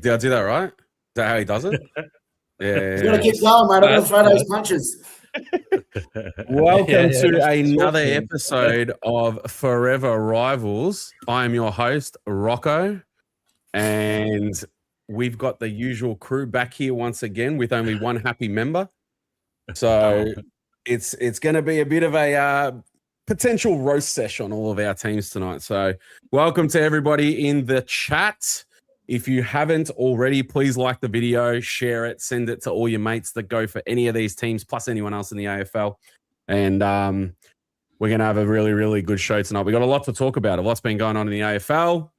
Did I do that right? Is that how he does it? Yeah. You got to keep going, mate. I've got to throw those punches. Welcome to another episode of Fourever Rivals. I am your host, Rocco, and we've got the usual crew back here once again with only one happy member. So it's going to be a bit of a potential roast session on all of our teams tonight. So welcome to everybody in the chat. If you haven't already, please like the video, share it, send it to all your mates that go for any of these teams, plus anyone else in the AFL. And we're going to have a really, really good show tonight. We've got a lot to talk about. A lot's been going on in the AFL,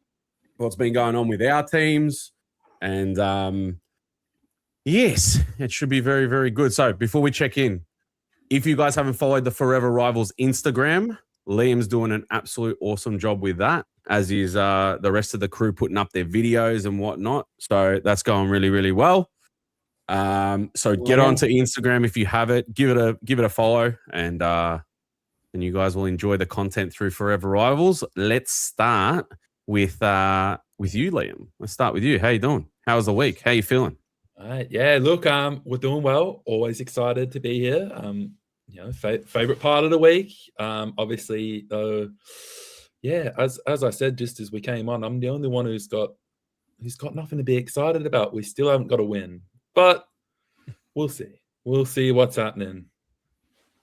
what's been going on with our teams. And yes, it should be very, very good. So before we check in, if you guys haven't followed the Fourever Rivals Instagram, Liam's doing an absolute awesome job with that, as is the rest of the crew putting up their videos and whatnot. So that's going really, really well. So get onto Instagram if you have it. Give it a follow, and you guys will enjoy the content through Fourever Rivals. Let's start with you, Liam. Let's start with you. How you doing? How was the week? How you feeling? All right. Yeah, look, we're doing well. Always excited to be here. Favorite part of the week. Obviously, though, yeah, as I said just as we came on, I'm the only one who's got nothing to be excited about. We still haven't got a win, but we'll see. We'll see what's happening.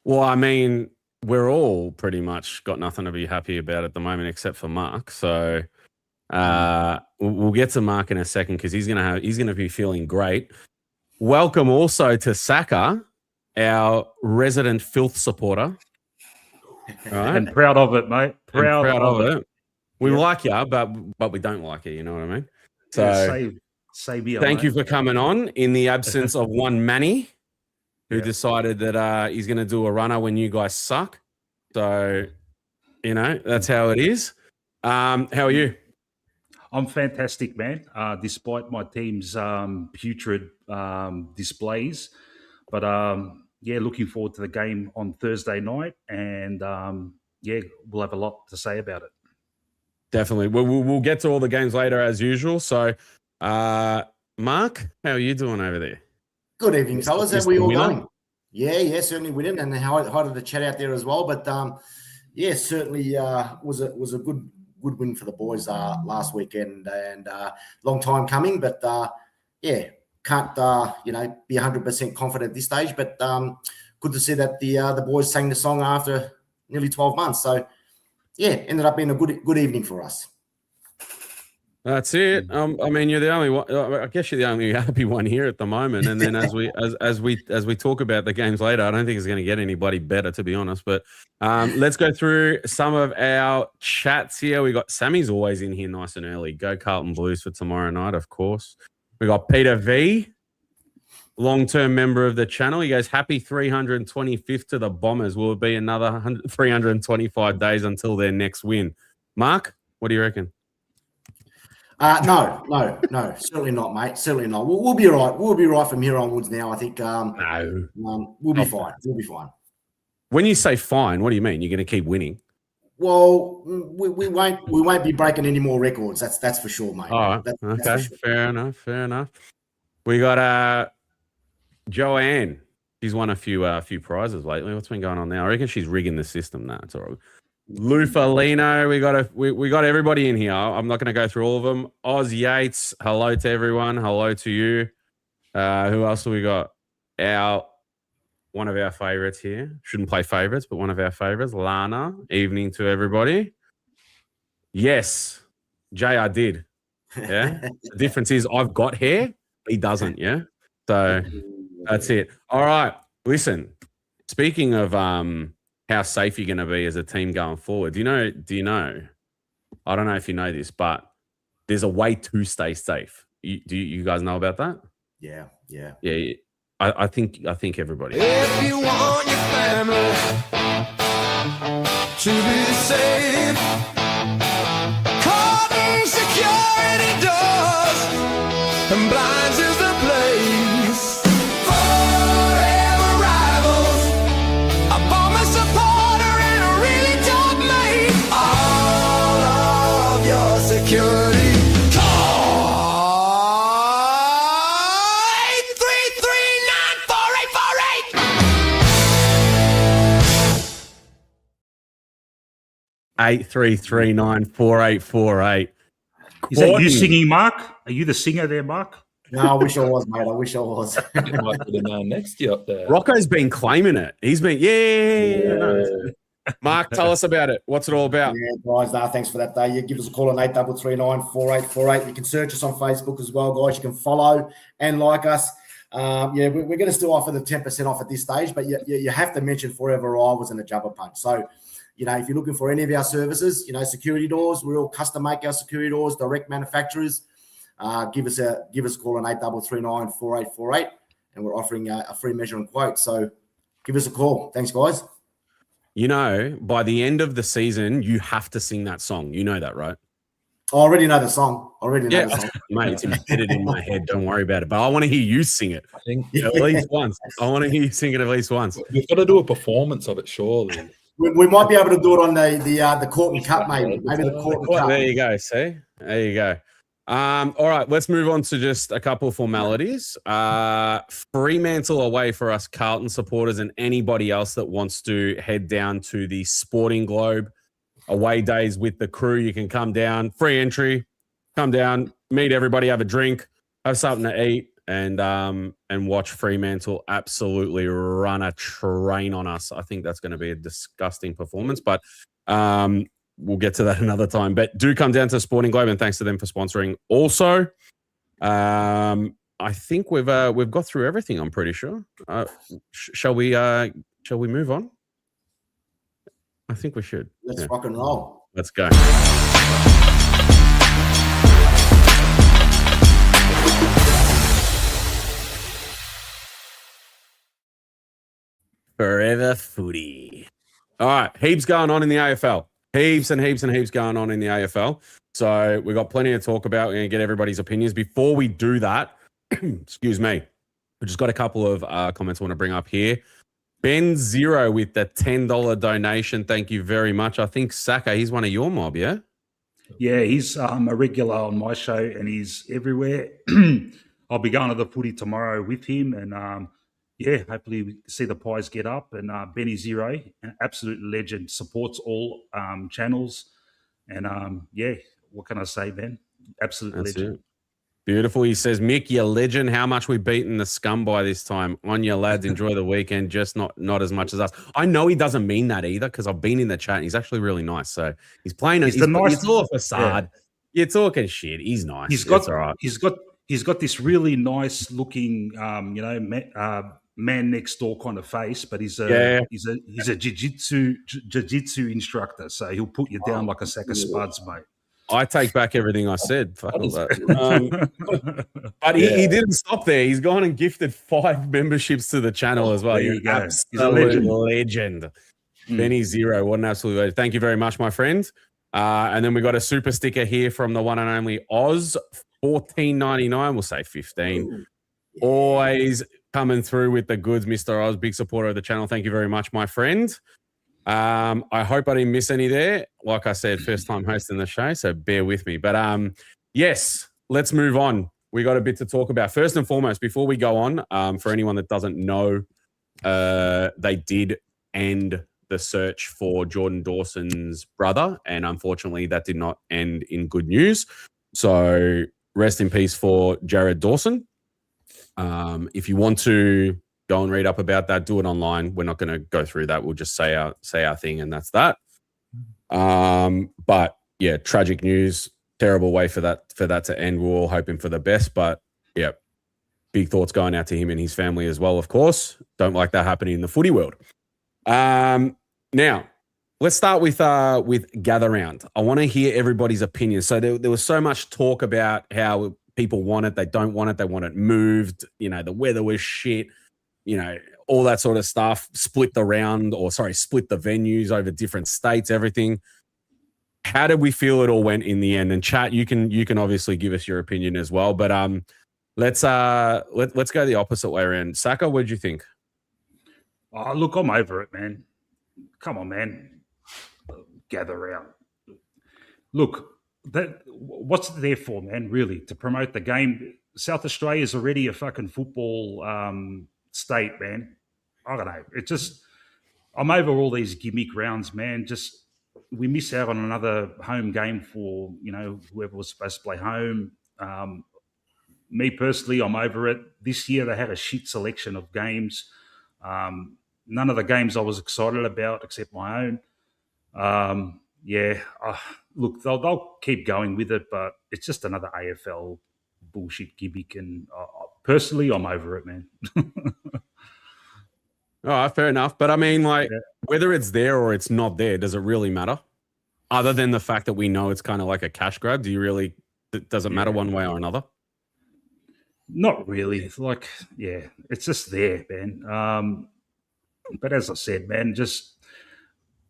Well, I mean, we're all pretty much got nothing to be happy about at the moment, except for Mark. So we'll get to Mark in a second because he's gonna be feeling great. Welcome also to Saka, our resident filth supporter. Right. And proud of it, mate. Proud of it. We like you, but we don't like you. You know what I mean? So save me. Thank you for coming on in the absence of one Manny, who decided that he's going to do a runner when you guys suck. So, that's how it is. How are you? I'm fantastic, man. Despite my team's putrid displays, but looking forward to the game on Thursday night, and we'll have a lot to say about it. Definitely. We'll get to all the games later as usual. So, Mark, how are you doing over there? Good evening, fellas. How are we all going? Yeah, certainly winning, and hi to the chat out there as well. But certainly was a good win for the boys last weekend, and long time coming. But can't be 100% confident at this stage. But good to see that the boys sang the song after nearly 12 months. So ended up being a good evening for us. That's it. I mean, you're the only one. I guess you're the only happy one here at the moment. And then as we talk about the games later, I don't think it's going to get anybody better, to be honest. But let's go through some of our chats here. We got Sammy's always in here nice and early. Go Carlton Blues for tomorrow night, of course. We got Peter V, long-term member of the channel. He goes, happy 325th to the Bombers. Will it be another 325 days until their next win? Mark, what do you reckon? No, certainly not, mate. Certainly not. We'll be all right. We'll be right from here onwards now, I think. We'll be fine. We'll be fine. When you say fine, what do you mean? You're going to keep winning? Well, we won't be breaking any more records. That's for sure, mate. All right. That's sure. Fair enough. We got Joanne. She's won a few prizes lately. What's been going on now? I reckon she's rigging the system. Nah, it's all right. Lufalino, we got everybody in here. I'm not going to go through all of them. Oz Yates, hello to everyone. Hello to you. Who else have we got? One of our favorites here. Shouldn't play favorites, but one of our favorites. Lana, evening to everybody. Yes, JR did. Yeah. The difference is I've got hair. He doesn't. Yeah. So that's it. All right. Listen, speaking of how safe you're going to be as a team going forward. Do you know, I don't know if you know this, but there's a way to stay safe. Do you guys know about that? Yeah. I think everybody. If you want your family to be safe, Carlton security doors and blinds is the place. Fourever Rivals, a bomber supporter and a really top mate. All of your security. 83394848. Is that you singing, Mark? Are you the singer there, Mark? No, I wish I was, mate. I wish I was. It might be the man next to you up there. Rocco's been claiming it. He's been, Mark, tell us about it. What's it all about? Yeah, guys, thanks for that day. Give us a call on 83394848. You can search us on Facebook as well, guys. You can follow and like us. We're going to still offer the 10% off at this stage, but you have to mention Fourever Rivals and the Jumper Punch. So, if you're looking for any of our services, security doors, we all custom make our security doors, direct manufacturers. Give us a call on 83394848, and we're offering a free measuring quote. So give us a call. Thanks, guys. By the end of the season, you have to sing that song. You know that, right? I already know the song. Mate, it's embedded in my head. Don't worry about it. But I want to hear you sing it at least once. I want to hear you sing it at least once. We've got to do a performance of it, surely. We might be able to do it on the Carlton Cup, maybe. Maybe the Carlton Cup. There you go. See? There you go. All right, let's move on to just a couple of formalities. Fremantle away for us Carlton supporters and anybody else that wants to head down to the Sporting Globe away days with the crew. You can come down, free entry, come down, meet everybody, have a drink, have something to eat, and watch Fremantle absolutely run a train on us. I think that's going to be a disgusting performance, but we'll get to that another time. But do come down to Sporting Globe, and thanks to them for sponsoring. Also, I think we've got through everything. I'm pretty sure. Shall we move on? I think we should. Let's rock and roll. Let's go. Fourever footy. All right, heaps going on in the AFL. Heaps and heaps and heaps going on in the AFL. So we've got plenty to talk about. We're going to get everybody's opinions. Before we do that, excuse me, we just got a couple of comments I want to bring up here. Ben Zero with the $10 donation. Thank you very much. I think Saka, he's one of your mob, yeah? Yeah, he's a regular on my show and he's everywhere. I'll be going to the footy tomorrow with him and hopefully we see the Pies get up. And Benny Zero, an absolute legend, supports all channels. And what can I say, Ben? Absolute legend. It. Beautiful. He says, Mick, you legend. How much we beaten the scum by this time? On your lads, enjoy the weekend, just not as much as us. I know he doesn't mean that either because I've been in the chat and he's actually really nice. So he's playing. He's all a facade. Yeah. You're talking shit. He's nice. He's got this really nice looking, man next door kind of face, but he's a jiu-jitsu instructor. So he'll put you down like a sack of spuds, mate. I take back everything I said. Fuck all that. But he didn't stop there. He's gone and gifted 5 memberships to the channel as well. You're an absolute legend. Benny Zero, what an absolute legend. Thank you very much, my friend. And then we got a super sticker here from the one and only Oz, $14.99. We'll say 15. Always coming through with the goods, Mr. Oz. Big supporter of the channel. Thank you very much, my friend. I hope I didn't miss any there. Like I said, first time hosting the show, so bear with me. But yes, let's move on. We got a bit to talk about. First and foremost, before we go on, for anyone that doesn't know, they did end the search for Jordan Dawson's brother, and unfortunately that did not end in good news. So rest in peace for Jared Dawson. If you want to go and read up about that, do it online. We're not going to go through that. We'll just say our thing, and that's that. But yeah, tragic news. Terrible way for that to end. We're all hoping for the best, but yeah, big thoughts going out to him and his family as well. Of course, don't like that happening in the footy world. Now let's start with Gather Round. I want to hear everybody's opinion. So there was so much talk about how people want it, they don't want it, they want it moved. The weather was shit. All that sort of stuff, split the venues over different states, everything. How did we feel it all went in the end? And chat, you can obviously give us your opinion as well. But let's go the opposite way around. Saka, what did you think? Oh, look, I'm over it, man. Come on, man. Gather round. Look, what's it there for, man? Really, to promote the game. South Australia is already a fucking football state, man. I don't know. I'm over all these gimmick rounds, man. Just we miss out on another home game for, whoever was supposed to play home. Me personally, I'm over it. This year they had a shit selection of games. None of the games I was excited about except my own. Look, they'll keep going with it, but it's just another AFL bullshit gimmick. And personally, I'm over it, man. All right, fair enough. But I mean, whether it's there or it's not there, does it really matter? Other than the fact that we know it's kind of like a cash grab, does it matter one way or another? Not really. It's like, it's just there, man. But as I said, man, just,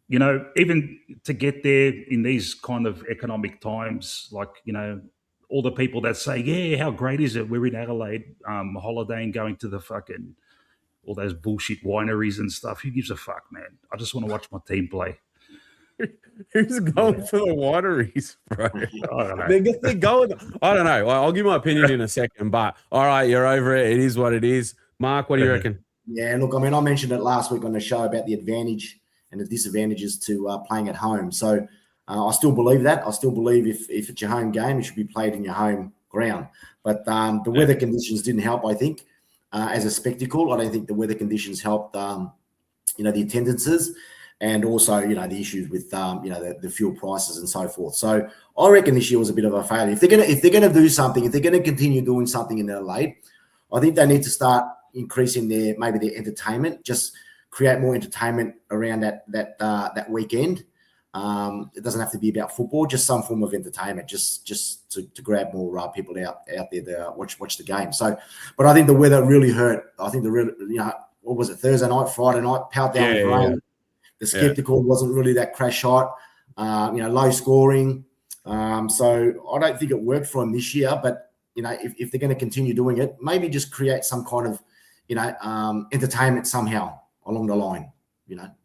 even to get there in these kind of economic times, like, all the people that say, how great is it? We're in Adelaide, holidaying, going to the fucking all those bullshit wineries and stuff. Who gives a fuck, man? I just want to watch my team play. Who's going for the wineries, bro? I don't know. They're going. I don't know. I'll give my opinion in a second, but all right, you're over it. It is what it is. Mark, what do you reckon? Yeah, look, I mean, I mentioned it last week on the show about the advantage and the disadvantages to playing at home. So I still believe that. I still believe if it's your home game, it should be played in your home ground. But the weather conditions didn't help, I think. As a spectacle, I don't think the weather conditions helped, the attendances, and also, the issues with, the fuel prices and so forth. So I reckon this year was a bit of a failure. If they're gonna do something, if they're gonna continue doing something in Adelaide, I think they need to start increasing their entertainment. Just create more entertainment around that weekend. It doesn't have to be about football, just some form of entertainment, just to grab more people out there to watch the game. So, but I think the weather really hurt. I think what was it, Thursday night, Friday night, powered down with rain. The skeptical wasn't really that crash hot, low scoring. So I don't think it worked for them this year, but if they're going to continue doing it, maybe just create some kind of, entertainment somehow along the line.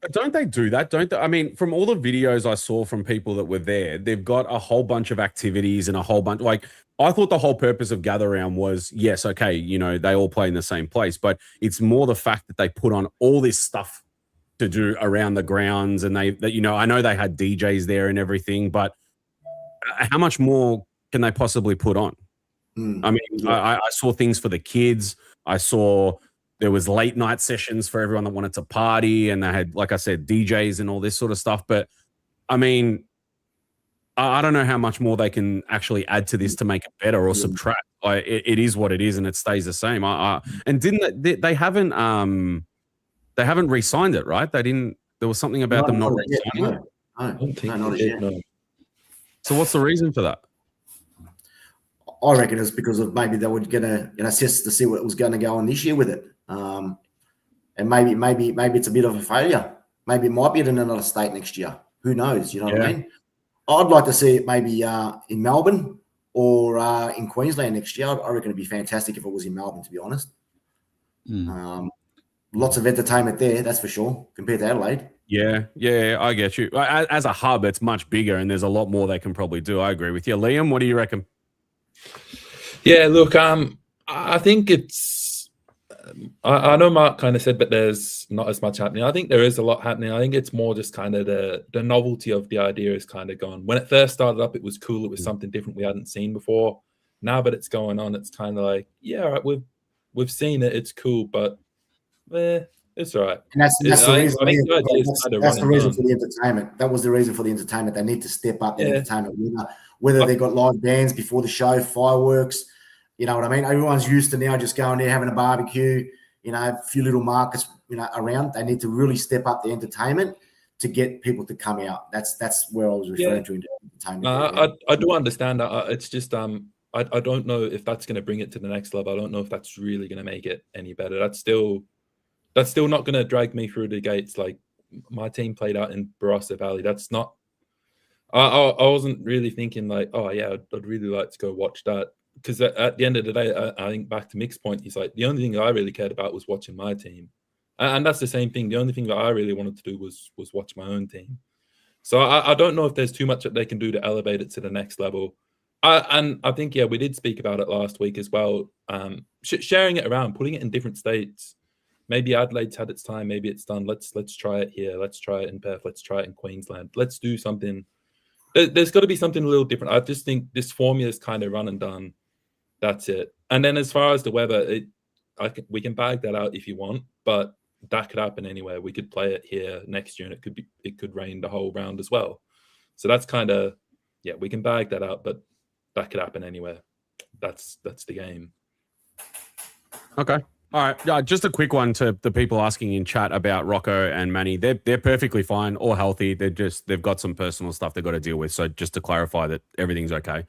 But don't they do that? Don't they? I mean, from all the videos I saw from people that were there, they've got a whole bunch of activities and a whole bunch. Like, I thought the whole purpose of Gather Round was, yes, okay, they all play in the same place, but it's more the fact that they put on all this stuff to do around the grounds, and I know they had DJs there and everything, but how much more can they possibly put on? I mean, I saw things for the kids. I saw there was late night sessions for everyone that wanted to party, and they had, like I said, DJs and all this sort of stuff. But I mean, I don't know how much more they can actually add to this to make it better or subtract. It is what it is, and it stays the same. And they haven't re-signed it, right? They didn't. There was something about them not re-signing it. I don't think they did. No. So what's the reason for that? I reckon it's because of maybe they were going to assess to see what was going to go on this year with it, and maybe it's a bit of a failure. Maybe it might be in another state next year. Who knows? You know what I mean? I'd like to see it maybe in Melbourne or in Queensland next year. I reckon it'd be fantastic if it was in Melbourne, to be honest. Lots of entertainment there, that's for sure, compared to Adelaide. Yeah, I get you. As a hub, it's much bigger, and there's a lot more they can probably do. I agree with you. Liam, what do you reckon? Yeah, look, I think it's. I know Mark kind of said, but there's not as much happening. I think there is a lot happening. I think it's more just kind of the novelty of the idea is kind of gone. When it first started up, it was cool. It was something different we hadn't seen before. Now that it's going on, it's kind of like, yeah, all right, we've seen it. It's cool, but it's all right. And that's the reason for the entertainment. That was the reason for the entertainment. They need to step up the entertainment. Whether they got live bands before the show, fireworks, you know what I mean? Everyone's used to now just going there, having a barbecue, a few little markets, around. They need to really step up the entertainment to get people to come out. That's where I was referring to entertainment. I do understand that. It's just I don't know if that's going to bring it to the next level. I don't know if that's really going to make it any better. That's still not going to drag me through the gates. Like, my team played out in Barossa Valley. That's not. I wasn't really thinking like, oh yeah, I'd really like to go watch that, because at the end of the day, I think back to Mick's point, he's like, the only thing I really cared about was watching my team, and that's the same thing. The only thing that I really wanted to do was watch my own team. So I don't know if there's too much that they can do to elevate it to the next level. And I think we did speak about it last week as well. Sharing it around, putting it in different states. maybe Adelaide's had its time, maybe it's done. Let's try it here. Let's try it in Perth. Let's try it in Queensland. Let's do something. There's got to be something a little different. I just think this formula is kind of run and done. That's it. And then as far as the weather, we can bag that out if you want, but that could happen anywhere. We could play it here next year, and it could rain the whole round as well. So that's kind of, yeah, we can bag that out, but that could happen anywhere. That's the game. Okay. All right. Just a quick one to the people asking in chat about Rocco and Manny. They're perfectly fine, all healthy. They've got some personal stuff they've got to deal with. So just to clarify that everything's okay.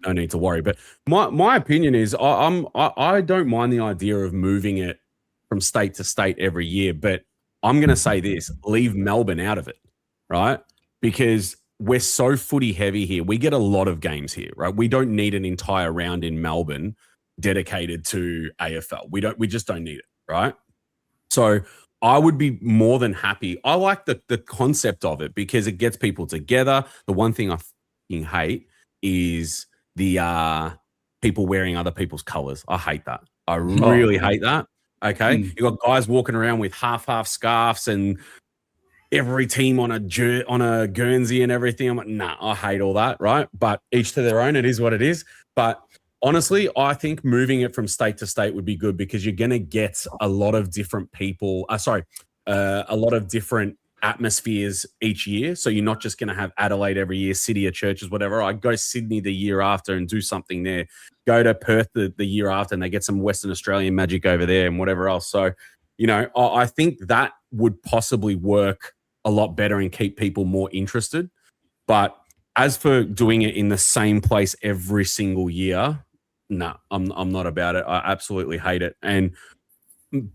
No need to worry. But my opinion is I don't mind the idea of moving it from state to state every year, but I'm going to say this, leave Melbourne out of it, right? Because we're so footy heavy here. We get a lot of games here, right? We don't need an entire round in Melbourne dedicated to AFL. We just don't need it, right? So I would be more than happy. I like the concept of it because it gets people together. The one thing I fucking hate is the people wearing other people's colors. I hate that. I really hate that. Okay. You got guys walking around with half scarves and every team on a Guernsey and everything. I'm like, nah, I hate all that, right? But each to their own. It is what it is. But honestly, I think moving it from state to state would be good because you're going to get a lot of different people. A lot of different atmospheres each year. So you're not just going to have Adelaide every year, City or Churches, whatever. I go Sydney the year after and do something there. Go to Perth the year after and they get some Western Australian magic over there and whatever else. So, you know, I think that would possibly work a lot better and keep people more interested. But as for doing it in the same place every single year, no, I'm not about it. I absolutely hate it. And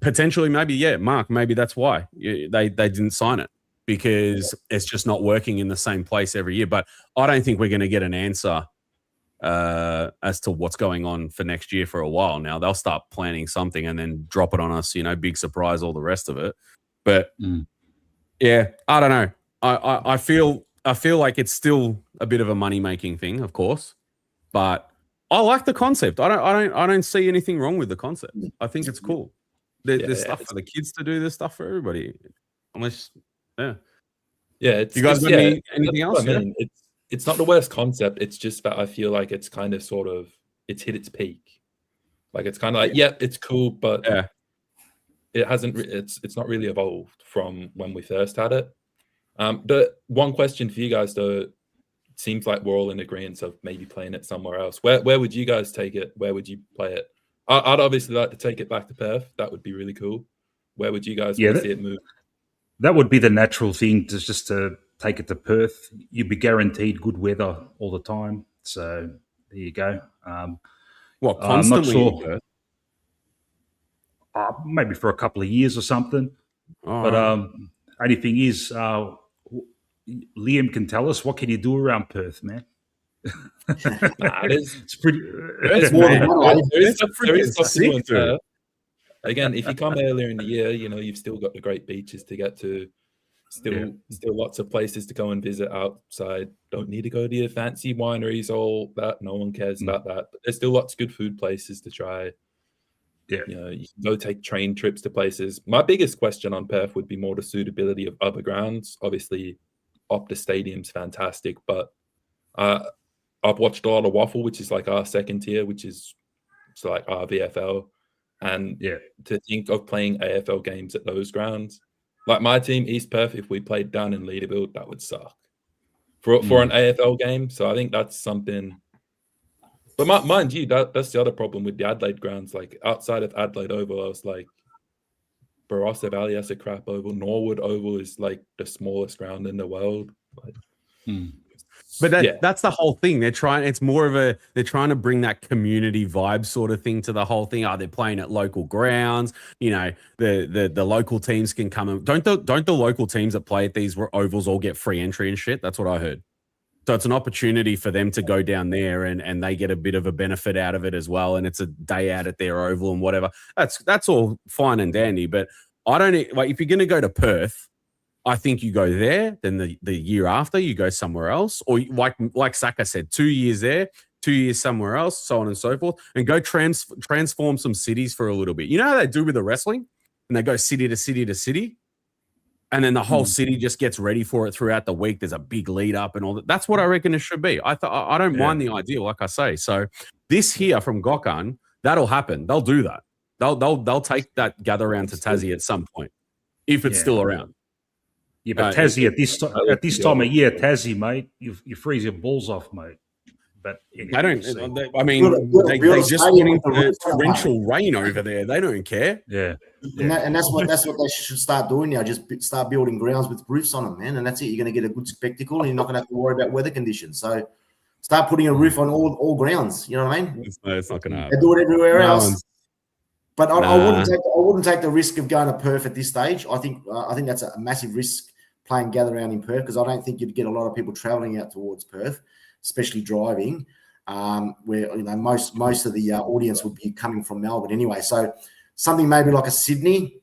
potentially maybe, Mark, maybe that's why they didn't sign it because it's just not working in the same place every year. But I don't think we're going to get an answer as to what's going on for next year for a while now. They'll start planning something and then drop it on us, you know, big surprise, all the rest of it. But yeah, I don't know. I feel like it's still a bit of a money-making thing, of course, but I like the concept. I don't see anything wrong with the concept. I think it's cool. There's stuff for the kids to do. There's stuff for everybody. Unless, you guys got anything else? I mean. It's not the worst concept. It's just that I feel like it's kind of it's hit its peak. Like it's kind of like, it's cool, but it hasn't. It's not really evolved from when we first had it. The one question for you guys though, it seems like we're all in agreement of maybe playing it somewhere else. Where would you guys take it? Where would you play it? I'd obviously like to take it back to Perth. That would be really cool. Where would you guys want to see it move? That would be the natural thing, just to take it to Perth. You'd be guaranteed good weather all the time. So there you go. Constantly? I'm not sure. Maybe for a couple of years or something. But only thing is, Liam can tell us, what can you do around Perth, man? It's pretty. There is stuff to do in Perth. Again, if you come earlier in the year, you know, you've still got the great beaches to get to. Still lots of places to go and visit outside. Don't need to go to the fancy wineries, all that. No one cares about that. But there's still lots of good food places to try. Yeah. You know, you can go take train trips to places. My biggest question on Perth would be more the suitability of other grounds. Obviously, Optus Stadium's fantastic, but I've watched a lot of Waffle, which is like our second tier, which is like our VFL. And to think of playing AFL games at those grounds, like my team, East Perth, if we played down in Leederville, that would suck for an AFL game. So I think that's something. But mind you, that's the other problem with the Adelaide grounds. Like outside of Adelaide Oval, I was like, Barossa Valley has a crap oval. Norwood Oval is like the smallest ground in the world. Like, But that's the whole thing. They're trying to bring that community vibe sort of thing to the whole thing. They're playing at local grounds. You know, the local teams can come and don't the local teams that play at these ovals all get free entry and shit? That's what I heard. So it's an opportunity for them to go down there and they get a bit of a benefit out of it as well. And it's a day out at their oval and whatever. That's all fine and dandy. But I don't like if you're going to go to Perth. I think you go there, then the year after you go somewhere else, or like Saka said, 2 years there, 2 years somewhere else, so on and so forth, and go transform some cities for a little bit. You know how they do with the wrestling? and they go city to city to city. And then the whole city just gets ready for it throughout the week. There's a big lead up and all that. That's what I reckon it should be. I don't mind the idea, like I say. So this here from Gokhan, that'll happen. They'll do that. They'll take that gather round to Tassie at some point, if it's still around. Yeah, but Tassie at this time of year, Tassie, mate, you freeze your balls off, mate. But anyway, they just get into the torrential rain over there. They don't care. Yeah. And that's what they should start doing now. Just start building grounds with roofs on them, man. And that's it. You're going to get a good spectacle, and you're not going to have to worry about weather conditions. So start putting a roof on all grounds. You know what I mean? It's not going to happen. They do it everywhere else. But I wouldn't take the risk of going to Perth at this stage. I think that's a massive risk playing gather round in Perth, because I don't think you'd get a lot of people travelling out towards Perth, especially driving, where most of the audience would be coming from Melbourne anyway. So something maybe like a Sydney,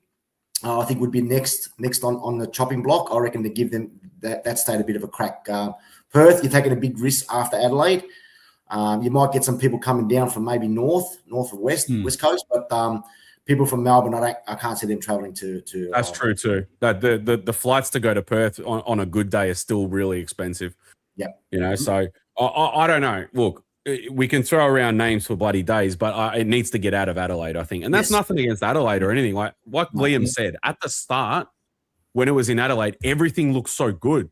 I think would be next on the chopping block. I reckon to give them that state a bit of a crack. Perth, you're taking a big risk after Adelaide. You might get some people coming down from maybe north or west coast, but people from Melbourne, I can't see them travelling to. That's true too. That the flights to go to Perth on a good day are still really expensive. Yeah, So I don't know. Look, we can throw around names for bloody days, but it needs to get out of Adelaide, I think. And that's nothing against Adelaide or anything. Like Liam said at the start, when it was in Adelaide, everything looked so good.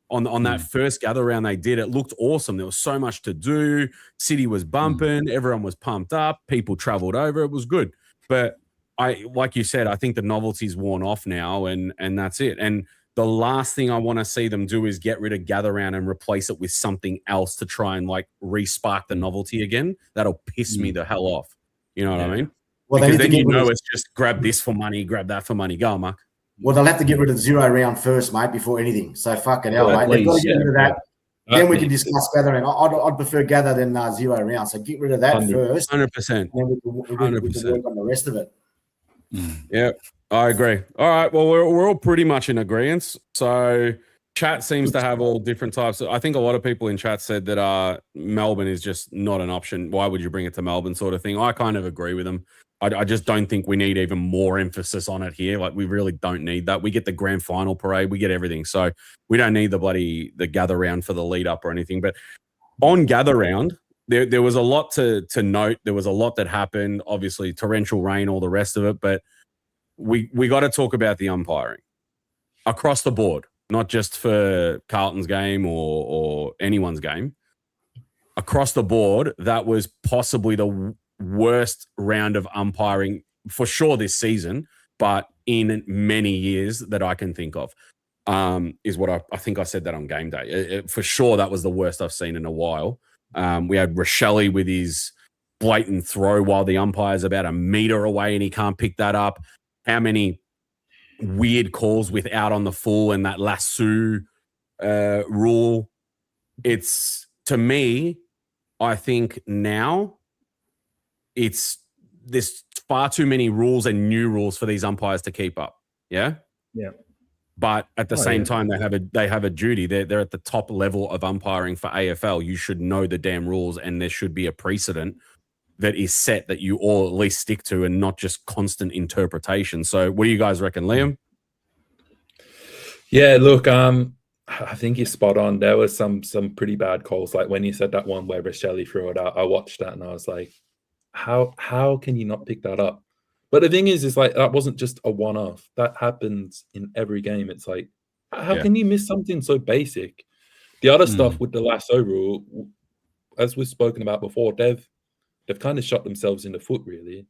On that first gather round they did, it looked awesome. There was so much to do. City was bumping. Everyone was pumped up. People travelled over. It was good. But like you said, I think the novelty's worn off now, and that's it. And the last thing I want to see them do is get rid of gather round and replace it with something else to try and like re-spark the novelty again. That'll piss me the hell off. You know what I mean? Well, because then it's just grab this for money, grab that for money. Go on, Mark. Well, they'll have to get rid of the 0 round first, mate, before anything. So fucking hell, mate. They've got to get rid of that. Then we can discuss gathering. I'd prefer gather than 0 round. So get rid of that first. 100%. And then we can work on the rest of it. Yeah, I agree. All right. Well, we're all pretty much in agreement. So chat seems to have all different types. I think a lot of people in chat said that Melbourne is just not an option. Why would you bring it to Melbourne, sort of thing? I kind of agree with them. I just don't think we need even more emphasis on it here. Like, we really don't need that. We get the grand final parade. We get everything. So we don't need the gather round for the lead up or anything. But on gather round, there was a lot to note. There was a lot that happened. Obviously, torrential rain, all the rest of it. But we got to talk about the umpiring across the board, not just for Carlton's game or anyone's game. Across the board, that was possibly the worst round of umpiring for sure this season, but in many years that I can think of, is what I think I said that on game day. For sure, that was the worst I've seen in a while. We had Rochelle with his blatant throw while the umpire's about a meter away and he can't pick that up. How many weird calls with out on the full and that lasso rule. It's, to me, I think now there's far too many rules and new rules for these umpires to keep up. Yeah. Yeah. But at the same time, they have a duty. They're at the top level of umpiring for AFL. You should know the damn rules, and there should be a precedent that is set that you all at least stick to, and not just constant interpretation. So, what do you guys reckon, Liam? Yeah, look, I think you're spot on. There was some pretty bad calls. Like when you said that one where Rochelle threw it out, I watched that and I was like, how can you not pick that up? But the thing is like, that wasn't just a one-off. That happens in every game. It's like, how can you miss something so basic? The other stuff with the lasso rule, as we've spoken about before, they've kind of shot themselves in the foot, really.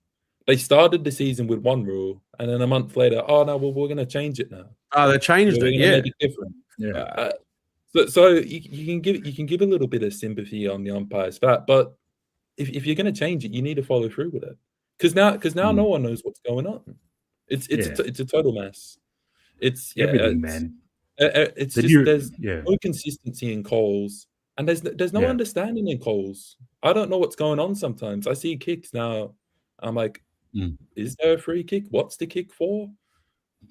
They started the season with one rule, and then a month later, oh, no, well, we're going to change it now. Oh, they changed it, yeah. Make it different. Yeah. So you can give a little bit of sympathy on the umpires for that, but if you're going to change it, you need to follow through with it. Because now no one knows what's going on. It's a total mess. It's everything, man. It's just there's no consistency in calls, and there's no understanding in calls. I don't know what's going on sometimes. I see kicks now. I'm like, is there a free kick? What's the kick for?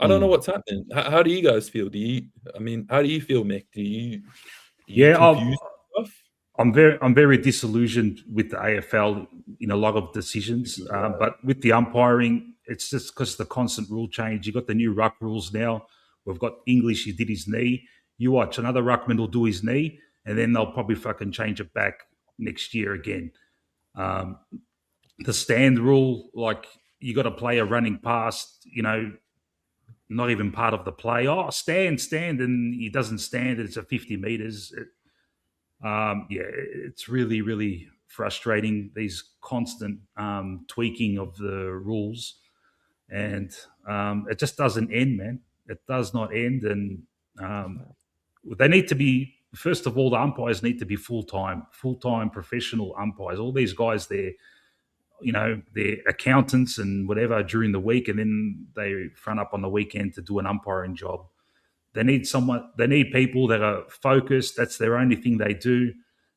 I don't know what's happening. How do you guys feel? How do you feel, Mick? Do you I'm very disillusioned with the AFL in a lot of decisions, but with the umpiring, It's just because the constant rule change. You got the new ruck rules now. We've got English. He did his knee. You watch another ruckman will do his knee, and then they'll probably fucking change it back next year again. The stand rule, like you got a player running past, not even part of the play. Oh, stand, and he doesn't stand. It's a 50 meters. It's really, really frustrating. These constant tweaking of the rules, and it just doesn't end, man. It does not end, and they need to be. First of all, the umpires need to be full-time professional umpires. All these guys, they're accountants and whatever during the week, and then they front up on the weekend to do an umpiring job. They need people that are focused. That's their only thing they do,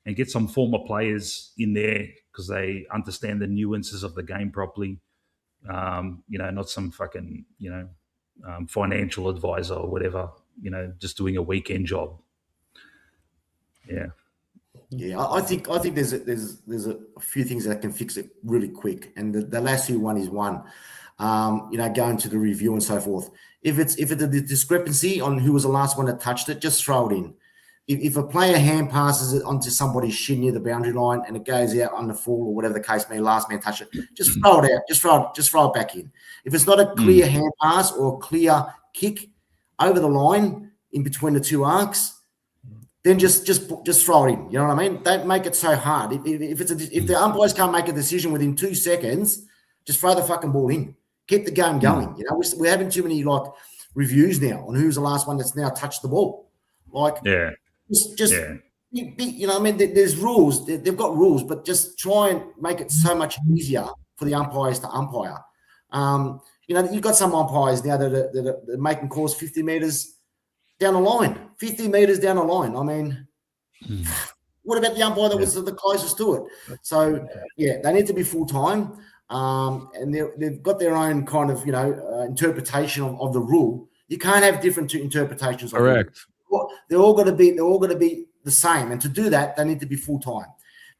and get some former players in there because they understand the nuances of the game properly. Not some fucking, financial advisor or whatever, just doing a weekend job. Yeah. Yeah, I think there's a few things that can fix it really quick, and the Lassie one is one. Going to the review and so forth. If it's a discrepancy on who was the last one that touched it, just throw it in. If a player hand passes it onto somebody's shin near the boundary line and it goes out on the full or whatever the case may, last man touch it, just throw it out. Just throw it back in. If it's not a clear hand pass or a clear kick over the line in between the two arcs, then just throw it in. You know what I mean? Don't make it so hard. If the umpires can't make a decision within 2 seconds, just throw the fucking ball in. Keep the game going. We're having too many reviews now on who's the last one that's now touched the ball. There's rules. They've got rules, but just try and make it so much easier for the umpires to umpire. You've got some umpires now that are making calls 50 meters down the line. 50 meters down the line. I mean, what about the umpire that was the closest to it? So, they need to be full-time. And they've got their own kind of, interpretation of the rule. You can't have different interpretations. Correct. They're all going to be the same. And to do that, they need to be full-time.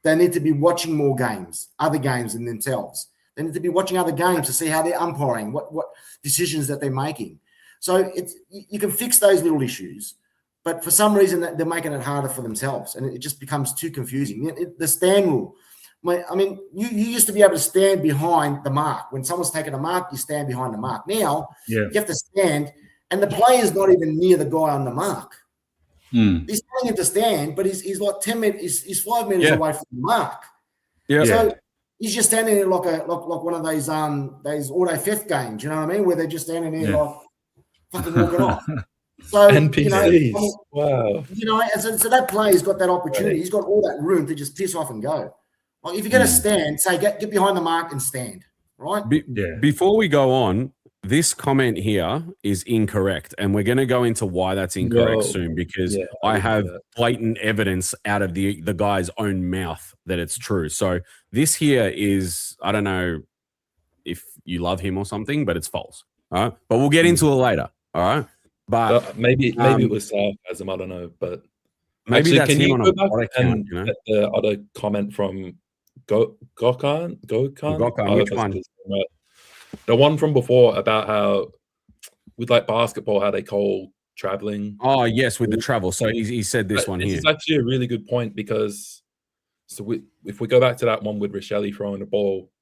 They need to be watching more games, other games than themselves. They need to be watching other games to see how they're umpiring, what decisions that they're making. So you can fix those little issues, but for some reason they're making it harder for themselves, and it just becomes too confusing. The stand rule. I mean, you used to be able to stand behind the mark. When someone's taking a mark, you stand behind the mark. Now you have to stand, and the player's not even near the guy on the mark. He's telling him to stand, but he's like 10 meters. He's 5 meters away from the mark. Yeah. So he's just standing there like one of those auto theft games. You know what I mean? Where they're just standing there like fucking walking off. So NPCs. Wow. And so that player's got that opportunity. He's got all that room to just piss off and go. Like if you're going to stand, say get behind the mark and stand, right? Before we go on, this comment here is incorrect, and we're going to go into why that's incorrect soon, because I have blatant evidence out of the guy's own mouth that it's true. So this here is, I don't know if you love him or something, but it's false. All right, but we'll get into it later. All right, but maybe it was sarcasm. I don't know, but maybe actually, that's him on a body count. The other comment from Gokhan? Which one? The one from before about how with basketball, how they call traveling. Oh yes, with the travel. So he said this one here. This is actually a really good point, because if we go back to that one with Richelli throwing the ball,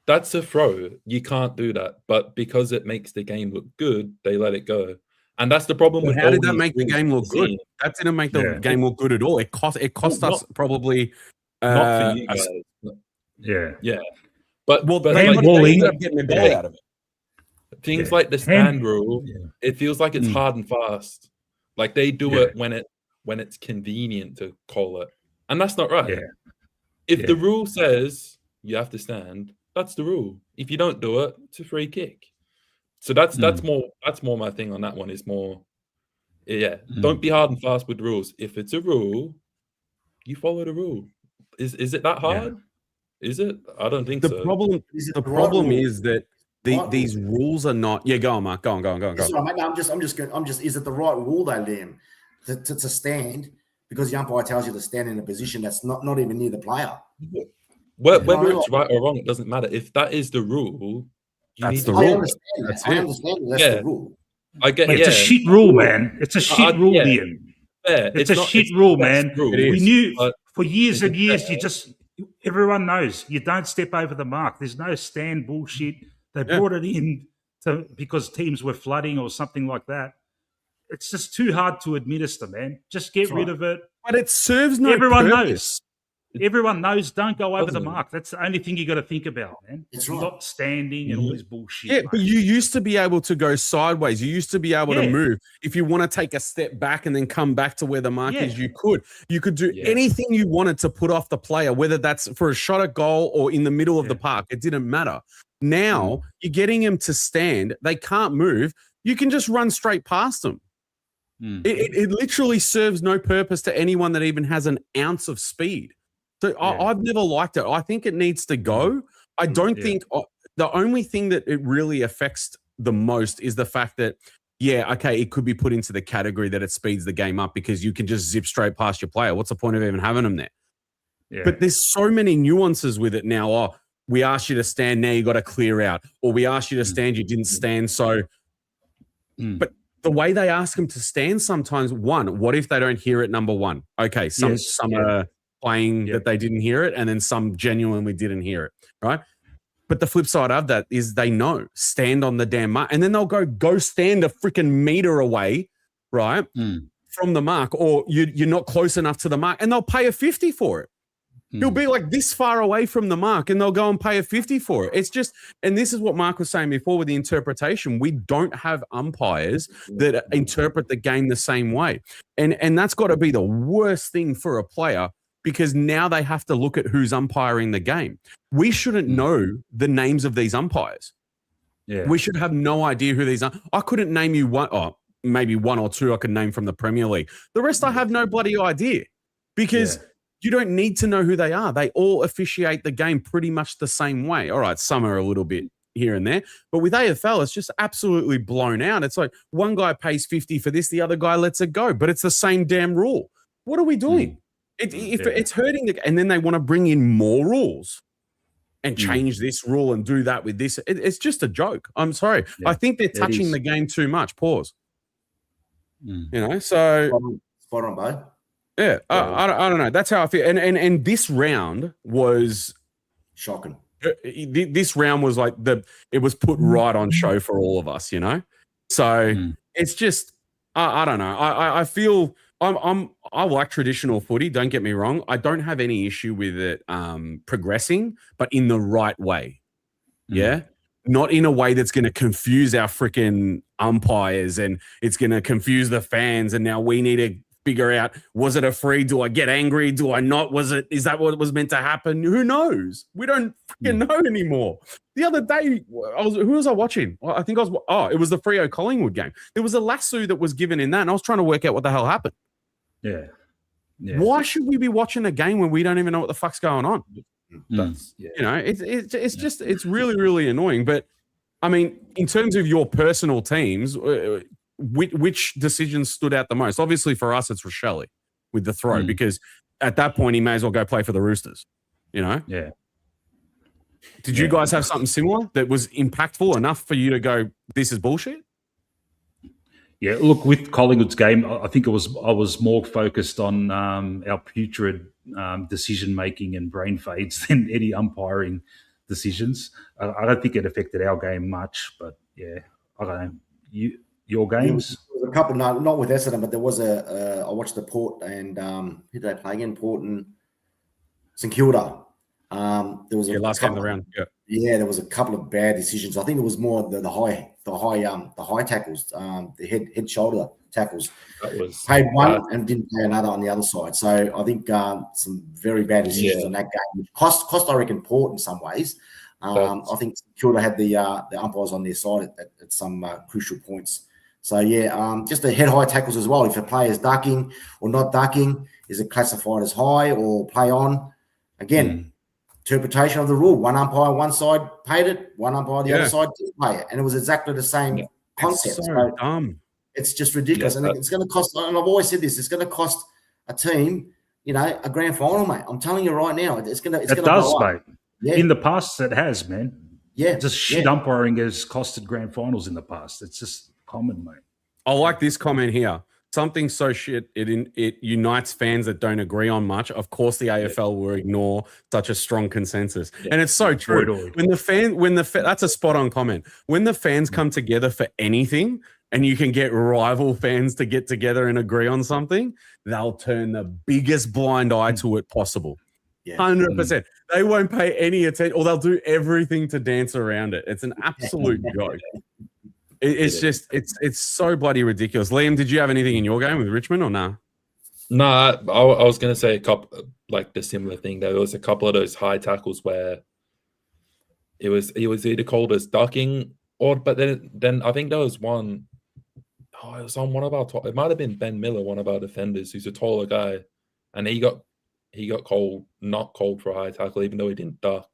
that's a throw. You can't do that, but because it makes the game look good, they let it go. And that's the problem. How did that make the game look good? That didn't make the game look good at all. It cost us probably. Not for you guys. Yeah. But they ended up getting a goal out of it. Things like the stand rule, it feels like it's hard and fast. Like they do it when it's convenient to call it, and that's not right. If the rule says you have to stand, that's the rule. If you don't do it, it's a free kick. So that's more my thing on that one. Is more, don't be hard and fast with rules. If it's a rule, you follow the rule. Is it that hard? Is it? I don't think so. The problem is that these rules are not. Yeah, go on, Mark. Go on. Sorry, mate. No, I'm just. Is it the right rule though, Liam, to stand because the umpire tells you to stand in a position that's not even near the player? Whether it's right or wrong, it doesn't matter. If that is the rule, That's the I rule. understand that. That's I it. understand that's Yeah. the rule. I get. It's a shit rule, man. It's a shit rule, yeah. Liam. Yeah, It's a not- shit it's rule, the best man. rule, It We is. knew but for years and it's years, fair. everyone knows you don't step over the mark. There's no stand bullshit. They brought it in because teams were flooding or something like that. It's just too hard to administer, man. Just get rid of it. But it serves no Everyone purpose. knows. Everyone knows don't go over the Doesn't. mark. That's the only thing you got to think about, man. That's You're right. not standing and all this bullshit. Yeah, mate. but you used to be able to go sideways. You used to be able to Yeah. move. If you want to take a step back and then come back to where the mark Yeah. is, you could. You could do Yeah. anything you wanted to put off the player, whether that's for a shot at goal or in the middle of the Yeah. park. It didn't matter. Now you're getting them to stand. They can't move. You can just run straight past them. It literally serves no purpose to anyone that even has an ounce of speed. So I've never liked it. I think it needs to go. I don't think the only thing that it really affects the most is the fact that, it could be put into the category that it speeds the game up because you can just zip straight past your player. What's the point of even having them there? Yeah. But there's so many nuances with it now. Oh, we asked you to stand, now you got to clear out. Or we asked you to stand, you didn't stand. So, but the way they ask them to stand sometimes, what if they don't hear it, number one? Okay, some are playing that they didn't hear it, and then some genuinely didn't hear it, right? But the flip side of that is they know, stand on the damn mark, and then they'll go stand a freaking meter away, right, from the mark, or you're not close enough to the mark, and they'll pay a 50 for it. He'll be like this far away from the mark, and they'll go and pay a 50 for it. It's just, and this is what Mark was saying before with the interpretation. We don't have umpires that interpret the game the same way, and that's got to be the worst thing for a player. Because now they have to look at who's umpiring the game. We shouldn't know the names of these umpires. Yeah. We should have no idea who these are. I couldn't name you one, maybe one or two I could name from the Premier League. The rest I have no bloody idea because you don't need to know who they are. They all officiate the game pretty much the same way. All right, some are a little bit here and there. But with AFL, it's just absolutely blown out. It's like one guy pays 50 for this, the other guy lets it go. But it's the same damn rule. What are we doing? It's hurting and then they want to bring in more rules and change this rule and do that with this. It's just a joke. I'm sorry. I think they're touching the game too much. Pause. You know, so spot on, bro. Yeah, I don't know. That's how I feel. And this round was shocking. This round was like it was put right on show for all of us, you know. So it's just I don't know. I feel. I like traditional footy. Don't get me wrong. I don't have any issue with it progressing, but in the right way. Yeah, not in a way that's going to confuse our freaking umpires and it's going to confuse the fans. And now we need to figure out: was it a free? Do I get angry? Do I not? Is that what was meant to happen? Who knows? We don't freaking know anymore. The other day, who was I watching? I think it was the Fourever Collingwood game. There was a lasso that was given in that, and I was trying to work out what the hell happened. Yeah. Why should we be watching a game when we don't even know what the fuck's going on? That's, you know, it's just, it's really, really annoying. But I mean, in terms of your personal teams, which decisions stood out the most? Obviously for us, it's Rochelle with the throw, because at that point he may as well go play for the Roosters, you know? Yeah. Did you guys have something similar that was impactful enough for you to go, this is bullshit? Yeah, look, with Collingwood's game, I think I was more focused on our putrid decision making and brain fades than any umpiring decisions. I don't think it affected our game much, but yeah, I don't know. Your games? There was a couple, not with Essendon, but there was I watched the Port and who did they play again? Port and St Kilda. There was last game of the round. Yeah, there was a couple of bad decisions. I think it was more the high tackles, the head shoulder tackles. That was paid one and didn't pay another on the other side. So I think some very bad decisions in that game, which cost I reckon Port in some ways. I think Kilda had the umpires on their side at some crucial points. So just the head high tackles as well. If a player is ducking or not ducking, is it classified as high or play on? Again. Interpretation of the rule. One umpire one side paid it, one umpire the other side didn't pay it. And it was exactly the same concept. It's so dumb. It's just ridiculous. And it's going to cost, and I've always said this, it's going to cost a team, a grand final, mate. I'm telling you right now, it's going to does, mate. Yeah. In the past, it has, man. Yeah. Just shit umpiring has costed grand finals in the past. It's just common, mate. I like this comment here. Something so shit, it unites fans that don't agree on much. Of course, the AFL will ignore such a strong consensus, and it's so true. When that's a spot on comment. When the fans come together for anything, and you can get rival fans to get together and agree on something, they'll turn the biggest blind eye to it possible. 100%. They won't pay any attention, or they'll do everything to dance around it. It's an absolute joke. It's just, it's so bloody ridiculous. Liam, did you have anything in your game with Richmond or nah? Nah, I was going to say a couple, like the similar thing. There was a couple of those high tackles where it was either called as ducking but then I think there was one. Oh, it was on one of our it might have been Ben Miller, one of our defenders, who's a taller guy, and he got not called for a high tackle, even though he didn't duck.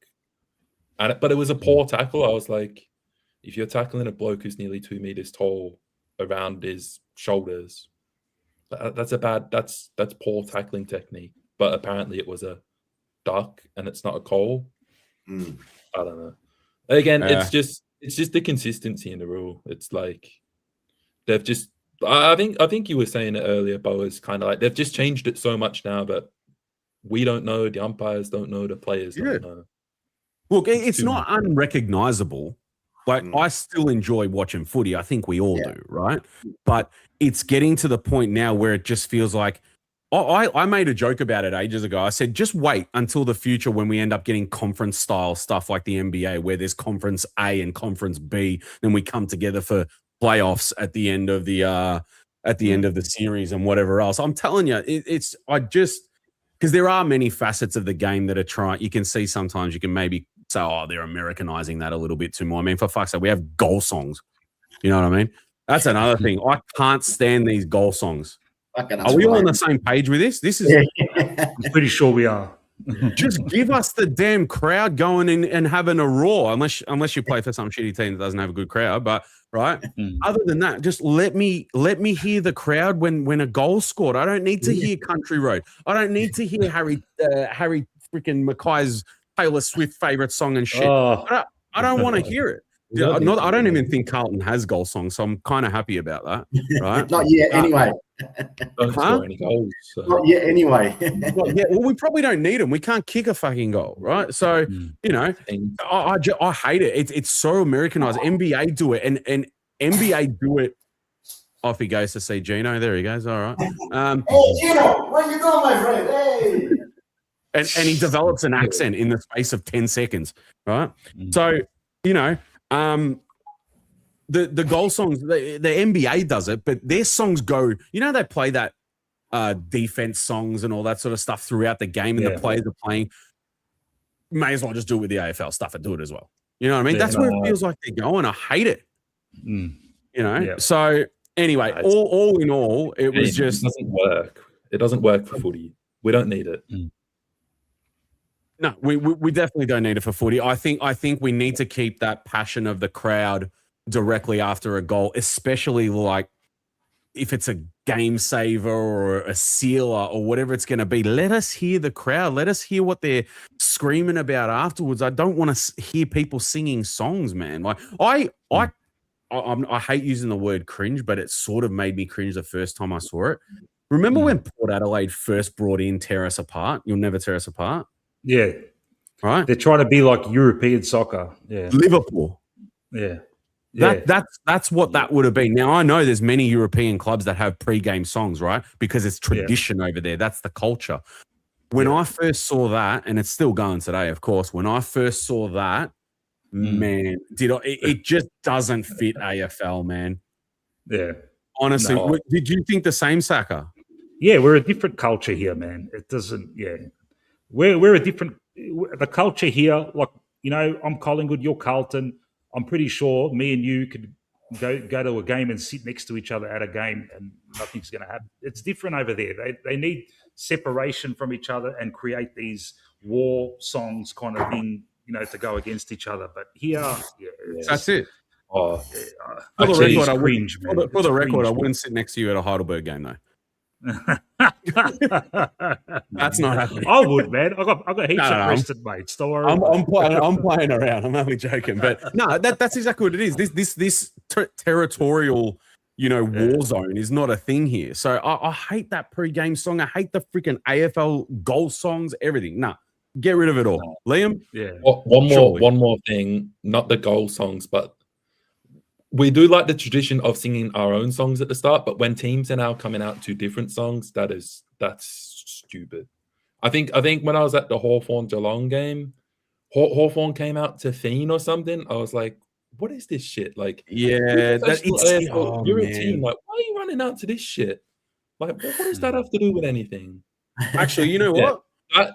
But it was a poor tackle. I was like, if you're tackling a bloke who's nearly 2 meters tall around his shoulders, that's poor tackling technique. But apparently it was a duck and it's not a call. I don't know. Again, it's just the consistency in the rule. It's like they've just. I think you were saying it earlier, Bo, is kind of like they've just changed it so much now that we don't know, the umpires don't know, the players don't know. Look, it's not unrecognizable. Like, I still enjoy watching footy. I think we all do, right? But it's getting to the point now where it just feels like, I made a joke about it ages ago. I said, just wait until the future when we end up getting conference-style stuff like the NBA, where there's Conference A and Conference B, then we come together for playoffs at the end of the series and whatever else. I'm telling you, because there are many facets of the game that are trying. You can see sometimes you can maybe say, oh, they're Americanizing that a little bit too more. I mean, for fuck's sake, we have goal songs. You know what I mean? That's another thing. I can't stand these goal songs. Are we all on the same page with this? This is. I'm pretty sure we are. Just give us the damn crowd going in and having a roar, unless you play for some shitty team that doesn't have a good crowd. But right, other than that, just let me hear the crowd when a goal's scored. I don't need to hear Country Road. I don't need to hear Harry freaking Mackay's Taylor Swift favorite song and shit. I don't want to hear it. I don't even think Carlton has goal songs, so I'm kind of happy about that. Right? Not yet, anyway. Don't score any goals. So. Not yet, anyway. Well, we probably don't need them. We can't kick a fucking goal, right? So I hate it. It's so Americanized. NBA do it, and NBA do it. Off he goes to see Gino. There he goes. All right. Hey, Gino, where you going, my friend? Hey. And he develops an accent in the space of 10 seconds, right? So, the goal songs, the NBA does it, but their songs go, they play that defense songs and all that sort of stuff throughout the game, and the players are playing. May as well just do it with the AFL stuff and do it as well. You know what I mean? That's where it feels like they're going. I hate it. So anyway, all in all, it doesn't work. It doesn't work for footy. We don't need it. No, we definitely don't need it for footy. I think we need to keep that passion of the crowd directly after a goal, especially like if it's a game saver or a sealer or whatever it's going to be. Let us hear the crowd. Let us hear what they're screaming about afterwards. I don't want to hear people singing songs, man. Like I hate using the word cringe, but it sort of made me cringe the first time I saw it. Remember when Port Adelaide first brought in Tear Us Apart? You'll Never Tear Us Apart. Yeah. Right. They're trying to be like European soccer. Yeah. Liverpool. Yeah. That's what that would have been. Now, I know there's many European clubs that have pre-game songs, right? Because it's tradition over there. That's the culture. When I first saw that, and it's still going today, of course, when I first saw that, man, it just doesn't fit AFL, man. Yeah. Honestly, did you think the same, Saka? Yeah, we're a different culture here, man. It doesn't, We're a different, the culture here, like, I'm Collingwood, you're Carlton. I'm pretty sure me and you could go to a game and sit next to each other at a game and nothing's going to happen. It's different over there. They need separation from each other and create these war songs kind of thing, to go against each other. But here, that's it. For the record, I wouldn't sit next to you at a Heidelberg game, though. That's not happening. I would, man. I got heaps No, of rested mates. Don't worry. I'm playing around. I'm only joking, but no, that's exactly what it is. This territorial, war zone is not a thing here. So I hate that pre-game song. I hate the freaking AFL goal songs. Everything. Nah, get rid of it all. Liam. Yeah. One more thing. Not the goal songs, but we do like the tradition of singing our own songs at the start. But when teams are now coming out to different songs, that's stupid. I think when I was at the Hawthorn Geelong game, Hawthorn came out to Fiend or something. I was like, what is this shit? Like, yeah, you're a team. Like, why are you running out to this shit? Like, what does that have to do with anything? Actually, you know what?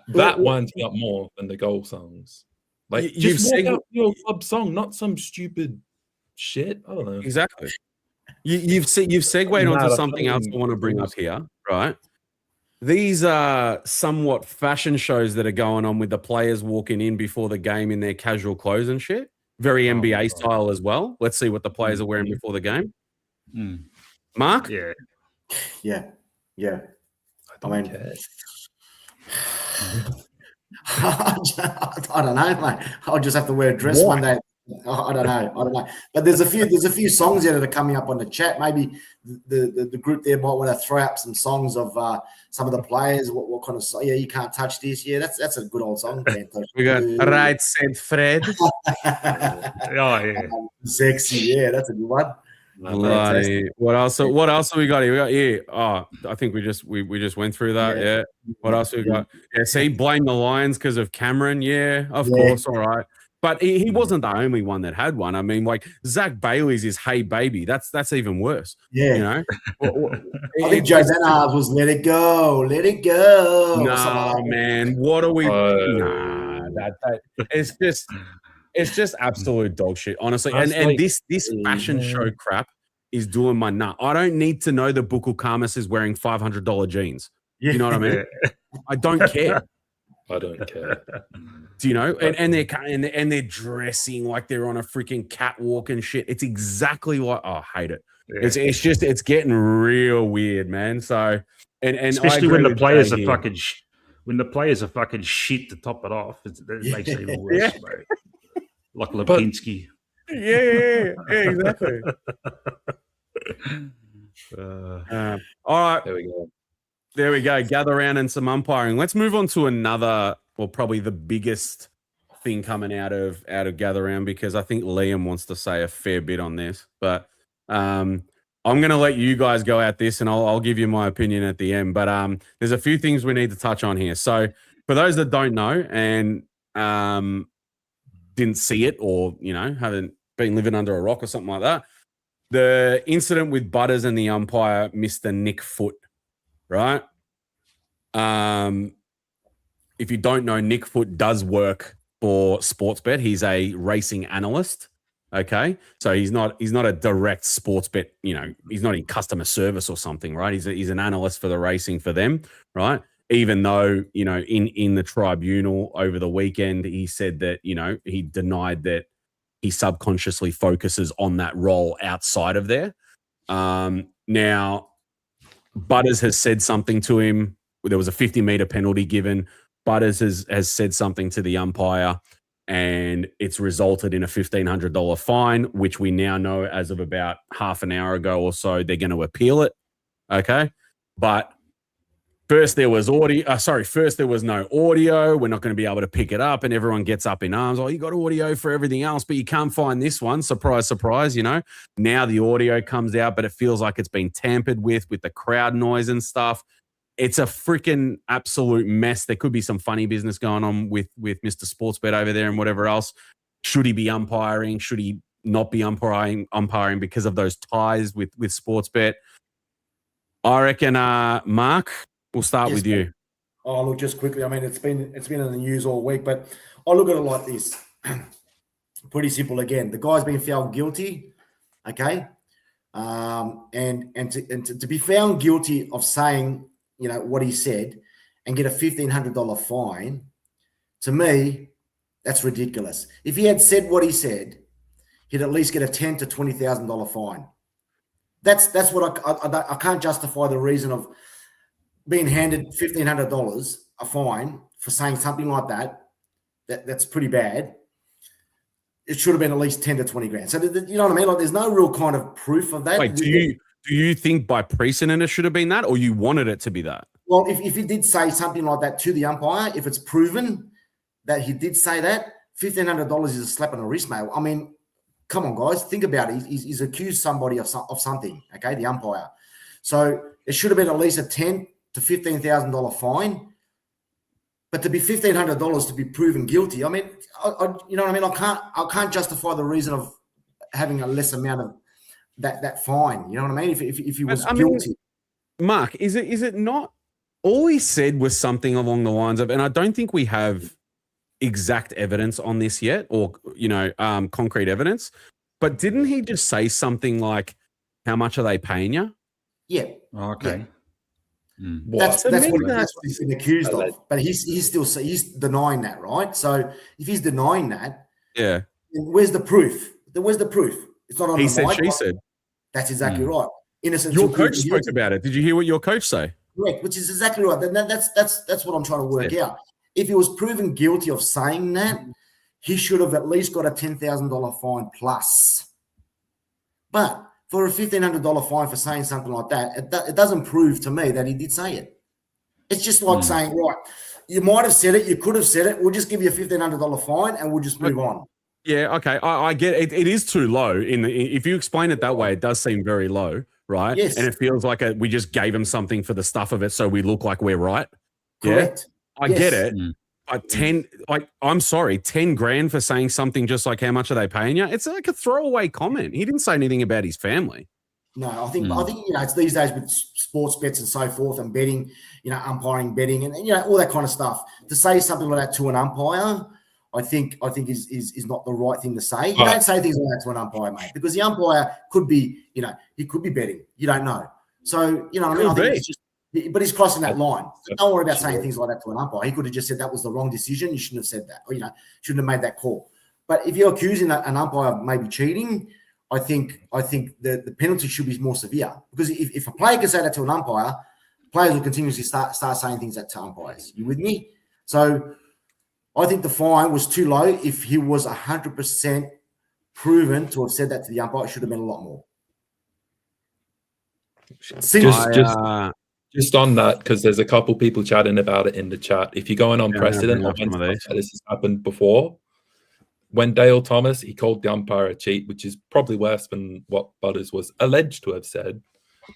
That winds me up more than the goal songs. Like, just walk out your club song, not some stupid shit. I don't know. Exactly. You've segued onto something else I want to bring up here, right? These are somewhat fashion shows that are going on with the players walking in before the game in their casual clothes and shit. Very NBA style as well. Let's see what the players are wearing before the game. Mark? Yeah. I don't care. I don't know, mate. I'll just have to wear a dress one day. I don't know. But there's a few songs there that are coming up on the chat. Maybe the group there might want to throw up some songs of some of the players. What kind of song? Yeah, you can't touch this. Yeah, that's a good old song. We got Right Said Fred. Sexy. Yeah, that's a good one. What else have we got here? I think we just went through that. Yeah. What else have we got? Yeah. See, blame the Lions because of Cameron. Yeah, of course. All right. But he wasn't the only one that had one. I mean, like Zach Bailey's is "Hey Baby." That's even worse. Yeah, I think Joe Benhar's was "Let It Go, Let It Go." Nah, man, what are we? That it's just absolute dog shit, honestly. And this fashion show crap is doing my nut. I don't need to know that Buckley is wearing $500 jeans. Yeah. You know what I mean? I don't care. I don't care. Do you know? And they're dressing like they're on a freaking catwalk and shit. It's exactly like I hate it. Yeah. It's getting real weird, man. So and especially when the players are fucking shit to top it off, it makes it even worse, mate. Like Lipinski. Yeah, exactly. All right, there we go. Gather around and some umpiring. Let's move on to another, well, probably the biggest thing coming out of Gather Round, because I think Liam wants to say a fair bit on this. But I'm going to let you guys go at this, and I'll give you my opinion at the end. But there's a few things we need to touch on here. So for those that don't know and didn't see it, or haven't been living under a rock or something like that, the incident with Butters and the umpire, Mr. Nick Foot. Right. If you don't know, Nick Foot does work for Sportsbet. He's a racing analyst. Okay. So he's not a direct Sportsbet, he's not in customer service or something, right? He's an analyst for the racing for them, right? Even though, in the tribunal over the weekend, he said that, he denied that he subconsciously focuses on that role outside of there. Now, Butters has said something to him. There was a 50-meter penalty given. Butters has said something to the umpire, and it's resulted in a $1,500 fine, which we now know as of about half an hour ago or so, they're going to appeal it. Okay. But first there was no audio. We're not going to be able to pick it up, and everyone gets up in arms. Oh, you got audio for everything else, but you can't find this one. Surprise, surprise, Now the audio comes out, but it feels like it's been tampered with the crowd noise and stuff. It's a freaking absolute mess. There could be some funny business going on with Mr. Sportsbet over there and whatever else. Should he be umpiring? Should he not be umpiring because of those ties with Sportsbet? I reckon, Mark, we'll start with you. Oh, look, just quickly. I mean, it's been in the news all week, but I look at it like this. Pretty simple. Again, the guy's been found guilty. Okay, and to be found guilty of saying what he said and get a $1,500 fine, to me, that's ridiculous. If he had said what he said, he'd at least get a $10,000 to $20,000 fine. That's what I can't justify the reason of being handed $1,500 a fine for saying something like that's pretty bad. It should have been at least 10 to 20 grand. So you know what I mean? Like, there's no real kind of proof of that. Wait, do you think by precedent it should have been that, or you wanted it to be that? Well, if he did say something like that to the umpire, if it's proven that he did say that, $1,500 is a slap on the wrist, mate. I mean, come on, guys, think about it. He's accused somebody of something, okay, the umpire. So it should have been at least a $10,000 to $15,000 fine. But to be $1,500 to be proven guilty, I mean, you know what I mean? I can't justify the reason of having a less amount of that fine. You know what I mean? If he was guilty. Mark, is it not? All he said was something along the lines of, and I don't think we have exact evidence on this yet, or concrete evidence. But didn't he just say something like, "How much are they paying you?" Yeah. Okay. Yeah. That's what he's been accused of. But he's denying that, right? So if he's denying that, yeah, where's the proof? Where's the proof? It's not on he the said, mic. she said. That's exactly right. Innocent. Your coach spoke about it. Did you hear what your coach say? Correct, which is exactly right. That's what I'm trying to work out. If he was proven guilty of saying that, he should have at least got a $10,000 fine plus. But for a $1,500 fine for saying something like that, it doesn't prove to me that he did say it. It's just like saying, right, you might have said it, you could have said it, we'll just give you a $1,500 fine and we'll just move on. Yeah, okay, I get it. It is too low. If you explain it that way, it does seem very low, right? Yes. And it feels like we just gave him something for the stuff of it so we look like we're right. Correct. Yeah? I get it. But 10 grand for saying something just like, how much are they paying you? It's like a throwaway comment. He didn't say anything about his family. No, I think it's these days with sports bets and so forth and betting, umpiring, betting, and all that kind of stuff. To say something like that to an umpire, I think is not the right thing to say. You don't say things like that to an umpire, mate, because the umpire could be, he could be betting. You don't know. So, I mean, I think it's just. But he's crossing that line. So don't worry about saying things like that to an umpire. He could have just said that was the wrong decision. You shouldn't have said that, or shouldn't have made that call. But if you're accusing an umpire of maybe cheating, I think the penalty should be more severe. Because if a player can say that to an umpire, players will continuously start saying things that to umpires. You with me? So I think the fine was too low. If he was 100% proven to have said that to the umpire, it should have been a lot more. Just on that, because there's a couple people chatting about it in the chat. If you're going on precedent, this has happened before. When Dale Thomas, he called the umpire a cheat, which is probably worse than what Butters was alleged to have said.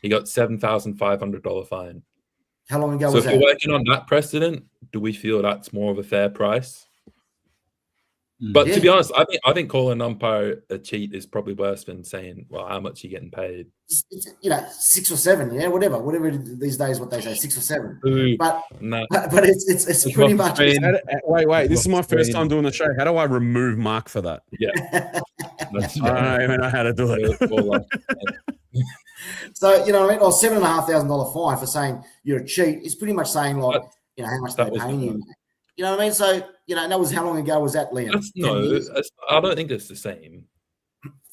He got $7,500 fine. How long ago was that? So if you're working on that precedent, do we feel that's more of a fair price? But to be honest, I think calling an umpire a cheat is probably worse than saying, well, how much are you getting paid? 6 or 7, whatever these days what they say, 6 or 7. But it's pretty much. Wait, this is my first time doing the show. How do I remove Mark for that? Yeah. I don't even know how to do it. So, you know what I mean? Or $7,500 fine for saying you're a cheat. It's pretty much saying like, how much they're paying you. You know what I mean? So, that was how long ago was that, Liam? I don't think it's the same.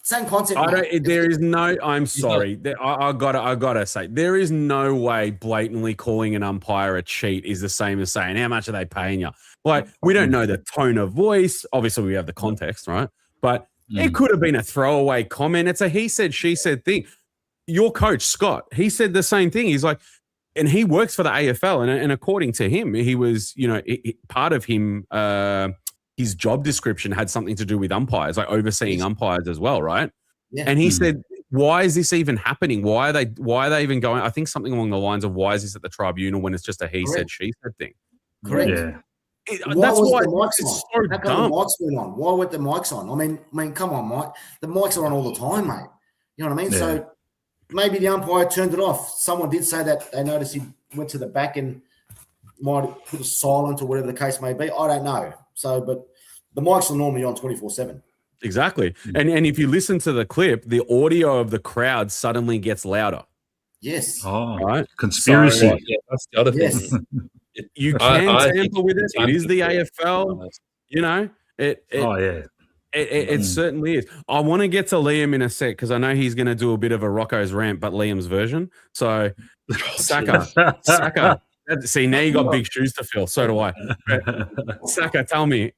Same concept. I'm sorry. I gotta say, there is no way blatantly calling an umpire a cheat is the same as saying, how much are they paying you? Like, we don't know the tone of voice. Obviously, we have the context, right? But it could have been a throwaway comment. It's a he said, she said thing. Your coach, Scott, he said the same thing. He's like, and he works for the AFL, and according to him, he was, part of him, his job description had something to do with umpires, like overseeing umpires as well, right? Yeah. And he said, why is this even happening? Why are they even going? I think something along the lines of, why is this at the tribunal when it's just a he said, she said thing? Correct. Yeah. That's why the mics on. So how come the mics went on? Why weren't the mics on? I mean, come on, Mike. The mics are on all the time, mate. You know what I mean? Yeah. So maybe the umpire turned it off. Someone did say that they noticed he went to the back and might have put a silent or whatever the case may be. I don't know. So, but the mics are normally on 24/7. Exactly. And if you listen to the clip, the audio of the crowd suddenly gets louder. Yes. Oh, right. Conspiracy. So, that's the other thing. You can tamper with it. It is the AFL. It certainly is. I want to get to Liam in a sec because I know he's going to do a bit of a Rocco's rant, but Liam's version. So, Saka, See, now you got big shoes to fill. So do I. Saka, tell me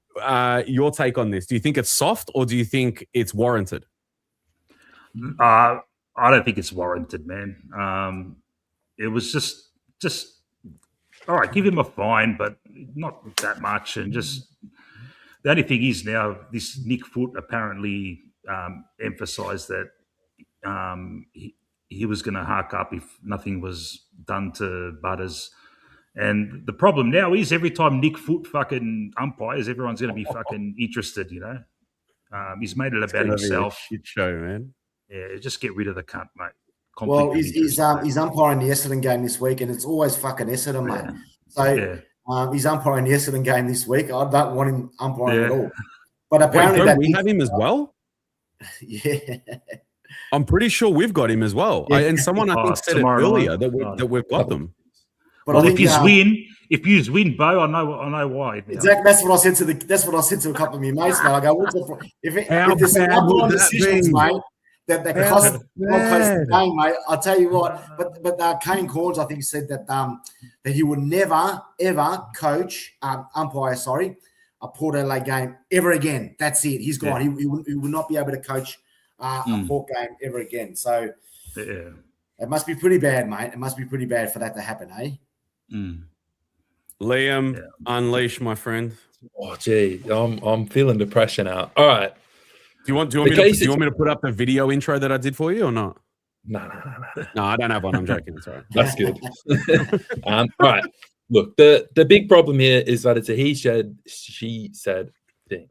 your take on this. Do you think it's soft or do you think it's warranted? I don't think it's warranted, man. It was just all right. Give him a fine, but not that much. And just the only thing is now this Nick Foot apparently emphasised that he was going to hark up if nothing was done to Butters. And the problem now is every time Nick Foot fucking umpires, everyone's going to be fucking interested, you know. He's made it about himself. Shit show, man. Yeah, just get rid of the cunt, mate. Well, he's umpiring the Essendon game this week, and it's always fucking Essendon, mate. So he's umpiring the Essendon game this week. I don't want him umpiring at all. But apparently, don't we have him as well? Yeah. I'm pretty sure we've got him as well. Yeah. And someone I think said it earlier that we've got them. But well, if you win, Bo, I know why. Exactly. That's what I said to a couple of my mates. Mate. I go, if there's some umpire decisions, mate, that cost the game, mate. I'll tell you what. But Kane Corns, I think, said that he would never ever coach umpire. A Port Adelaide game ever again. That's it. He's gone. He would not be able to coach a Port game ever again. So it must be pretty bad, mate. It must be pretty bad for that to happen, eh? Liam, unleash, my friend. Oh, gee, I'm feeling depression out. All right. Do you want me to put up the video intro that I did for you or not? No. No, I don't have one. I'm joking. It's all right. That's good. All right. Look, the big problem here is that it's a he said, she said thing.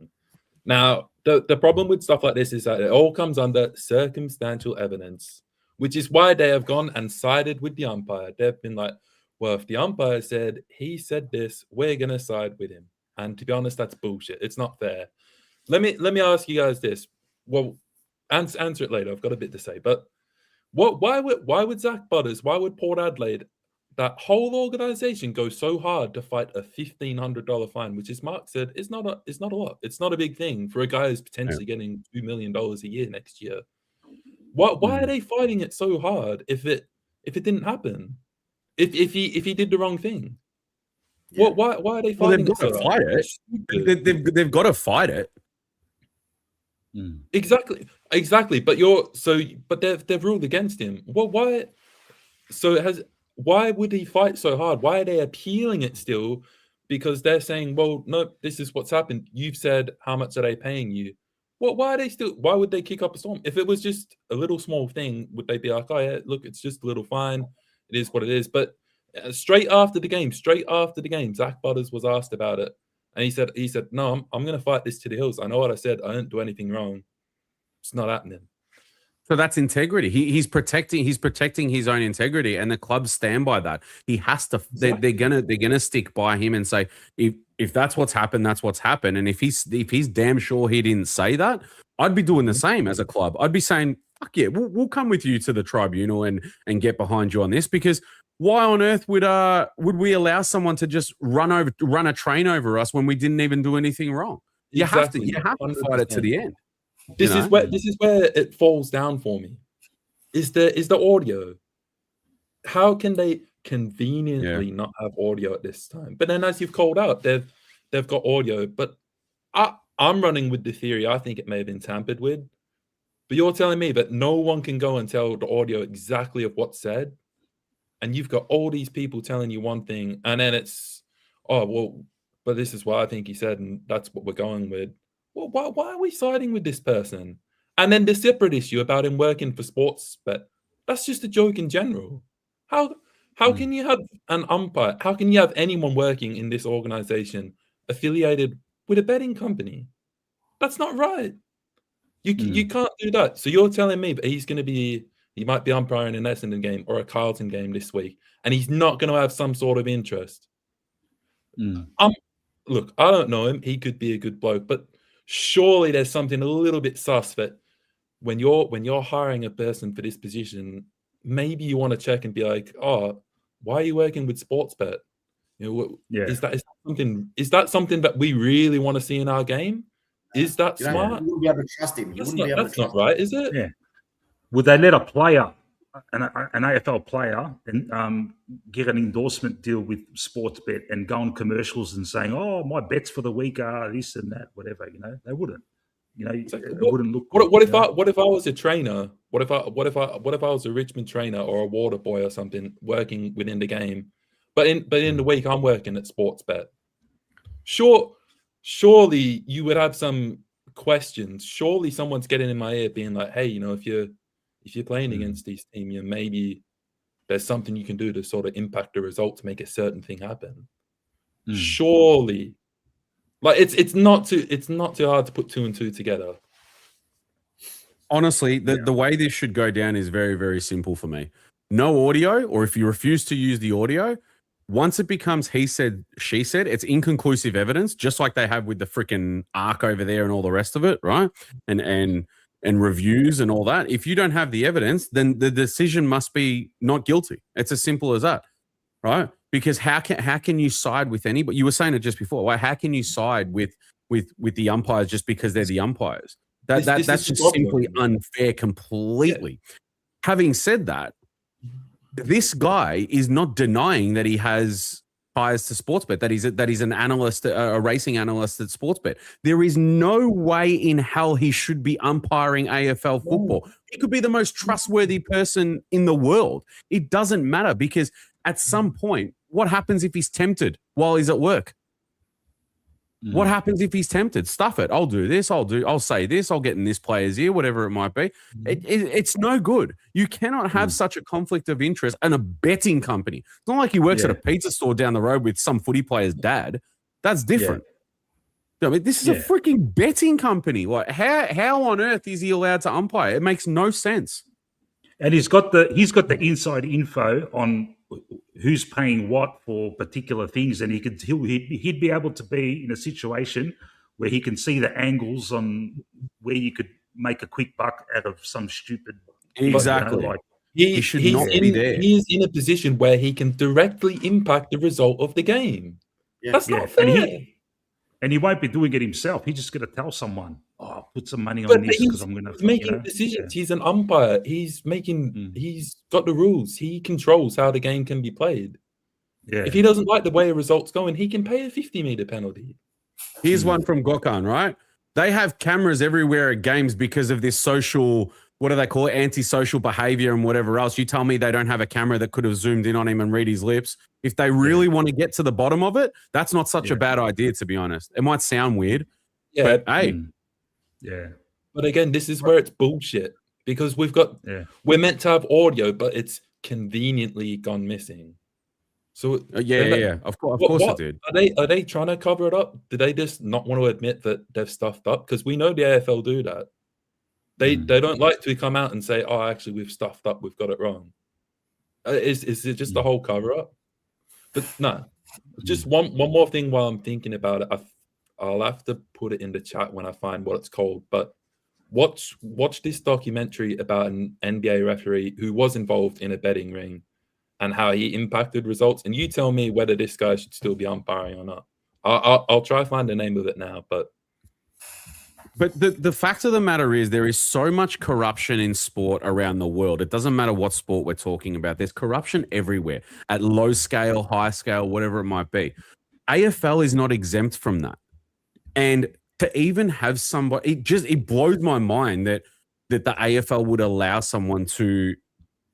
Now, the problem with stuff like this is that it all comes under circumstantial evidence, which is why they have gone and sided with the umpire. They've been like, well, if the umpire said he said this, we're going to side with him. And to be honest, that's bullshit. It's not fair. Let me ask you guys this. Well, answer it later. I've got a bit to say. But why would Zach Butters, why would Port Adelaide, that whole organisation, go so hard to fight a $1,500 fine, which, as Mark said, is not a lot. It's not a big thing for a guy who's potentially getting $2 million a year next year. Why are they fighting it so hard if it didn't happen? If he did the wrong thing, why are they fighting it so hard? They've got to fight it. Exactly. But they've ruled against him. Well, why? Why would he fight so hard? Why are they appealing it still? Because they're saying, well, no, this is what's happened. You've said, how much are they paying you? Well, why would they kick up a storm? If it was just a little small thing, would they be like, oh yeah, look, it's just a little fine. It is what it is. But straight after the game, Zach Butters was asked about it. And he said, no, I'm going to fight this to the hills. I know what I said. I didn't do anything wrong. It's not happening. So that's integrity. He's protecting his own integrity, and the clubs stand by that. He has to. They're gonna stick by him and say, if that's what's happened, that's what's happened. And if he's damn sure he didn't say that, I'd be doing the same as a club. I'd be saying, fuck yeah, we'll come with you to the tribunal and get behind you on this, because why on earth would we allow someone to just run a train over us when we didn't even do anything wrong? You have to fight it to the end. This is where it falls down for me. Is the audio? How can they conveniently not have audio at this time? But then, as you've called out, they've got audio. But I'm running with the theory. I think it may have been tampered with. But you're telling me that no one can go and tell the audio exactly of what's said, and you've got all these people telling you one thing, and then it's, oh well, but this is what I think he said, and that's what we're going with. Well, why are we siding with this person? And then the separate issue about him working for sports, but that's just a joke in general. How can you have an umpire? How can you have anyone working in this organization affiliated with a betting company? That's not right. You can't do that. So you're telling me that he might be umpiring an Essendon game or a Carlton game this week, and he's not going to have some sort of interest. Look, I don't know him. He could be a good bloke, but surely there's something a little bit sus that when you're hiring a person for this position, maybe you want to check and be like, oh, why are you working with Sportsbet? Is that something that we really want to see in our game? Is that smart? You wouldn't be able to trust him. That's not right, is it? Yeah. Would they let a player an AFL player and get an endorsement deal with Sportsbet and go on commercials and saying, "Oh, my bets for the week are this and that," whatever. They wouldn't. It wouldn't look. What if I was a trainer? What if I was a Richmond trainer or a water boy or something working within the game, but in the week I'm working at Sportsbet. Surely you would have some questions. Surely someone's getting in my ear being like, "Hey, if you're playing against these teams, maybe there's something you can do to sort of impact the result to make a certain thing happen." Surely, like it's not too hard to put 2 and 2 together. Honestly, the way this should go down is very, very simple for me. No audio, or if you refuse to use the audio, once it becomes he said, she said, it's inconclusive evidence, just like they have with the freaking ARC over there and all the rest of it, right? And reviews and all that. If you don't have the evidence, then the decision must be not guilty. It's as simple as that, right? Because how can you side with anybody? You were saying it just before. How can you side with the umpires just because they're the umpires? That's just simply unfair completely. Yeah. Having said that, this guy is not denying that he has ties to Sportsbet, that he's an analyst, a racing analyst at Sportsbet. There is no way in hell he should be umpiring AFL football. He could be the most trustworthy person in the world. It doesn't matter, because at some point, what happens if he's tempted while he's at work? What happens if he's tempted? Stuff it. I'll do this. I'll say this. I'll get in this player's ear, whatever it might be. It's no good. You cannot have such a conflict of interest and a betting company. It's not like he works at a pizza store down the road with some footy player's dad. That's different. I mean, this is a freaking betting company. Like, how on earth is he allowed to umpire? It makes no sense. And he's got the inside info on who's paying what for particular things, and he'd be able to be in a situation where he can see the angles on where you could make a quick buck out of some stupid. Exactly. He should not be there. He's in a position where he can directly impact the result of the game. Yeah. That's not fair. And he won't be doing it himself. He's just going to tell someone, "Oh, put some money on this because I'm going to." Making decisions. He's an umpire. He's making. He's got the rules. He controls how the game can be played. Yeah. If he doesn't like the way a result's going, he can pay a 50-meter penalty. Here's one from Gokhan, right? They have cameras everywhere at games because of this social, what do they call it, antisocial behavior and whatever else. You tell me they don't have a camera that could have zoomed in on him and read his lips. If they really want to get to the bottom of it, that's not such a bad idea, to be honest. It might sound weird, but hey. Yeah. But again, this is where it's bullshit, because we're meant to have audio, but it's conveniently gone missing. So Of course it did. Are they trying to cover it up? Do they just not want to admit that they've stuffed up? Because we know the AFL do that. They don't like to come out and say, "Oh, actually, we've stuffed up. We've got it wrong." Is it just the whole cover up? But no, just one more thing while I'm thinking about it. I'll have to put it in the chat when I find what it's called. But watch this documentary about an NBA referee who was involved in a betting ring and how he impacted results. And you tell me whether this guy should still be umpiring or not. I'll try to find the name of it now, But the fact of the matter is there is so much corruption in sport around the world. It doesn't matter what sport we're talking about. There's corruption everywhere at low scale, high scale, whatever it might be. AFL is not exempt from that. And to even have somebody, it blows my mind that the AFL would allow someone to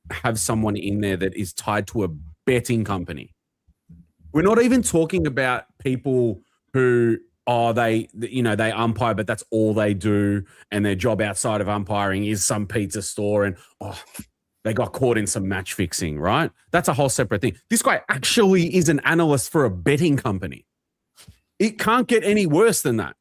have someone in there that is tied to a betting company. We're not even talking about people who they umpire, but that's all they do, and their job outside of umpiring is some pizza store, and they got caught in some match fixing, right? That's a whole separate thing. This guy actually is an analyst for a betting company. It can't get any worse than that.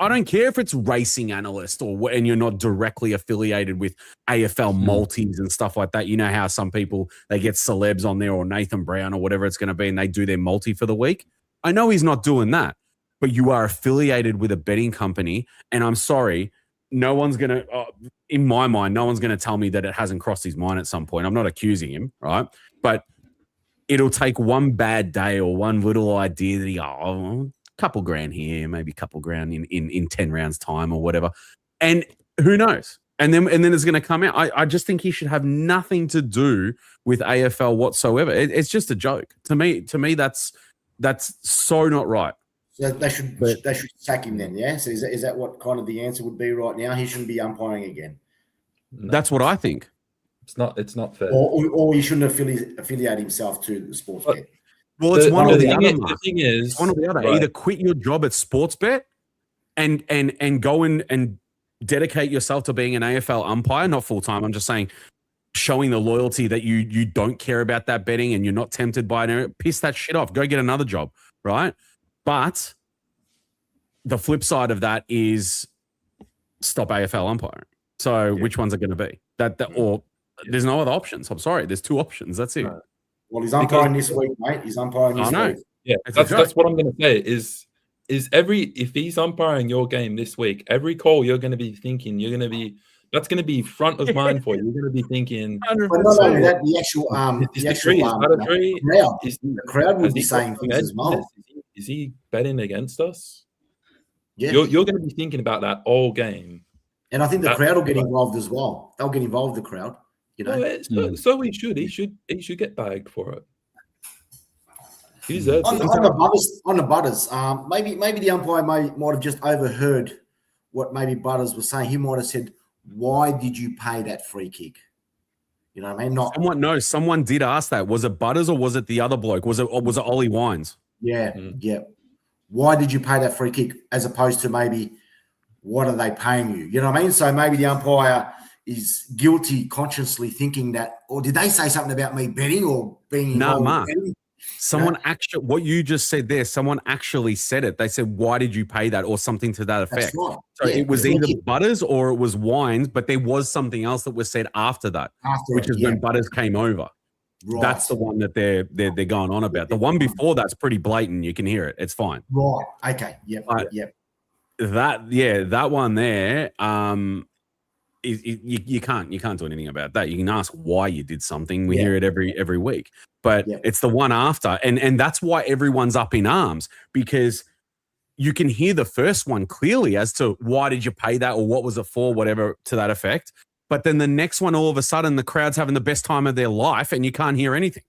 I don't care if it's racing analyst and you're not directly affiliated with AFL multis and stuff like that. You know how some people, they get celebs on there or Nathan Brown or whatever it's going to be, and they do their multi for the week. I know he's not doing that, but you are affiliated with a betting company, and I'm sorry, no one's going to, in my mind, no one's going to tell me that it hasn't crossed his mind at some point. I'm not accusing him, right? But it'll take one bad day or one little idea that couple grand here, maybe couple grand in 10 rounds time or whatever. And who knows? And then it's going to come out. I just think he should have nothing to do with AFL whatsoever. It's just a joke. To me, that's so not right. So they should sack him then, yeah? So is that what kind of the answer would be right now? He shouldn't be umpiring again. No. That's what I think. It's not fair. Or he shouldn't affiliate himself to the sports bet. Well, it's one or the other. The thing is, one or the other. Right. Either quit your job at Sportsbet and go in and dedicate yourself to being an AFL umpire, not full time. I'm just saying, showing the loyalty that you don't care about that betting and you're not tempted by it. Piss that shit off. Go get another job, right? But the flip side of that is stop AFL umpiring. So which ones are going to be or there's no other options. I'm sorry. There's two options. That's it. Right. Well, he's umpiring this week, mate. He's umpiring this week. Yeah, that's what I'm going to say is if he's umpiring your game this week, every call you're going to be thinking, that's going to be front of mind for you. You're going to be thinking. But not only that, the crowd would be saying things as well. Is he betting against us? Yeah, you're going to be thinking about that all game. And I think the crowd will get involved as well. They'll get involved, the crowd. You know, so he should get bagged for it. He deserves on the Butters. Maybe the umpire might have just overheard what maybe Butters was saying. He might have said, "Why did you pay that free kick?" You know what I mean? Someone did ask that. Was it Butters or was it the other bloke? Was it Ollie Wines? Yeah, yeah. Why did you pay that free kick? As opposed to maybe, what are they paying you? You know what I mean? So maybe the umpire is guilty, consciously thinking that, or did they say something about me betting or being involved in betting? Someone actually, what you just said there, someone actually said it. They said, "Why did you pay that?" or something to that effect. Right. So it was either Butters or it was Wines, but there was something else that was said after that, which is when Butters came over. Right. That's the one that they're going on about. The one before that's pretty blatant. You can hear it. It's fine. Right. Okay. Yep. That one there. You can't do anything about that. You can ask why you did something. We hear it every week, but it's the one after, and that's why everyone's up in arms, because you can hear the first one clearly as to why did you pay that or what was it for, whatever to that effect. But then the next one, all of a sudden, the crowd's having the best time of their life, and you can't hear anything.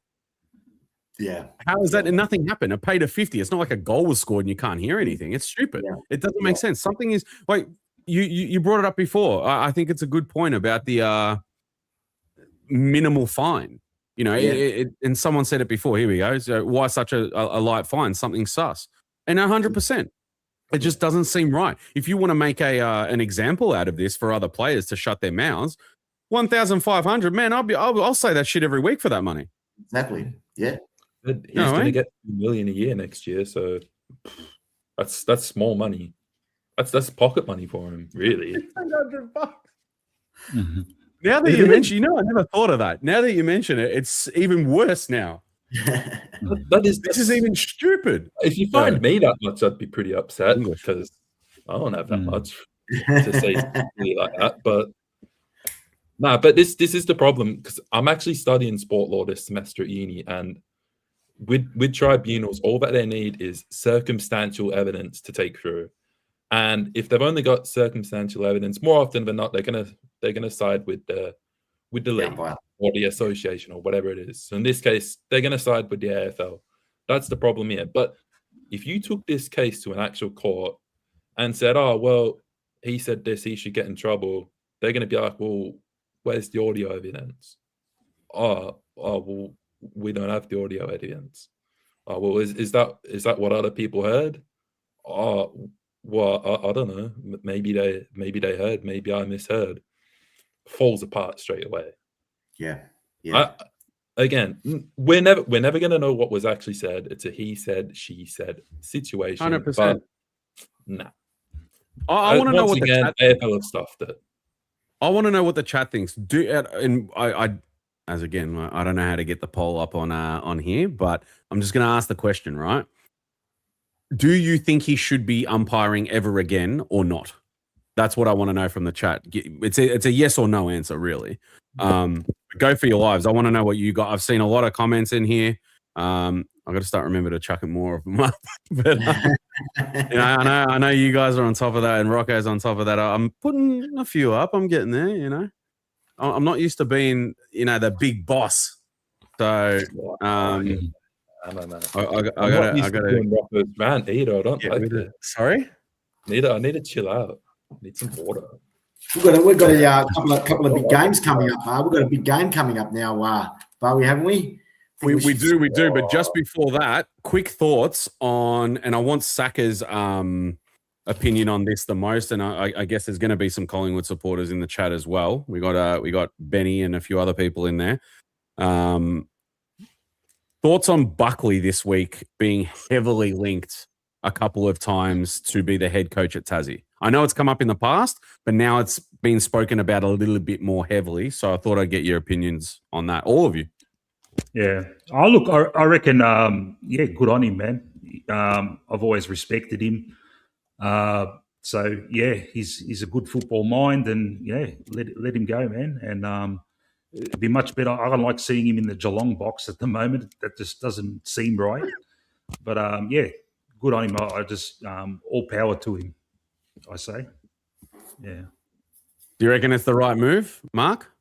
Yeah. How is that? And nothing happened. It paid a 50. It's not like a goal was scored and you can't hear anything. It's stupid. Yeah. It doesn't make sense. Something is like. You brought it up before. I think it's a good point about the minimal fine. You know, and someone said it before. Here we go. So why such a light fine? Something sus. And 100%. It just doesn't seem right. If you want to make an example out of this for other players to shut their mouths, 1,500, man, I'll say that shit every week for that money. Exactly. Yeah. He's going to get $2 million a year next year, so that's small money. That's pocket money for him, really. $100. Mm-hmm. Now that you mention, I never thought of that. Now that you mention it, it's even worse now. This is even stupid. If you find me that much, I'd be pretty upset because I don't have that much to say really like that. But but this is the problem, because I'm actually studying sport law this semester at uni, and with tribunals, all that they need is circumstantial evidence to take through. And if they've only got circumstantial evidence, more often than not, they're gonna side with the league or the association or whatever it is. So in this case, they're gonna side with the AFL. That's the problem here. But if you took this case to an actual court and said, "Oh, well, he said this, he should get in trouble," they're gonna be like, "Well, where's the audio evidence?" Oh, well, we don't have the audio evidence. Oh, well, is that what other people heard? Oh. Well, I don't know. Maybe they heard. Maybe I misheard. Falls apart straight away. Yeah. Again, we're never going to know what was actually said. It's a he said, she said situation. 100%. Nah. I want to know what the chat AFL have stuff that. I want to know what the chat thinks. And I don't know how to get the poll up on here, but I'm just going to ask the question, right? Do you think he should be umpiring ever again or not? That's what I want to know from the chat. It's a yes or no answer, really. Go for your lives. I want to know what you got. I've seen a lot of comments in here. I've got to start remembering to chuck it more of them up. But I know you guys are on top of that, and Rocco's on top of that. I'm putting a few up. I'm getting there. I'm not used to being the big boss. So I don't know. I gotta Rocco's rant either. I don't like it. Sorry? I need to chill out. I need some water. We've got a couple of big games coming up. We've got a big game coming up now, Bowie, haven't we? We do. But just before that, quick thoughts on, and I want Saka's opinion on this the most, and I guess there's going to be some Collingwood supporters in the chat as well. We got Benny and a few other people in there. Thoughts on Buckley this week being heavily linked a couple of times to be the head coach at Tassie. I know it's come up in the past, but now it's been spoken about a little bit more heavily. So I thought I'd get your opinions on that, all of you. Yeah. Oh, look, I reckon, good on him, man. I've always respected him. So, yeah, he's a good football mind, and, let him go, man. And it'd be much better. I don't like seeing him in the Geelong box at the moment. That just doesn't seem right. But, good on him. I just all power to him, I say. Yeah. Do you reckon it's the right move, Mark?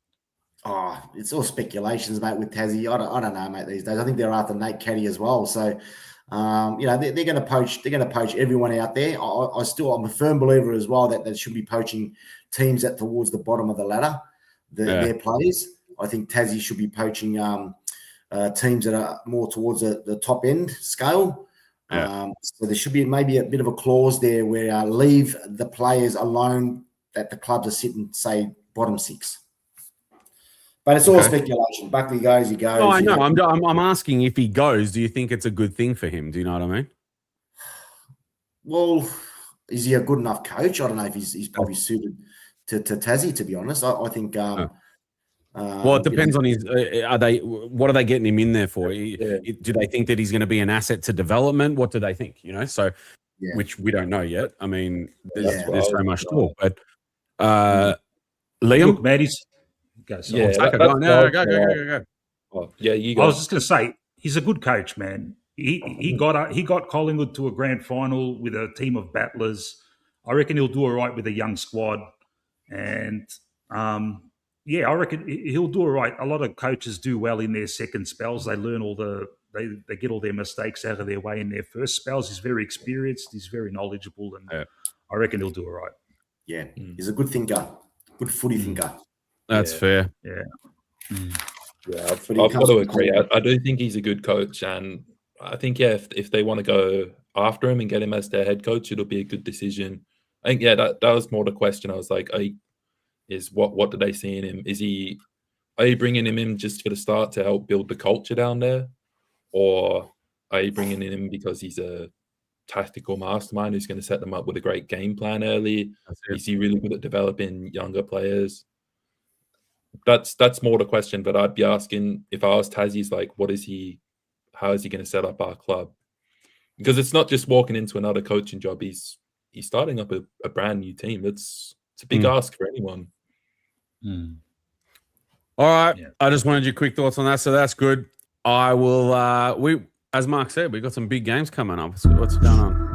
Oh, it's all speculations, mate, with Tassie. I don't know, mate, these days. I think they're after Nate Caddy as well. So, they're going to poach. They're going to poach everyone out there. I'm a firm believer as well that they should be poaching teams that towards the bottom of the ladder, their players. I think Tassie should be poaching teams that are more towards the top end scale. Yeah. So there should be maybe a bit of a clause there where leave the players alone that the clubs are sitting, say, bottom six. But it's all speculation. Buckley goes, he goes. Oh, I know. I'm asking if he goes, do you think it's a good thing for him? Do you know what I mean? Well, is he a good enough coach? I don't know if he's probably suited to Tassie, to be honest. I think well, it depends on his. What are they getting him in there for? Do they think that he's going to be an asset to development? What do they think? Which we don't know yet. I mean, there's so much talk. But Liam, look, Matt, go. Go. Oh, yeah, you go. I was just going to say he's a good coach, man. He got Collingwood to a grand final with a team of battlers. I reckon he'll do all right with a young squad, and I reckon he'll do all right. A lot of coaches do well in their second spells. They learn they get all their mistakes out of their way in their first spells. He's very experienced. He's very knowledgeable, and I reckon he'll do all right. Yeah, he's a good thinker, good footy thinker. That's fair. Yeah. Yeah, I've got to agree. I do think he's a good coach, and I think if they want to go after him and get him as their head coach, it'll be a good decision. I think that was more the question. I was like, what do they see in him? Are you bringing him in just for the start to help build the culture down there, or are you bringing him in because he's a tactical mastermind who's going to set them up with a great game plan early? Is he really good at developing younger players? That's more the question. But I'd be asking, if I was Tassie's, like, how is he going to set up our club? Because it's not just walking into another coaching job. He's starting up a brand new team. It's a big ask for anyone. All right. Yeah. I just wanted your quick thoughts on that. So that's good. I will, as Mark said, we've got some big games coming up. What's going on?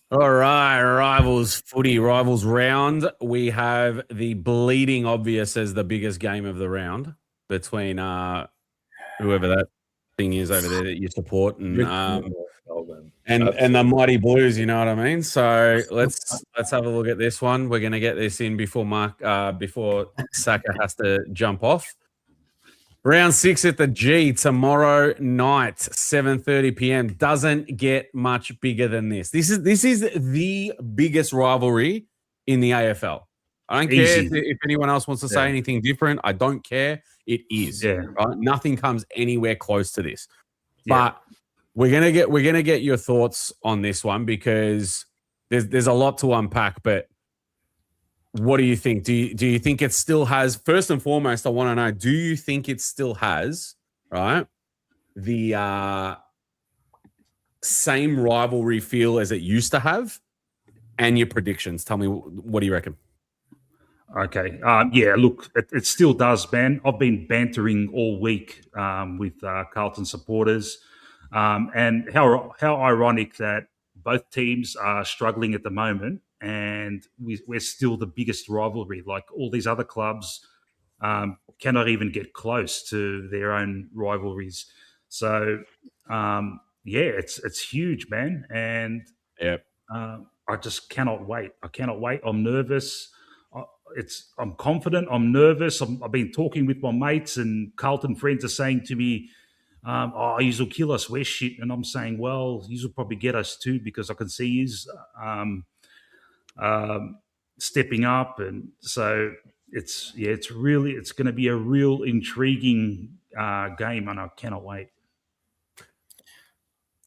All right, rivals round. We have the bleeding obvious as the biggest game of the round between whoever that thing is over there that you support and the Mighty Blues. You know what I mean? So let's have a look at this one. We're gonna get this in before Saka has to jump off. Round 6 at the G tomorrow night, 7:30 p.m. Doesn't get much bigger than this. This is the biggest rivalry in the AFL. I don't care if anyone else wants to say anything different. I don't care. It is. Yeah. Right? Nothing comes anywhere close to this. Yeah. But we're gonna get your thoughts on this one because there's a lot to unpack. But what do you think? Do you think it still has? First and foremost, I want to know: do you think it still has the same rivalry feel as it used to have? and your predictions. Tell me, what do you reckon? Okay. Yeah, look, it still does, man. I've been bantering all week with Carlton supporters. And how ironic that both teams are struggling at the moment, and we're still the biggest rivalry. Like all these other clubs cannot even get close to their own rivalries. So, it's huge, man. And I just cannot wait. I cannot wait. I'm nervous. I'm confident. I'm nervous. I've been talking with my mates, and Carlton friends are saying to me, "Yous will kill us. We're shit." And I'm saying, "Well, yous will probably get us too, because I can see yous stepping up." And so it's going to be a real intriguing game, and I cannot wait.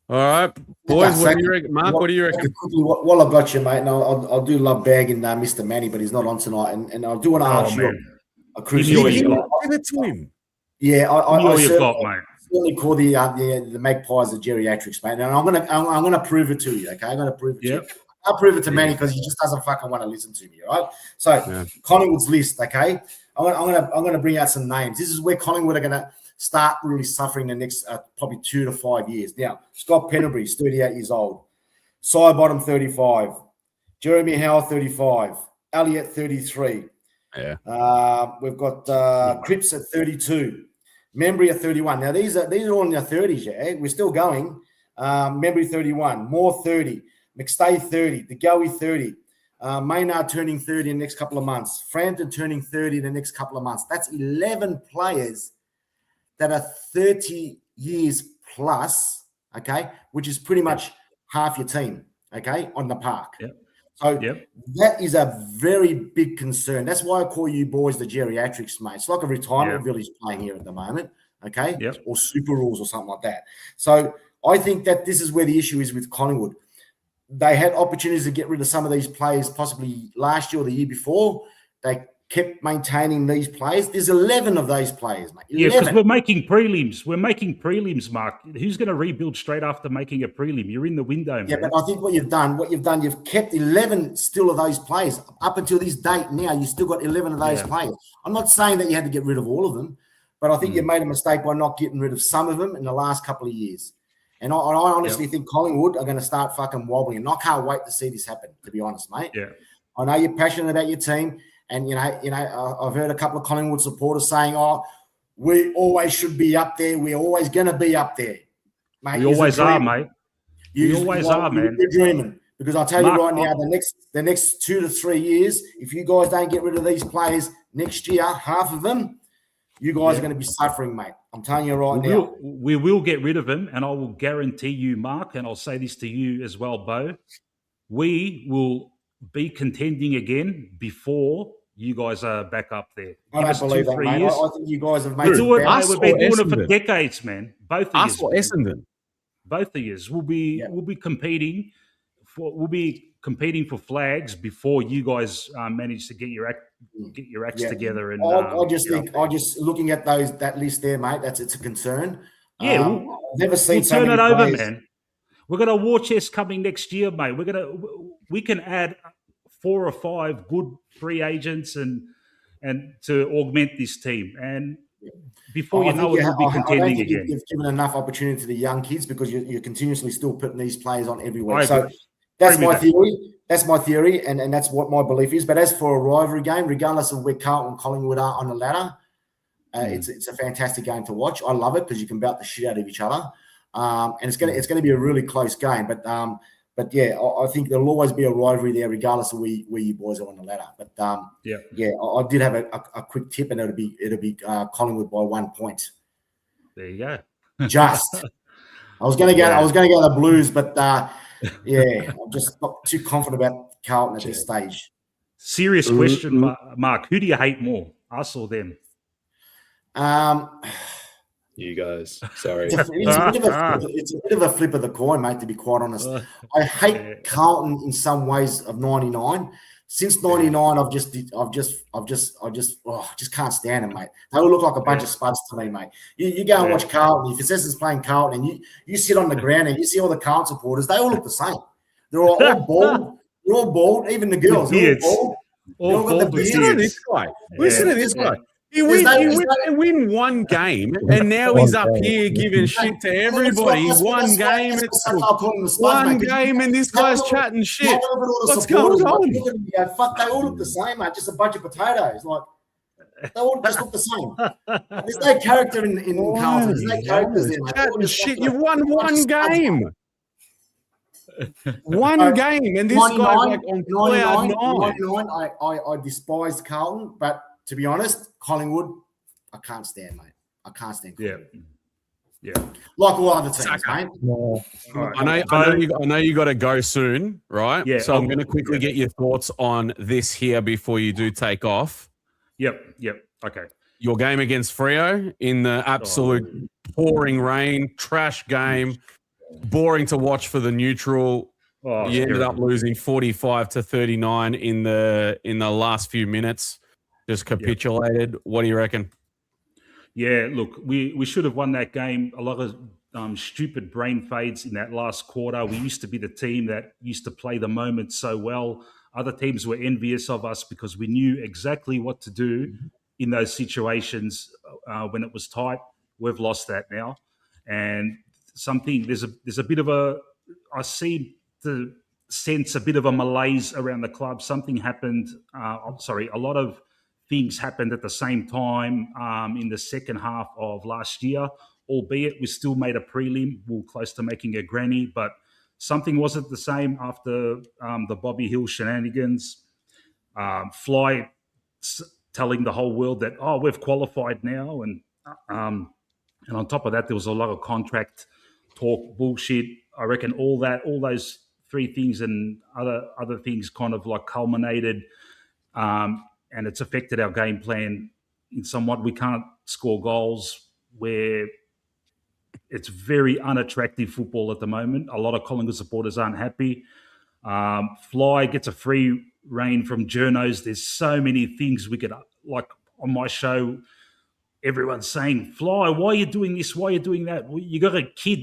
All right, boys. What do you reckon, Mark? What do you reckon? While I've got you, mate, and I do love bagging Mr. Manny, but he's not on tonight, and I do want to ask you a crucial question. Give it to him. Yeah, I certainly call the Magpies the geriatrics, mate, and I'm gonna prove it to you. Okay, I'm gonna prove it to you. I'll prove it to Manny because he just doesn't fucking want to listen to me. Right? So Collingwood's list. Okay, I'm gonna bring out some names. This is where Collingwood are gonna start really suffering the next probably 2 to 5 years. Now, Scott Pendlebury's 38 years old. Cy Bottom, 35. Jeremy Howe, 35. Elliott, 33. Yeah. We've got Cripps at 32. Membry at 31. Now, these are all in their 30s, yeah? We're still going. Membry, 31. Moore, 30. McStay, 30. DeGoey, 30. Maynard turning 30 in the next couple of months. Frampton turning 30 in the next couple of months. That's 11 players that are 30 years plus, okay, which is pretty much half your team, okay, on the park. Yep. So that is a very big concern. That's why I call you boys the geriatrics, mate. It's like a retirement village playing here at the moment, okay, or super rules or something like that. So I think that this is where the issue is with Collingwood. They had opportunities to get rid of some of these players possibly last year or the year before. They kept maintaining these players. There's 11 of those players, mate. 11. Yeah, because we're making prelims. We're making prelims, Mark. Who's going to rebuild straight after making a prelim? You're in the window, man. Yeah, but I think what you've done, you've kept 11 still of those players. Up until this date now, you still got 11 of those players. I'm not saying that you had to get rid of all of them, but I think you made a mistake by not getting rid of some of them in the last couple of years. And I honestly think Collingwood are going to start fucking wobbling. And I can't wait to see this happen, to be honest, mate. Yeah. I know you're passionate about your team. And, I've heard a couple of Collingwood supporters saying, we always should be up there. We're always going to be up there. Mate, we always are, mate. We always are, man. You're dreaming. Because I'll tell you right now, the next 2 to 3 years, if you guys don't get rid of these players next year, half of them, you guys are going to be suffering, mate. I'm telling you right now. We will get rid of them, and I will guarantee you, Mark, and I'll say this to you as well, Bo, we will be contending again before you guys are back up there. I don't believe that, mate. I think you guys have made it. We've been doing it for decades, man. Both of us or Essendon. Both of us. We'll be competing for flags before you guys manage to get your acts together. And I just looking at that list there, mate. It's a concern. Yeah, I've never seen we'll so turn many it over, players. man. We're gonna war chest coming next year, mate. We can add 4 or 5 good free agents and to augment this team. And before you know it, we'll be contending again. You've given enough opportunity to the young kids because you're continuously still putting these players on every week. So that's my theory. That's my theory, and that's what my belief is. But as for a rivalry game, regardless of where Carlton and Collingwood are on the ladder, it's a fantastic game to watch. I love it because you can bout the shit out of each other, and it's gonna be a really close game. But yeah, I think there'll always be a rivalry there, regardless of where you boys are on the ladder. But I did have a quick tip, and it'll be Collingwood by 1 point. There you go. Just, I was going to go the Blues, but I'm just not too confident about Carlton at this stage. Serious question, Mark. Who do you hate more, us or them? You guys, sorry. It's a bit of a flip of the coin, mate, to be quite honest. I hate Carlton in some ways of 99. Since 99, I just can't stand them, mate. They all look like a bunch of spuds to me, mate. You go and watch Carlton. If Essendon's playing Carlton and you sit on the ground and you see all the Carlton supporters, they all look the same. They're all bald. They're all bald. Even the girls. They're all bald. All bald with Listen to beards. this guy. Listen to this guy. He win one game, and now he's up here giving shit to everybody. One game, and this guy's chatting shit. What's going on? Fuck, they all look the same, mate. Just a bunch of potatoes. Like, they all just look the same. There's no character in Carlton. There's no characters in it. Chatting shit. You've won one game. One game, and this guy's like on cloud 99. I despise Carlton, but to be honest, Collingwood, I can't stand, mate. I can't stand Collingwood. Yeah. Like all other teams, mate. I know you got to go soon, right? Yeah. So I'm going to quickly get your thoughts on this here before you do take off. Yep. Okay. Your game against Freo in the absolute pouring rain, trash game, boring to watch for the neutral. You ended up losing 45-39 in the last few minutes. Just capitulated. What do you reckon? Yeah, look, we should have won that game. A lot of stupid brain fades in that last quarter. We used to be the team that used to play the moment so well. Other teams were envious of us because we knew exactly what to do in those situations when it was tight. We've lost that now. And there's a bit of I see the sense a bit of a malaise around the club. Something happened. A lot of things happened at the same time in the second half of last year, albeit we still made a prelim. We were close to making a granny, but something wasn't the same after the Bobby Hill shenanigans. Fly telling the whole world that, we've qualified now. And on top of that, there was a lot of contract talk, bullshit. I reckon all those three things and other things kind of like culminated, and it's affected our game plan in somewhat. We can't score goals where it's very unattractive football at the moment. A lot of Collingwood supporters aren't happy. Fly gets a free rein from journos. There's so many things we could, like on my show, everyone's saying, Fly, why are you doing this? Why are you doing that? Well, you got a kid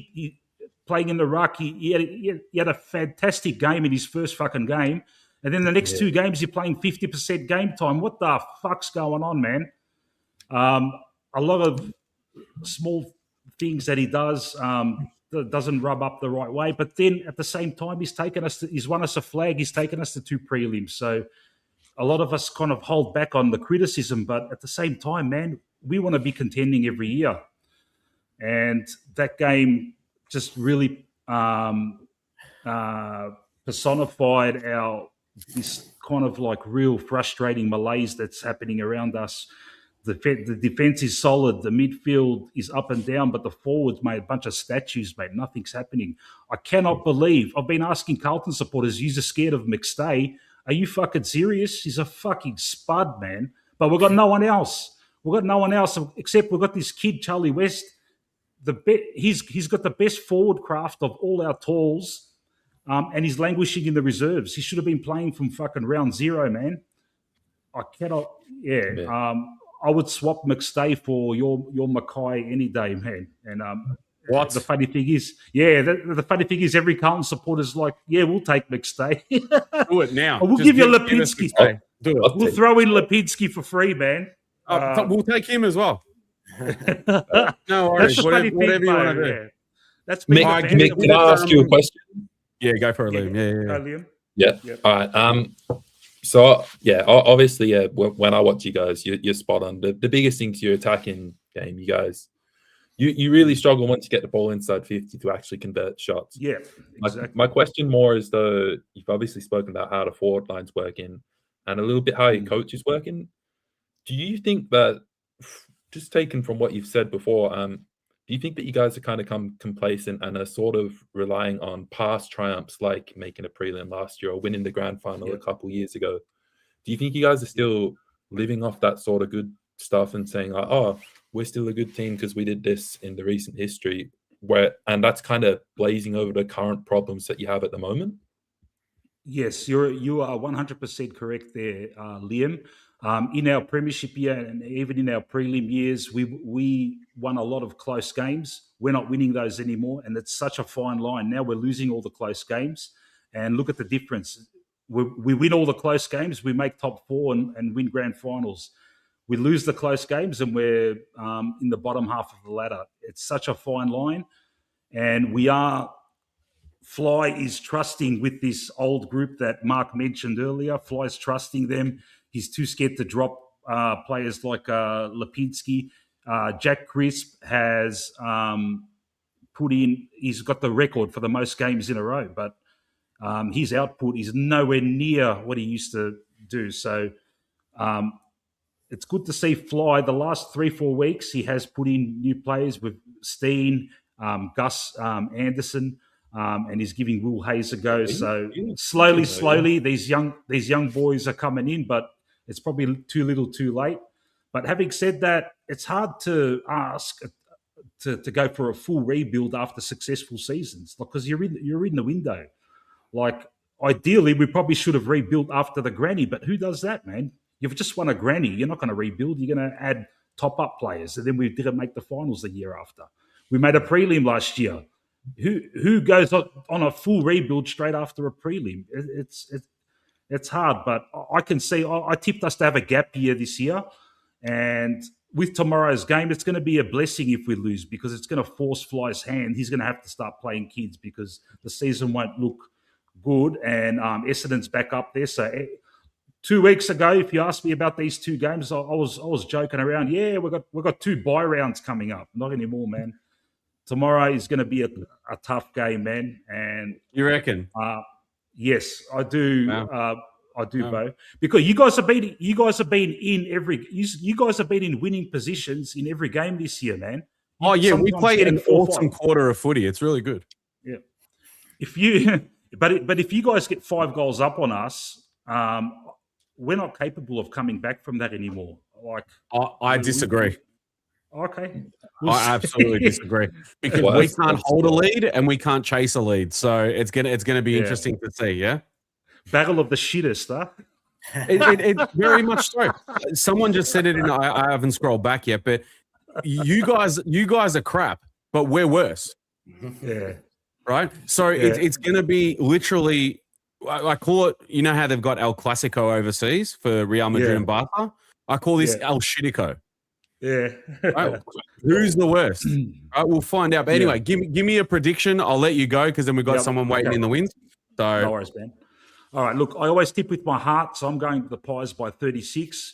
playing in the ruck. He had a fantastic game in his first fucking game. And then the next two games, you're playing 50% game time. What the fuck's going on, man? A lot of small things that he does that doesn't rub up the right way. But then at the same time, he's won us a flag. He's taken us to 2 prelims. So a lot of us kind of hold back on the criticism. But at the same time, man, we want to be contending every year. And that game just really personified this kind of like real frustrating malaise that's happening around us. The defense is solid. The midfield is up and down, but the forwards, mate, a bunch of statues, mate. Nothing's happening. I cannot believe. I've been asking Carlton supporters, you're scared of McStay. Are you fucking serious? He's a fucking spud, man. But we've got no one else. Except we've got this kid, Charlie West. He's got the best forward craft of all our talls. And he's languishing in the reserves. He should have been playing from fucking round 0, man. I cannot. I would swap McStay for your Mackay any day, man. And what the funny thing is, the funny thing is, every Carlton supporter's like, we'll take McStay. Do it now. We'll give you Lipinski. Do it. We'll throw in Lipinski for free, man. We'll take him as well. No worries. Whatever you want to do. Yeah. That's Mick, can I ask you a question? Yeah, go for it, Liam. Liam. Yeah. Yep. All right. So obviously, when I watch you guys, you're spot on. The biggest thing to your attacking game, you guys, you really struggle once you get the ball inside 50 to actually convert shots. Yeah, exactly. My question more is you've obviously spoken about how the forward line's working and a little bit how your coach is working. Do you think that, just taken from what you've said before, do you think that you guys have kind of come complacent and are sort of relying on past triumphs like making a prelim last year or winning the grand final a couple of years ago? Do you think you guys are still living off that sort of good stuff and saying, like, we're still a good team because we did this in the recent history, and that's kind of blazing over the current problems that you have at the moment? Yes, you are 100% correct there, Liam. In our premiership year and even in our prelim years, we won a lot of close games. We're not winning those anymore, and it's such a fine line. Now we're losing all the close games, and look at the difference. we win all the close games, we make top 4 and win grand finals. We lose the close games and we're in the bottom half of the ladder. It's such a fine line. And Fly is trusting with this old group that Mark mentioned earlier. Fly's trusting them. He's too scared to drop players like Lipinski. Jack Crisp has he's got the record for the most games in a row, but his output is nowhere near what he used to do. So it's good to see Fly. The last 3-4 weeks, he has put in new players with Steen, Gus Anderson, and he's giving Will Hayes a go. So slowly, these young boys are coming in, but it's probably too little, too late. But having said that, it's hard to ask to go for a full rebuild after successful seasons, because you're in the window. Like, ideally, we probably should have rebuilt after the granny, but who does that, man? You've just won a granny. You're not going to rebuild. You're going to add top-up players. And then we didn't make the finals the year after. We made a prelim last year. Who goes on a full rebuild straight after a prelim? It's hard, but I can see. I tipped us to have a gap year this year. And with tomorrow's game, it's going to be a blessing if we lose, because it's going to force Fly's hand. He's going to have to start playing kids because the season won't look good. And Essendon's back up there. So 2 weeks ago, if you asked me about these 2 games, I was joking around. Yeah, we've got 2 bye rounds coming up. Not anymore, man. Tomorrow is going to be a tough game, man. And you reckon? Yes, I do. Wow. I do, Bo, because you guys have been in winning positions in every game this year, man. Oh yeah, we play an awesome quarter of footy. It's really good. Yeah. If you guys get 5 goals up on us, we're not capable of coming back from that anymore. Like, I disagree. Okay. I absolutely disagree, because we can't hold a lead and we can't chase a lead. So it's gonna be interesting to see. Yeah. Battle of the shittest, huh? It very much so. Someone just said it, I haven't scrolled back yet, but you guys are crap, but we're worse. Yeah. Right? So it's going to be literally, I call it, you know how they've got El Clasico overseas for Real Madrid and Barca? I call this El Shitico. Yeah. Right? Who's the worst? Right, we'll find out. But anyway, give me a prediction. I'll let you go, because then we've got someone waiting in the wings. So no worries, man. All right, look, I always tip with my heart, so I'm going to the Pies by 36.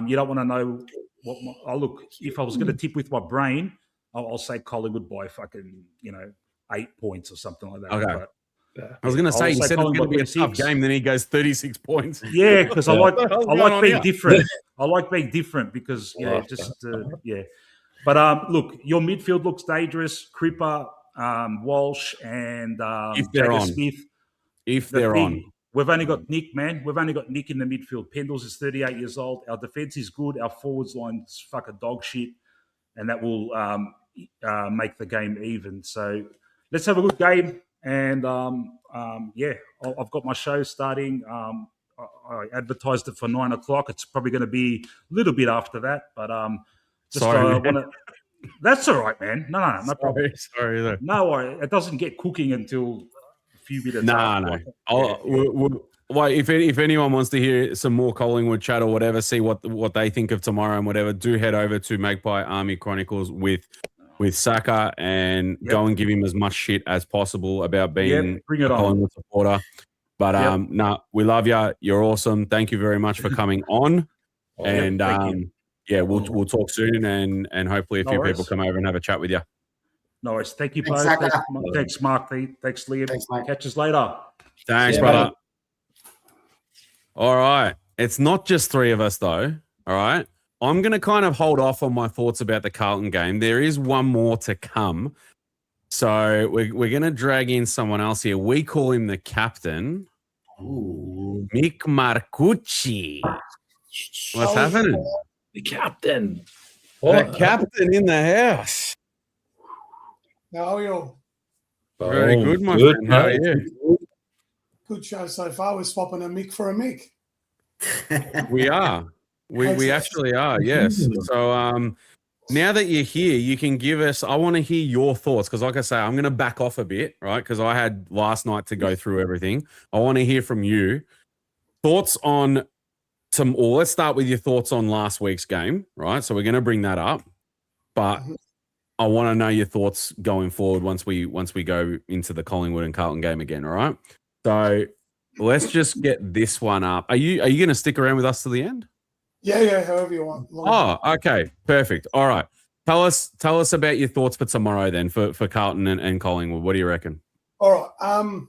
You don't want to know what look, if I was going to tip with my brain, I'll say Collingwood by fucking, 8 points or something like that. Okay. But, I was going to say, he said it's going to be a tough game, then he goes 36 points. Yeah, because I like being different. I like being different because, But look, your midfield looks dangerous. Cripper, Walsh, and Smith. If they're on. We've only got Nick, man. We've only got Nick in the midfield. Pendles is 38 years old. Our defence is good. Our forwards line's fucking dog shit. And that will make the game even. So let's have a good game. And, I've got my show starting. I advertised it for 9 o'clock. It's probably going to be a little bit after that. But that's all right, man. No problem. Sorry there. No worry. It doesn't get cooking until a few minutes. No. If anyone wants to hear some more Collingwood chat or whatever, see what they think of tomorrow and whatever, do head over to Magpie Army Chronicles with Saka and go and give him as much shit as possible about being a Collingwood supporter. But we love you. You're awesome. Thank you very much for coming on. We'll talk soon and hopefully a few people come over and have a chat with you. No worries. Thank you, both. Thanks, Mark. Thanks, Liam. Thanks, mate. Catch us later. Thanks, brother. All right. It's not just 3 of us, though. All right. I'm going to kind of hold off on my thoughts about the Carlton game. There is one more to come. So we're going to drag in someone else here. We call him the captain. Ooh. Mick Marcucci. What's happening? The captain. The captain in the house. How are you all? Very good, my friend. How are you? Good show so far. We're swapping a Mick for a Mick. We are. We actually are, yes. So now that you're here, you can give us, I want to hear your thoughts, because like I say, I'm going to back off a bit, right? Because I had last night to go through everything. I want to hear from you. thoughts on let's start with your thoughts on last week's game, right? So we're going to bring that up, but I want to know your thoughts going forward once we go into the Collingwood and Carlton game again, all right? So let's just get this one up. Are you going to stick around with us to the end? Yeah, however you want. Oh, okay, perfect. All right. Tell us about your thoughts for tomorrow then for Carlton and Collingwood. What do you reckon? All right.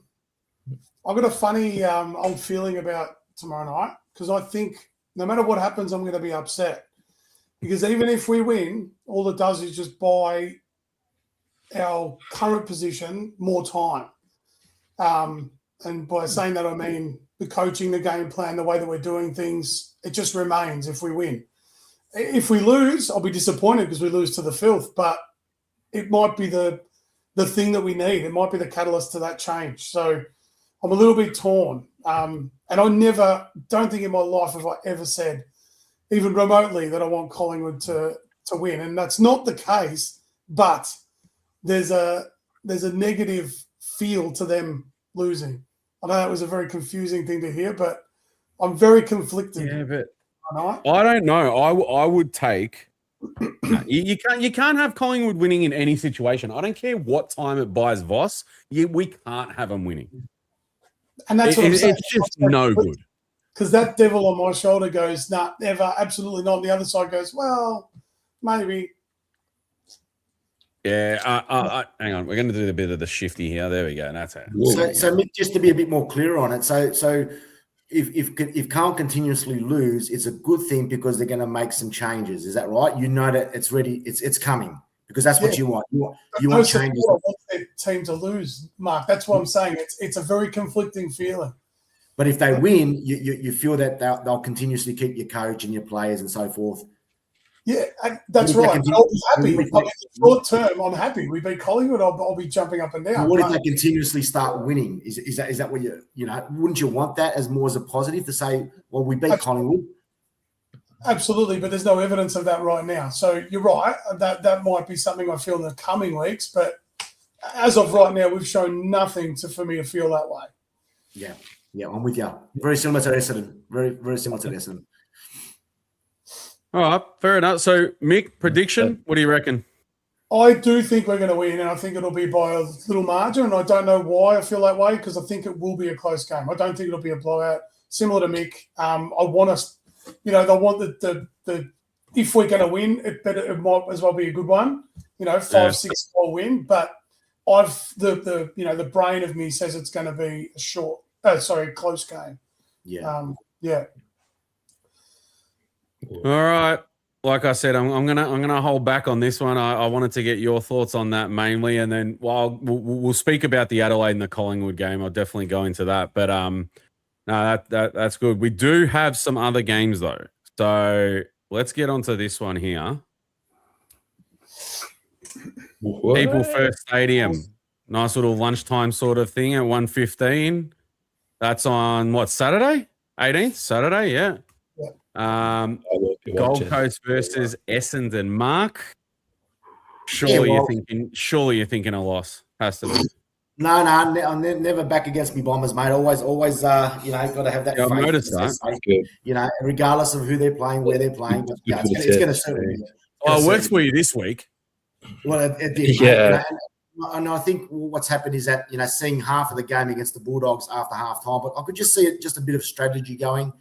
I've got a funny old feeling about tomorrow night because I think no matter what happens, I'm going to be upset. Because even if we win, all it does is just buy our current position more time. And by saying that, I mean the coaching, the game plan, the way that we're doing things, it just remains if we win. If we lose, I'll be disappointed because we lose to the filth, but it might be the thing that we need. It might be the catalyst to that change. So I'm a little bit torn. And I don't think in my life have I ever said, even remotely, that I want Collingwood to win. And that's not the case, but there's a negative feel to them losing. I know that was a very confusing thing to hear, but I'm very conflicted. Yeah, but I don't know. I would take you can't have Collingwood winning in any situation. I don't care what time it buys Voss. We can't have them winning. And that's what I'm saying. It's just no good. Because that devil on my shoulder goes, nah, never, absolutely not. And the other side goes, well, maybe. Yeah, hang on. We're going to do a bit of the shifty here. There we go. That's it. So Mick, just to be a bit more clear on it. So if Carlton continuously lose, it's a good thing because they're going to make some changes. Is that right? You know that it's ready. It's coming because that's what you want. You want changes. I want their team to lose, Mark. That's what I'm saying. It's a very conflicting feeling. But if they win, you feel that they'll continuously keep your coach and your players and so forth. Yeah, that's right. I'll be happy. In the short term, I'm happy. We beat Collingwood, I'll be jumping up and down. What if they continuously start winning? Is that what you know? Wouldn't you want that as more as a positive to say, well, we beat Collingwood? Absolutely, but there's no evidence of that right now. So you're right. That might be something I feel in the coming weeks. But as of right now, we've shown nothing for me to feel that way. Yeah, I'm with you. Very similar to Essendon. Very, very similar to Essendon. All right, fair enough. So, Mick, prediction, what do you reckon? I do think we're going to win, and I think it'll be by a little margin, and I don't know why I feel that way because I think it will be a close game. I don't think it'll be a blowout. Similar to Mick, I want us, they want the if we're going to win, it might as well be a good one, 5-6 goal win, but the brain of me says it's going to be a close game. Yeah. All right. Like I said, I'm gonna hold back on this one. I wanted to get your thoughts on that mainly, and then we'll speak about the Adelaide and the Collingwood game. I'll definitely go into that. But no, that's good. We do have some other games though, so let's get onto this one here. What? People First Stadium, nice little lunchtime sort of thing at 1:15. That's on what, Saturday? 18th Saturday, yeah. Gold Coast versus Essendon. Mark, surely you're thinking a loss. Has to be. No, I'm never back against me Bombers, mate. Always, got to have that. Yeah, I've faith. noticed that. Regardless of who they're playing, where they're playing, but it's going to certainly. Well, it works for you this week. Well, it did. Yeah. And I think what's happened is that seeing half of the game against the Bulldogs after half time, but I could just see it, just a bit of strategy going.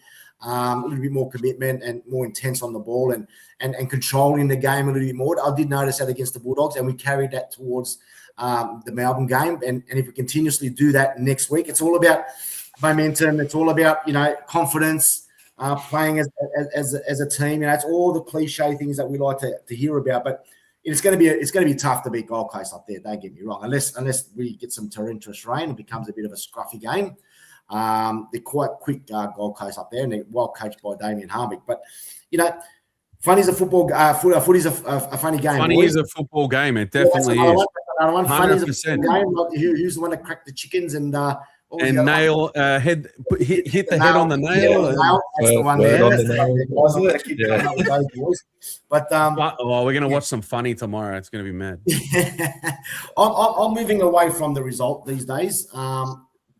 A little bit more commitment and more intense on the ball and controlling the game a little bit more. I did notice that against the Bulldogs, and we carried that towards the Melbourne game. And if we continuously do that next week, it's all about momentum. It's all about confidence, playing as a team. It's all the cliche things that we like to hear about. But it's going to be tough to beat Gold Coast up there. Don't get me wrong. Unless we get some torrentious rain, it becomes a bit of a scruffy game. They're quite quick Gold Coast up there, and they're well coached by Damien Harvick. But funny's a football. Footy's a funny game. Funny is a football game. It definitely is. Another one. Funny's a football game. Like who's the one that cracked the chickens and nail head hit the head on the nail. That's the one there. But we're gonna watch some funny tomorrow. It's gonna be mad. I'm moving away from the result these days.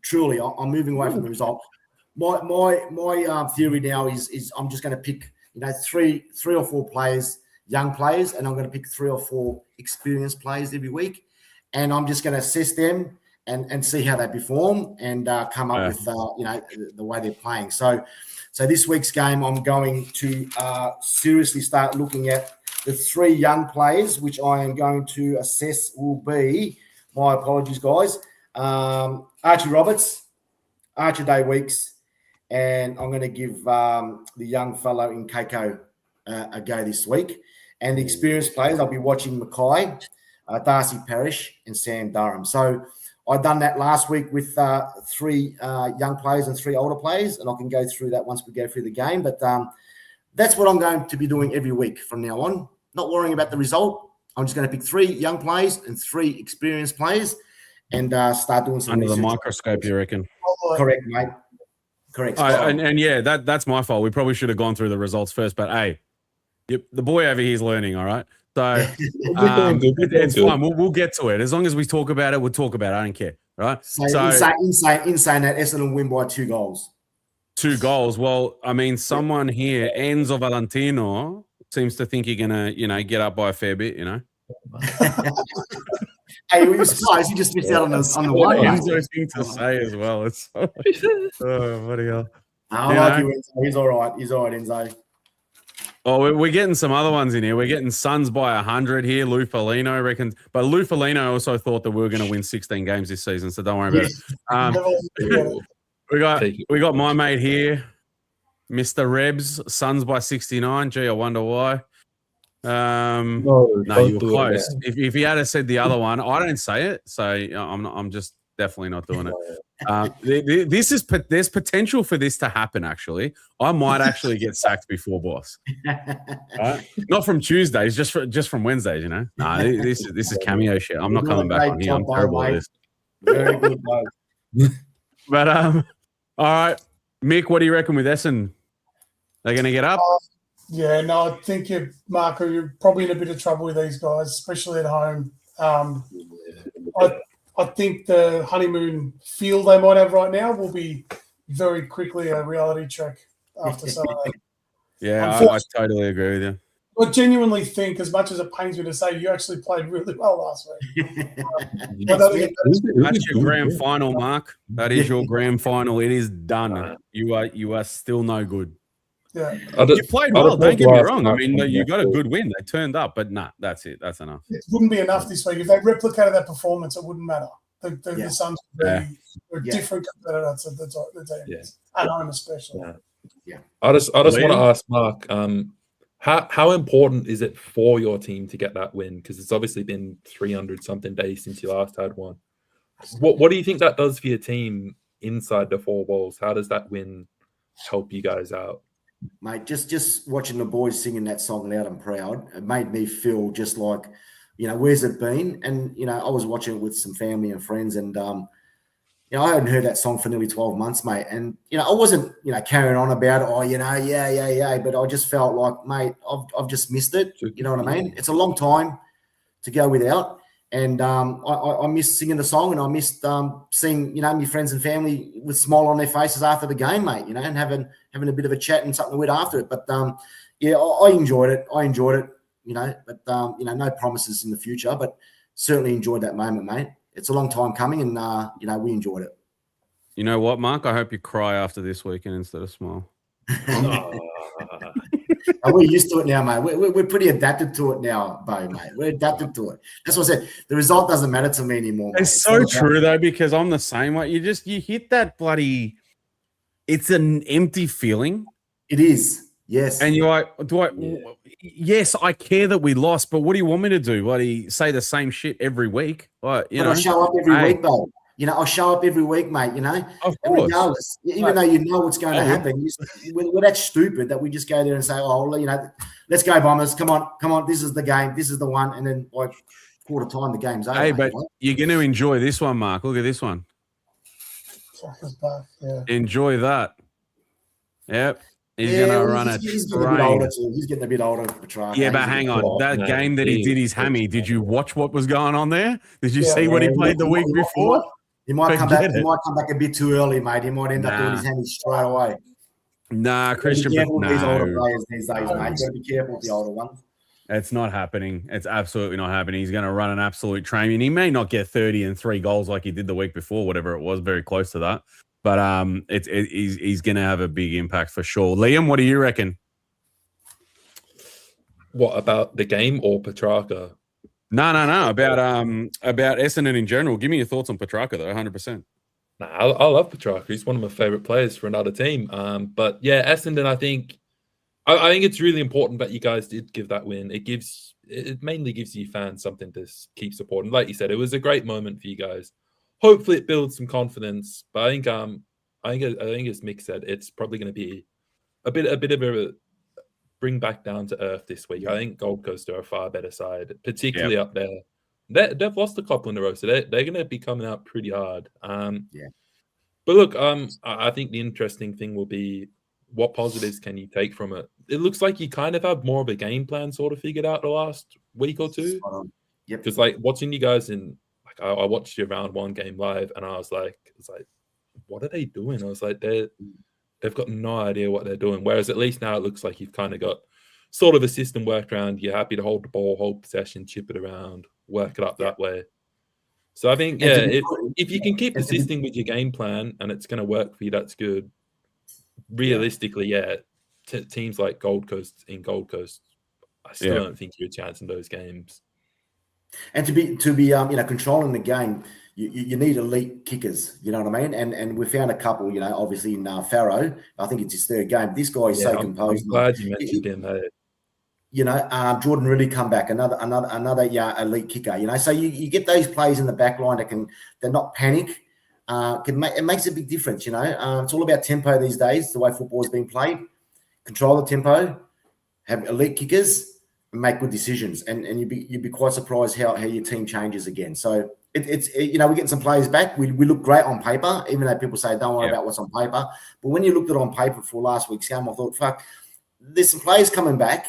Truly, I'm moving away from the result. My theory now is I'm just going to pick three or four players, young players, and I'm going to pick 3 or 4 experienced players every week, and I'm just going to assess them and see how they perform and come up with the way they're playing. So this week's game, I'm going to seriously start looking at the 3 young players, which I am going to assess will be, my apologies, guys, Archie Roberts, Archer Day Weeks, and I'm going to give the young fellow in Keiko a go this week. And the experienced players, I'll be watching Mackay, Darcy Parish, and Sam Durham. So I've done that last week with 3 young players and 3 older players, and I can go through that once we go through the game. But that's what I'm going to be doing every week from now on. Not worrying about the result. I'm just going to pick 3 young players and 3 experienced players and start doing some under the research. microscope, you reckon? Correct, mate. Correct. And yeah, that's my fault. We probably should have gone through the results first, but hey, the boy over here is learning, all right? So it's fine. We'll get to it. As long as we talk about it, we'll talk about it. I don't care, right? So in saying that, Essendon win by 2 goals. 2 goals. Well, I mean, someone here, Enzo Valentino, seems to think you're going to, get up by a fair bit, Hey, were you surprised? You just missed out on the one. Enzo thing to say as well. It's bloody hell. I like you, Enzo. He's all right. Enzo. Oh, we're getting some other ones in here. We're getting Suns by 100 here. Lou Foligno reckons. But Lou Foligno also thought that we were going to win 16 games this season, so don't worry about it. We got my mate here, Mr. Rebs, Suns by 69. Gee, I wonder why. No, you were close. If he had said the other one, I don't say it, so I'm just definitely not doing it. There's potential for this to happen. Actually, I might actually get sacked before boss. Right? Not from Tuesdays, just from Wednesdays. Nah, this is cameo shit. I'm not coming back on here. I'm terrible at this. Very good, mate. But all right, Mick, what do you reckon with Essendon? They're going to get up? Yeah, no, I think Marco, you're probably in a bit of trouble with these guys, especially at home. I think the honeymoon feel they might have right now will be very quickly a reality check after Saturday. Yeah, I totally agree with you. I genuinely think, as much as it pains me to say, you actually played really well last week. That's your grand final, Mark. That is your grand final. It is done. You are still no good. Yeah, you played well. Don't get me wrong. I mean, you got a good win. They turned up, but that's it. That's enough. It wouldn't be enough this week if they replicated that performance. It wouldn't matter. The Suns were a different competitor to the team, at home especially. I just want to ask Mark, how important is it for your team to get that win? Because it's obviously been 300 something days since you last had one. What do you think that does for your team inside the 4 walls? How does that win help you guys out? Mate, just watching the boys singing that song loud and proud, it made me feel just like, where's it been? And, I was watching it with some family and friends and, I hadn't heard that song for nearly 12 months, mate. And, I wasn't, carrying on about it, but I just felt like, mate, I've just missed it. You know what I mean? It's a long time to go without. And I missed singing the song and I missed seeing, my friends and family with a smile on their faces after the game, mate, and having a bit of a chat and something with after it. But, I enjoyed it. But, no promises in the future, but certainly enjoyed that moment, mate. It's a long time coming and, we enjoyed it. You know what, Mark? I hope you cry after this weekend instead of smile. We're used to it now, mate. We're pretty adapted to it now, Bo, mate. We're adapted to it. That's what I said. The result doesn't matter to me anymore. Mate. It's so true, though, because I'm the same way. You hit that bloody – it's an empty feeling. It is, yes. And you're like, yes, I care that we lost, but what do you want me to do? Bloody say the same shit every week? But I show up every week, Bo. I'll show up every week, mate, Of course. Regardless, even though you know what's going to happen, we're that stupid that we just go there and say, let's go, Bombers. Come on. This is the game. This is the one. And then by quarter time, the game's over. Hey, but you're going to enjoy this one, Mark. Look at this one. Yeah. Enjoy that. Yep. He's going to run it. He's getting a bit older, too. He's getting a bit older. Yeah, but hang on. That game that he did his hammy, did you watch what was going on there? Did you see what he played the week before? He might come back. He might come back a bit too early, mate. He might end up doing his hammies straight away. Nah, Christian. Be careful with these older players these days, mate. You got to be careful with the older ones. It's not happening. It's absolutely not happening. He's going to run an absolute train, and he may not get 30 and 3 goals like he did the week before, whatever it was, very close to that. But he's going to have a big impact for sure. Liam, what do you reckon? What about the game or Petrarca? No. About Essendon in general. Give me your thoughts on Petrarca, though. 100%. Nah, I love Petrarca. He's one of my favorite players for another team. But yeah, Essendon, I think it's really important that you guys did give that win. It mainly gives you fans something to keep supporting. Like you said, it was a great moment for you guys. Hopefully, it builds some confidence. But I think as Mick said, it's probably going to be a bit of a bring back down to earth this week. I think Gold Coast are a far better side, particularly up there. They've lost a couple in a row, so they're going to be coming out pretty hard. But look, I think the interesting thing will be what positives can you take from it. It looks like you kind of have more of a game plan sort of figured out the last week or two. Because like watching you guys I watched your round 1 game live, and I was like, what are they doing? I was like, they've got no idea what they're doing. Whereas at least now it looks like you've kind of got sort of a system worked around. You're happy to hold the ball, hold possession, chip it around, work it up that way. So I think, if you can keep persisting with your game plan and it's going to work for you, that's good. Realistically, teams like Gold Coast, I still don't think you're a chance in those games. And to be controlling the game, you need elite kickers. You know what I mean? And we found a couple. Obviously in Farrow, I think it's his 3rd game. This guy is so composed. I'm glad you mentioned him. Jordan really come back. Another elite kicker. So you get those players in the back line they're not panic. It makes a big difference. It's all about tempo these days. The way football is being played, control the tempo, have elite kickers, and make good decisions. And you'd be quite surprised how your team changes again. So it's we're getting some players back. We look great on paper, even though people say don't worry about what's on paper. But when you looked at it on paper for last week's game, I thought, fuck, there's some players coming back.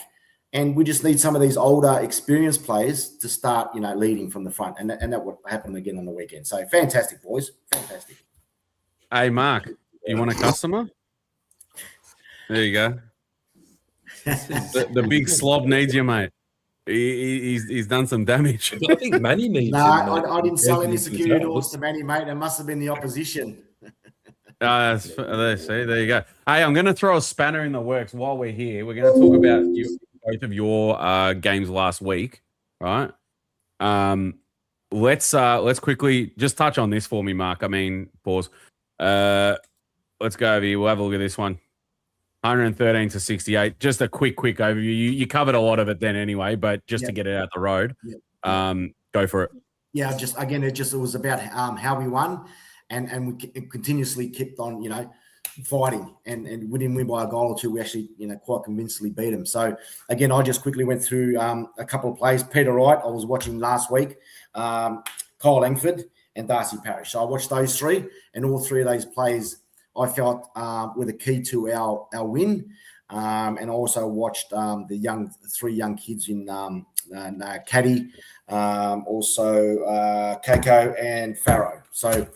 And we just need some of these older, experienced players to start, leading from the front. And that would happen again on the weekend. So fantastic, boys. Fantastic. Hey, Mark, you want a customer? There you go. the big slob needs you, mate. He's done some damage. I think Manny needs him. I didn't sell any security doors to Manny, mate. It must have been the opposition. See, there you go. Hey, I'm going to throw a spanner in the works while we're here. We're going to talk about both of your games last week, right? Let's quickly just touch on this for me, Mark. I mean, pause. Let's go over here. We'll have a look at this one. 113 to 68. Just a quick overview. You covered a lot of it then anyway, but just to get it out the road, go for it. Yeah, it was about how we won, and we continuously kept on, fighting, and we didn't win by a goal or two. We actually, quite convincingly beat them. So again, I just quickly went through a couple of plays. Peter Wright, I was watching last week, Kyle Langford and Darcy Parish. So I watched those 3, and all 3 of those plays I felt were the key to our win. And I also watched the 3 young kids in Caddy, also Keiko and Farrow. So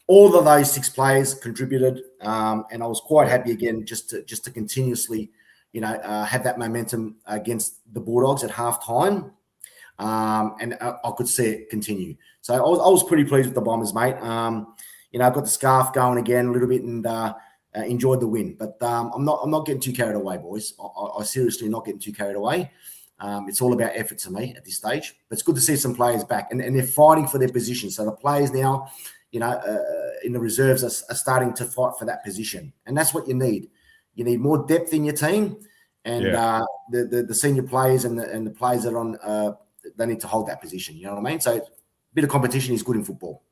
all of those 6 players contributed, and I was quite happy again just to continuously, have that momentum against the Bulldogs at halftime, and I could see it continue. So I was pretty pleased with the Bombers, mate. I got the scarf going again a little bit and enjoyed the win. But I'm not getting too carried away, boys. I seriously not getting too carried away. It's all about effort to me at this stage. But it's good to see some players back, and they're fighting for their position. So the players now, in the reserves are starting to fight for that position. And that's what you need. You need more depth in your team, and the senior players and the players that are on, they need to hold that position. You know what I mean? So a bit of competition is good in football.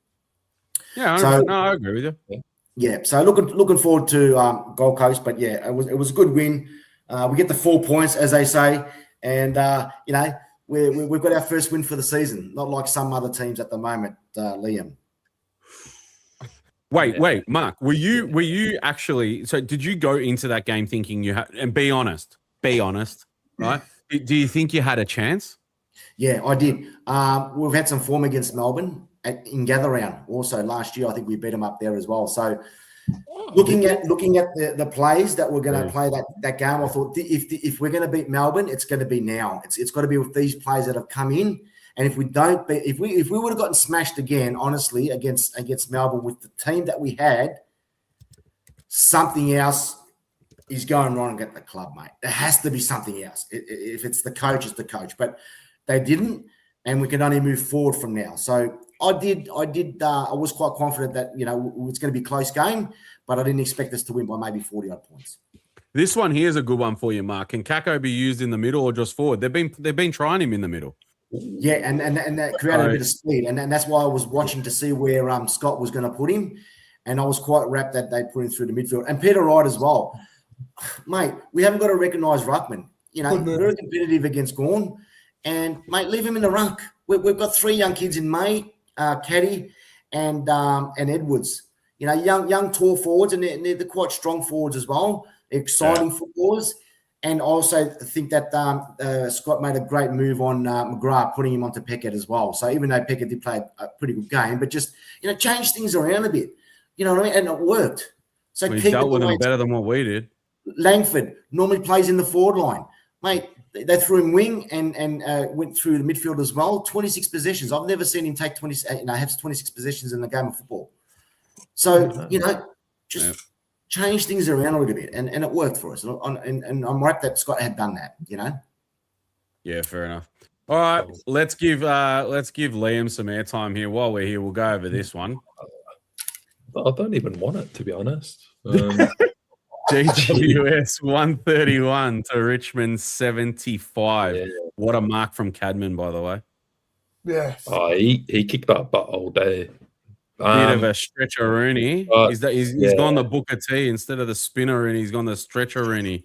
Yeah, I agree with you. Yeah, so looking forward to Gold Coast, but yeah, it was a good win. We get the 4 points, as they say, and we've got our first win for the season. Not like some other teams at the moment, Liam. Wait, Mark, were you actually? So did you go into that game thinking you had? And be honest, right? Do you think you had a chance? Yeah, I did. We've had some form against Melbourne. in Gather Round. Also last year, I think we beat them up there as well. So looking at the plays that we're going to play that game, I thought if we're going to beat Melbourne, it's going to be now. It's got to be with these players that have come in. And if we don't beat, if we would have gotten smashed again, honestly, against Melbourne with the team that we had, something else is going wrong at the club, mate. There has to be something else. If it's the coach, it's the coach. But they didn't, and we can only move forward from now. So I was quite confident that, you know, it's going to be a close game, but I didn't expect us to win by maybe 40-odd points. This one here is a good one for you, Mark. Can Kako be used in the middle or just forward? They've been trying him in the middle. Yeah, and that created a bit of speed. And that's why I was watching to see where Scott was going to put him. And I was quite rapt that they put him through the midfield. And Peter Wright as well. Mate, we haven't got to recognise Ruckman. You know, very competitive against Gawn. And, mate, leave him in the ruck. We've got 3 young kids in May, Caddy and Edwards. You know, young tall forwards, and they're quite strong forwards as well. Exciting footballers. And I also think that Scott made a great move on McGrath, putting him onto Peckett as well. So even though Peckett did play a pretty good game, but just, you know, change things around a bit. You know what I mean? And it worked. So we dealt with them better than what we did. Langford normally plays in the forward line. Mate, they threw him wing and went through the midfield as well. 26 possessions. I've never seen him take 20. Have 26 possessions in the game of football. So, you know, just change things around a little bit, and it worked for us. And I'm right that Scott had done that. You know. Yeah, fair enough. All right, let's give Liam some airtime here. While we're here, we'll go over this one. I don't even want it, to be honest. GWS 131 to Richmond 75. Yeah. What a mark from Cadman, by the way. Yeah. Oh, he kicked that butt all day. Bit of a stretcher-rooney. He's gone the Booker T instead of the spinner-rooney. He's gone the stretcher-rooney.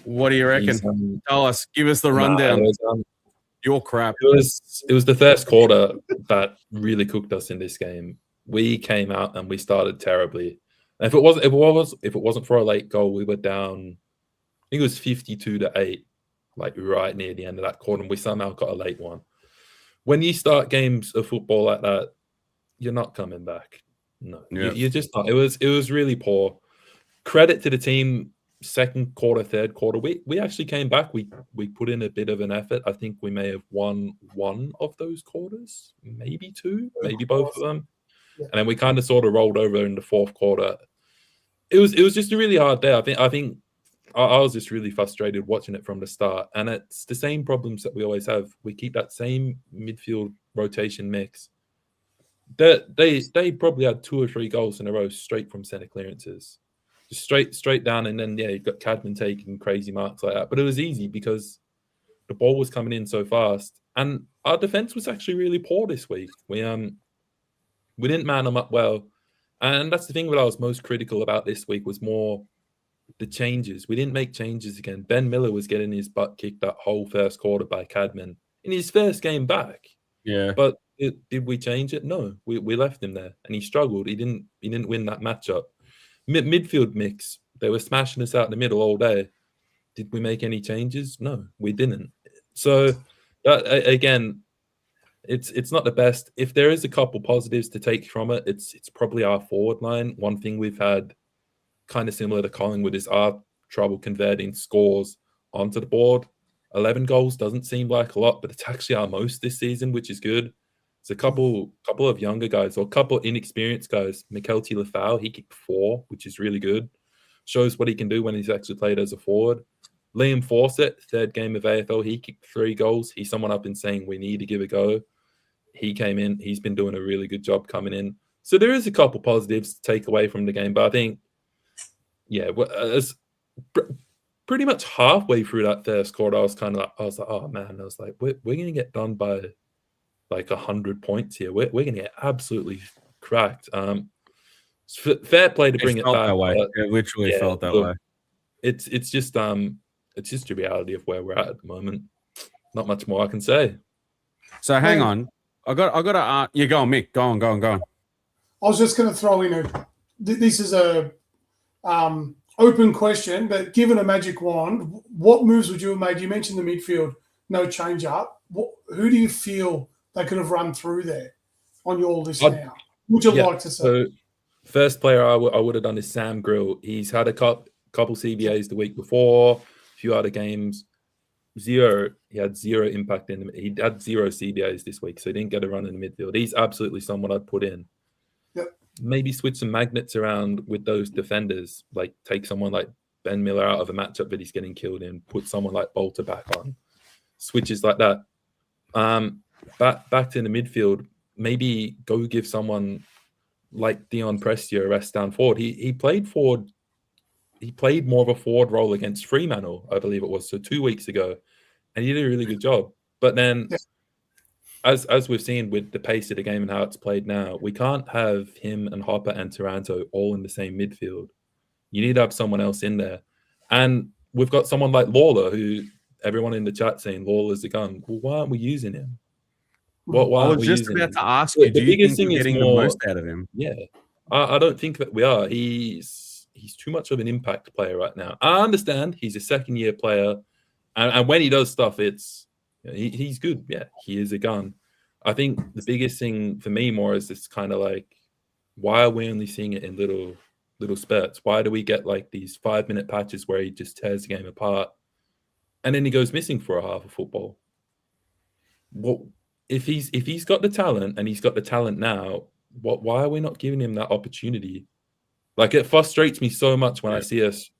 What do you reckon? Tell us. Give us the rundown. Your crap. It was the first quarter that really cooked us in this game. We came out and we started terribly. And if it wasn't for a late goal, we were down. I think it was 52-8, like right near the end of that quarter, and we somehow got a late one. When you start games of football like that, you're not coming back. No, you're just not. It was really poor. Credit to the team. Second quarter, third quarter, we actually came back. We put in a bit of an effort. I think we may have won one of those quarters, maybe 2, maybe both of them. And then we kind of sort of rolled over in the fourth quarter. It was just a really hard day. I think I was just really frustrated watching it from the start. And it's the same problems that we always have. We keep that same midfield rotation mix. They probably had 2 or 3 goals in a row straight from centre clearances. Just straight down, and then you've got Cadman taking crazy marks like that. But it was easy because the ball was coming in so fast. And our defence was actually really poor this week. We didn't man them up well. And that's the thing that I was most critical about this week was more the changes. We didn't make changes again. Ben Miller was getting his butt kicked that whole first quarter by Cadman in his first game back. Yeah. But did we change it? No. We left him there, and he struggled. He didn't win that matchup. Midfield mix, they were smashing us out in the middle all day. Did we make any changes? No, we didn't. So, again, it's not the best. If there is a couple positives to take from it, it's probably our forward line. One thing we've had kind of similar to Collingwood is our trouble converting scores onto the board. 11 goals doesn't seem like a lot, but it's actually our most this season, which is good. It's a couple of younger guys, or a couple of inexperienced guys. Mikelty Lafau, he kicked 4, which is really good. Shows what he can do when he's actually played as a forward. Liam Fawcett, third game of AFL, he kicked 3 goals. He's someone I've been saying we need to give a go. He came in. He's been doing a really good job coming in. So there is a couple positives to take away from the game. But I think, pretty much halfway through that first quarter, I was like, oh, man. I was like, we're going to get done by like 100 points here. We're going to get absolutely cracked. Fair play to bring it back. That way. It literally felt that way. It's just the reality of where we're at the moment. Not much more I can say. So hang on. I got to you go on, Mick. Go on. I was just going to throw in this is a open question, but given a magic wand, what moves would you have made? You mentioned the midfield, no change up. Who do you feel they could have run through there on your list I'd- now? Would you like to see? So first player I would have done is Sam Grill. He's had a couple CBAs the week before, a few other games. He had zero impact in them. He had 0 CBAs this week, so he didn't get a run in the midfield. He's absolutely someone I'd put in. Yep. Maybe switch some magnets around with those defenders, like take someone like Ben Miller out of a matchup that he's getting killed in, put someone like Bolter back on. Switches like that. Back to the midfield, maybe go give someone like Dion Prestia a rest down forward. He played forward. He played more of a forward role against Fremantle, I believe it was, so 2 weeks ago, and he did a really good job. But then, as we've seen with the pace of the game and how it's played now, we can't have him and Hopper and Taranto all in the same midfield. You need to have someone else in there. And we've got someone like Lawler, who everyone in the chat saying Lawler's a gun. Well, why aren't we using him? Why I was just about to ask you, do you think you're getting the most out of him? Yeah. I don't think that we are. He's too much of an impact player right now. I understand he's a second-year player, and when he does stuff, he's good. Yeah, he is a gun. I think the biggest thing for me more is this kind of like, why are we only seeing it in little spurts? Why do we get like these 5-minute patches where he just tears the game apart, and then he goes missing for a half of football? What if he's got the talent, and he's got the talent now? Why are we not giving him that opportunity? Like, it frustrates me so much when I see us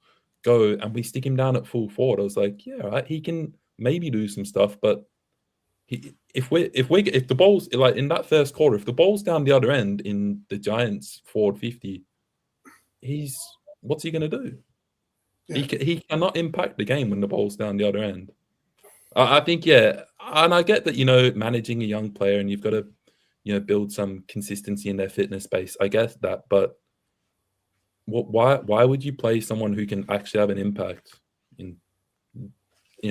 go and we stick him down at full forward. I was like, yeah, right, he can maybe do some stuff, but if the ball's like in that first quarter, if the ball's down the other end in the Giants forward 50, what's he going to do? Yeah. He cannot impact the game when the ball's down the other end. I think, yeah, and I get that, managing a young player and you've got to, build some consistency in their fitness base. I get that, but why would you play someone who can actually have an impact in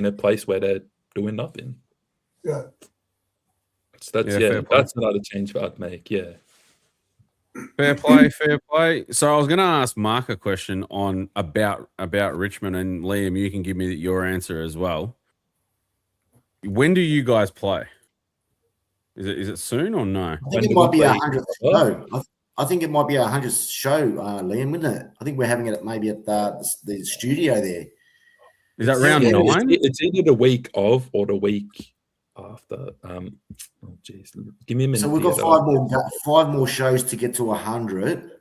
a place where they're doing nothing? Yeah. That's another change that I'd make. Yeah. Fair play. So I was going to ask Mark a question about Richmond, and Liam, you can give me your answer as well. When do you guys play? Is it soon or no? I think it might be 100th show. I think it might be 100th show, Liam, isn't it? I think we're having it maybe at the studio there. Is that round 9? It's either the week of or the week after. Give me a minute. So we've got 5 more shows to get to 100.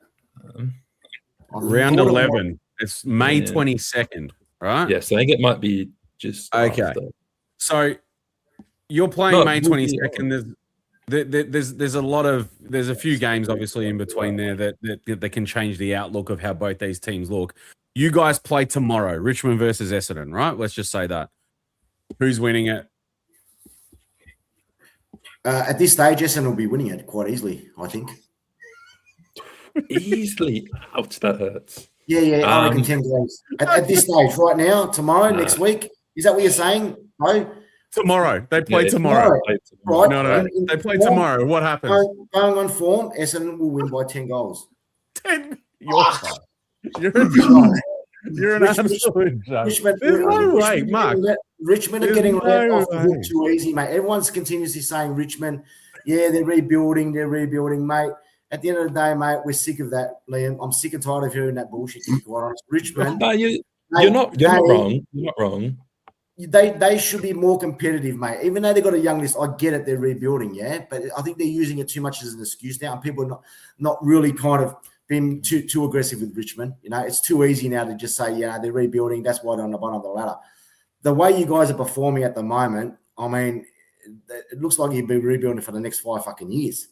Round 11. It's May 22nd, right? Yeah, so I think it might be just okay. After. So you're playing May 22nd. There's a few games obviously in between there that can change the outlook of how both these teams look. You guys play tomorrow, Richmond versus Essendon, right? Let's just say that. Who's winning it? At this stage, Essendon will be winning it quite easily, I think. Easily? Ouch, that hurts. Yeah, I reckon 10 goals. At this stage, right now, tomorrow, next week, is that what you're saying, bro? Tomorrow. They play tomorrow. Right. No. They play tomorrow. What happens? Going on form, Essendon will win by 10 goals. 10? You're an absolute joke. Richmond, There's no way, Mark. Richmond are getting let off the hook too easy, mate. Everyone's continuously saying Richmond, they're rebuilding, mate. At the end of the day, mate, we're sick of that, Liam. I'm sick and tired of hearing that bullshit, to be quite honest. Richmond. No, you're not wrong. You're not wrong. They should be more competitive, mate. Even though they've got a young list, I get it, they're rebuilding, but I think they're using it too much as an excuse now, and people are not really kind of being too aggressive with Richmond. It's too easy now to just say, they're rebuilding. That's why they're on the bottom of the ladder. The way you guys are performing at the moment, I mean, it looks like you've been rebuilding for the next 5 fucking years.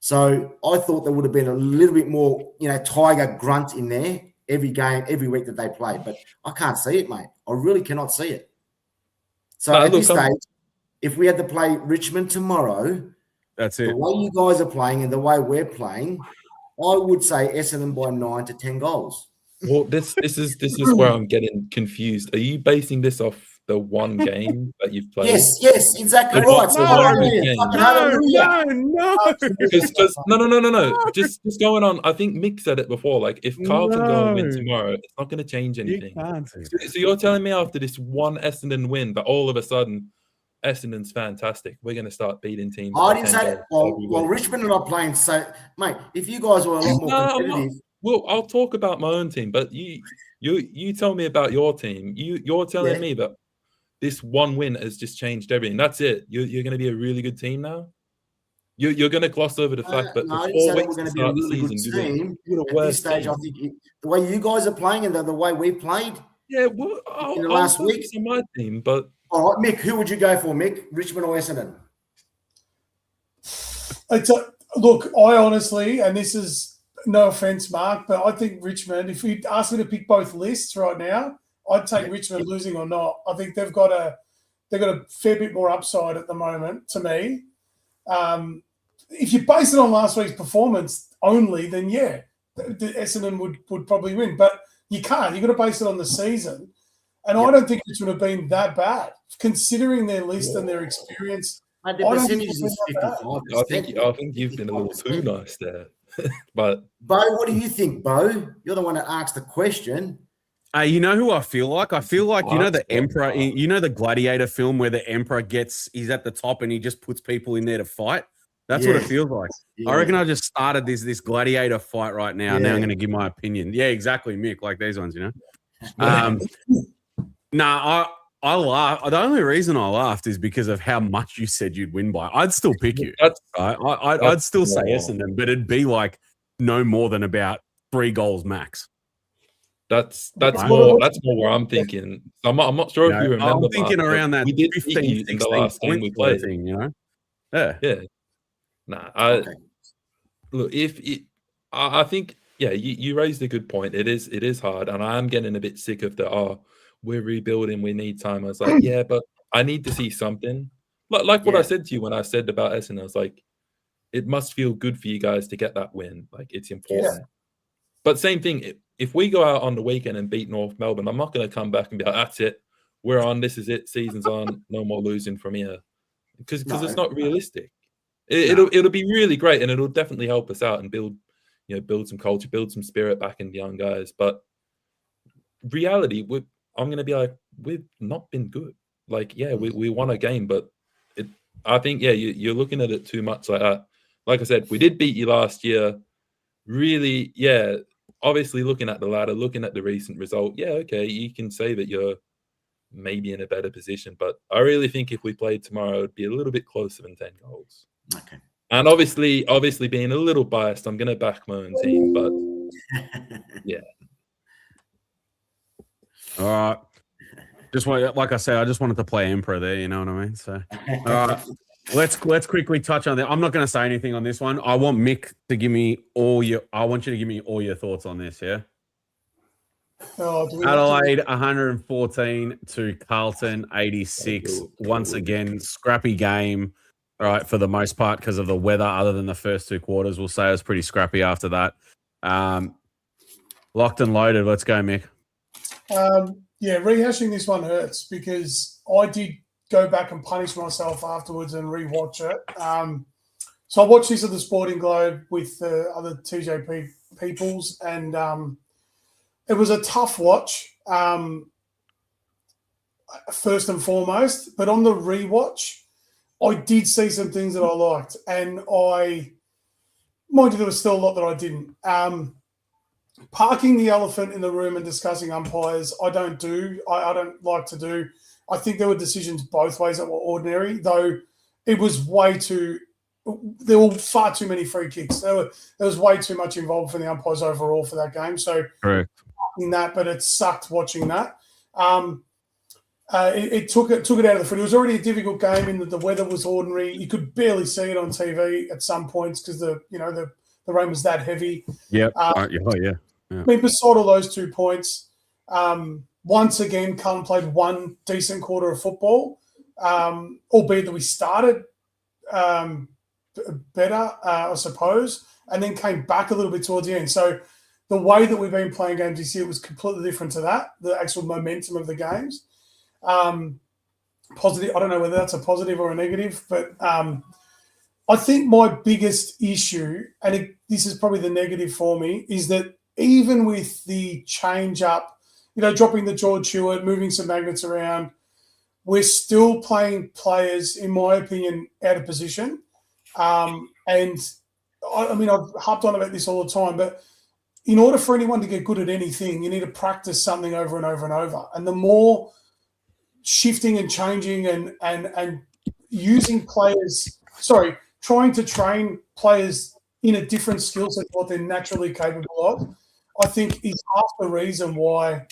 So I thought there would have been a little bit more, Tiger grunt in there every game, every week that they play. But I can't see it, mate. I really cannot see it. So at this stage, if we had to play Richmond tomorrow, that's it. The way you guys are playing and the way we're playing, I would say Essendon by 9 to 10 goals. Well, this is where I'm getting confused. Are you basing this off the one game that you've played? Yes, exactly right. No. Just going on. I think Mick said it before. Like, if Carlton go and win tomorrow, it's not going to change anything. So you're telling me after this one Essendon win that all of a sudden Essendon's fantastic. We're going to start beating teams. I didn't say that. Well, Richmond are not playing. So, mate, if you guys were a lot more competitive. Well, I'll talk about my own team, but you tell me about your team. You're telling me that this one win has just changed everything. That's it. You're going to be a really good team now. You're going to gloss over the fact that no, before we're going to be a really good team. At this stage, I think the way you guys are playing and the way we played. Yeah, well, in the last week, on my team, but all right, Mick, who would you go for, Mick? Richmond or Essendon? Look, I honestly, and this is no offense, Mark, but I think Richmond. If you ask me to pick both lists right now, I'd take Richmond losing or not. I think they've got a fair bit more upside at the moment. To me, if you base it on last week's performance only, then the Essendon would probably win. But you can't. You've got to base it on the season. And I don't think it would have been that bad, considering their list and their experience. The percentage is 55%. I think you've been a little too nice there. But Bo, what do you think, Bo? You're the one that asked the question. You know who I feel like? I feel like, you know, the Emperor, you know, the Gladiator film where the Emperor he's at the top and he just puts people in there to fight. That's what it feels like. Yeah. I reckon I just started this Gladiator fight right now. Yeah. Now I'm going to give my opinion. Yeah, exactly, Mick, like these ones, you know? I laugh. The only reason I laughed is because of how much you said you'd win by. I'd still pick you. I'd still say Essendon, but it'd be like no more than about 3 goals max. That's more where I'm thinking. I'm not sure if you remember. I'm thinking around that. We did 15 in the last game we played. You know? Yeah. Look, I think you raised a good point. It is hard, and I am getting a bit sick of the we're rebuilding, we need time. I was like, yeah, but I need to see something. Like what I said to you when I said about Essendon, I was like, it must feel good for you guys to get that win. Like, it's important. Yeah. But same thing, if we go out on the weekend and beat North Melbourne, I'm not going to come back and be like, that's it. We're on, this is it, season's on, no more losing from here. Because it's not realistic. It'll be really great, and it'll definitely help us out and build some culture, build some spirit back in the young guys. But reality, I'm going to be like, we've not been good. Like, we won a game, but I think, you're looking at it too much like that. Like I said, we did beat you last year. Really, obviously looking at the ladder, looking at the recent result, okay, you can say that you're maybe in a better position. But I really think if we played tomorrow, it'd be a little bit closer than 10 goals. Okay. And obviously being a little biased, I'm going to back my own team, but yeah. All right. Like I said, I just wanted to play Emperor there. You know what I mean? So, all right. Let's quickly touch on that. I'm not going to say anything on this one. I want Mick to give me I want you to give me all your thoughts on this. Yeah. Adelaide 114 to Carlton 86. Once again, scrappy game. All right, for the most part because of the weather. Other than the first 2 quarters, we'll say it was pretty scrappy after that. Locked and loaded. Let's go, Mick. Rehashing this one hurts because I did go back and punish myself afterwards and rewatch it. So I watched this at the Sporting Globe with the other TJP peoples, and it was a tough watch, first and foremost. But on the rewatch, I did see some things that I liked, and mind you, there was still a lot that I didn't. Parking the elephant in the room and discussing umpires, I don't like to do. I think there were decisions both ways that were ordinary, though it was there were far too many free kicks. There was way too much involved for the umpires overall for that game. So in that, but it sucked watching that. It took it out of the foot. It was already a difficult game in that the weather was ordinary. You could barely see it on TV at some points because the rain was that heavy. Yep. I mean, beside all those 2 points, once again, Carlton played one decent quarter of football, albeit that we started better, I suppose, and then came back a little bit towards the end. So the way that we've been playing games this year was completely different to that, the actual momentum of the games. Positive. I don't know whether that's a positive or a negative, but I think my biggest issue, and this is probably the negative for me, is that even with the change up, dropping the George Hewitt, moving some magnets around, we're still playing players, in my opinion, out of position. And I mean, I've harped on about this all the time, but in order for anyone to get good at anything, you need to practice something over and over and over. And the more shifting and changing and using players, trying to train players in a different skill set to what they're naturally capable of, I think is half the reason why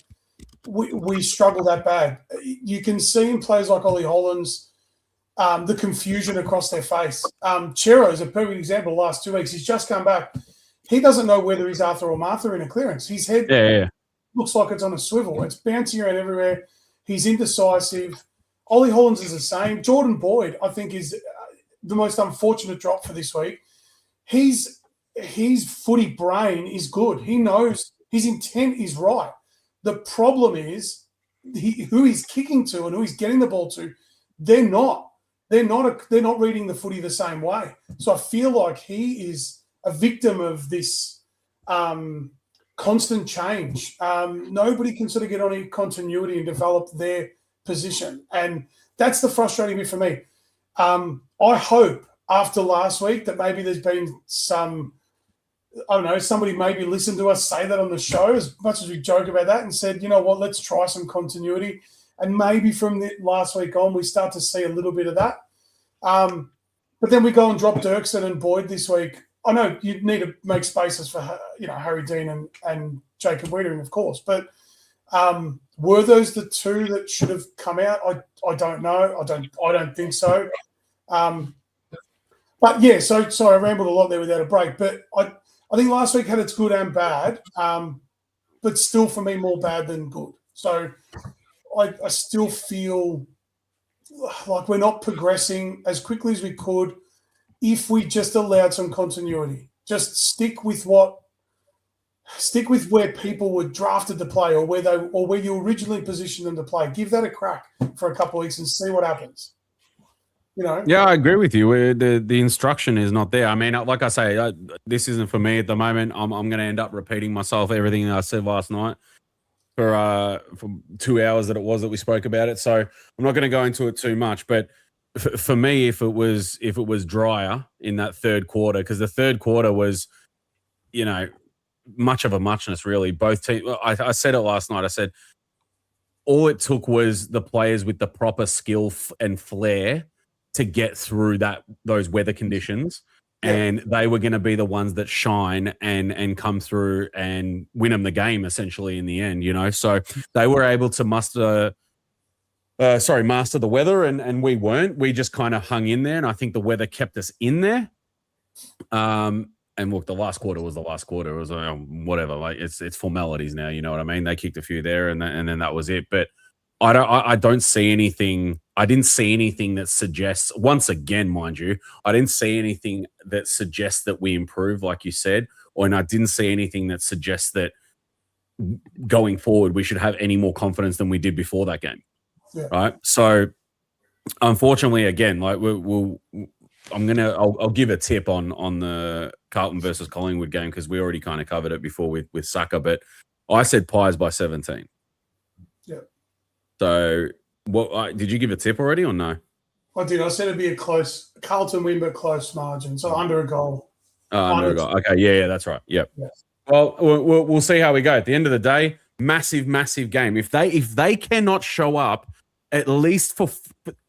we struggle that bad. You can see in players like Ollie Hollands, the confusion across their face. Chero is a perfect example. The last 2 weeks, he's just come back. He doesn't know whether he's Arthur or Martha in a clearance. His head looks like it's on a swivel. It's bouncing around everywhere. He's indecisive. Ollie Hollands is the same. Jordan Boyd, I think, is the most unfortunate drop for this week. His footy brain is good. He knows his intent is right. The problem is who he's kicking to and who he's getting the ball to. They're not reading the footy the same way. So I feel like he is a victim of this constant change. Nobody can sort of get on any continuity and develop their position. And that's the frustrating bit for me. I hope after last week that maybe there's been some, I don't know, somebody maybe listened to us say that on the show, as much as we joke about that, and said, you know what, let's try some continuity. And maybe from the last week on, we start to see a little bit of that. But then we go and drop Dirksen and Boyd this week. I know you need to make spaces for, Harry Dean and Jacob Wiedering, of course. But were those the two that should have come out? I don't know. I don't think so. But yeah, so sorry, I rambled a lot there without a break. But I think last week had its good and bad, but still for me more bad than good. So I still feel like we're not progressing as quickly as we could if we just allowed some continuity. Just stick with where people were drafted to play or where you originally positioned them to play. Give that a crack for a couple of weeks and see what happens. Yeah, I agree with you. The instruction is not there. I mean, like I say, this isn't for me at the moment. I'm going to end up repeating myself, everything I said last night for 2 hours that we spoke about it. So I'm not going to go into it too much. But for me, if it was drier in that third quarter, because the third quarter was, much of a muchness really. Both teams. I said it last night. I said all it took was the players with the proper skill and flair to get through those weather conditions, and they were going to be the ones that shine and come through and win them the game essentially in the end, So they were able to master the weather, and we weren't. We just kind of hung in there, and I think the weather kept us in there. And look, the last quarter was the last quarter. It was whatever, like it's formalities now. You know what I mean? They kicked a few there, and then that was it. But I don't see anything. I didn't see anything that suggests, once again, mind you, I didn't see anything that suggests that we improved, like you said, and I didn't see anything that suggests that going forward we should have any more confidence than we did before that game. Yeah. Right. So unfortunately, again, like I'll give a tip on the Carlton versus Collingwood game, because we already kind of covered it before with Saka, but I said Pies by 17. Yeah. So what did you give a tip already or no? I did. I said it'd be a close Carlton win, but close margin. So under a goal. Under a goal. Okay. Yeah, that's right. Yep. Yes. Well, we'll see how we go. At the end of the day, massive game. If they cannot show up, at least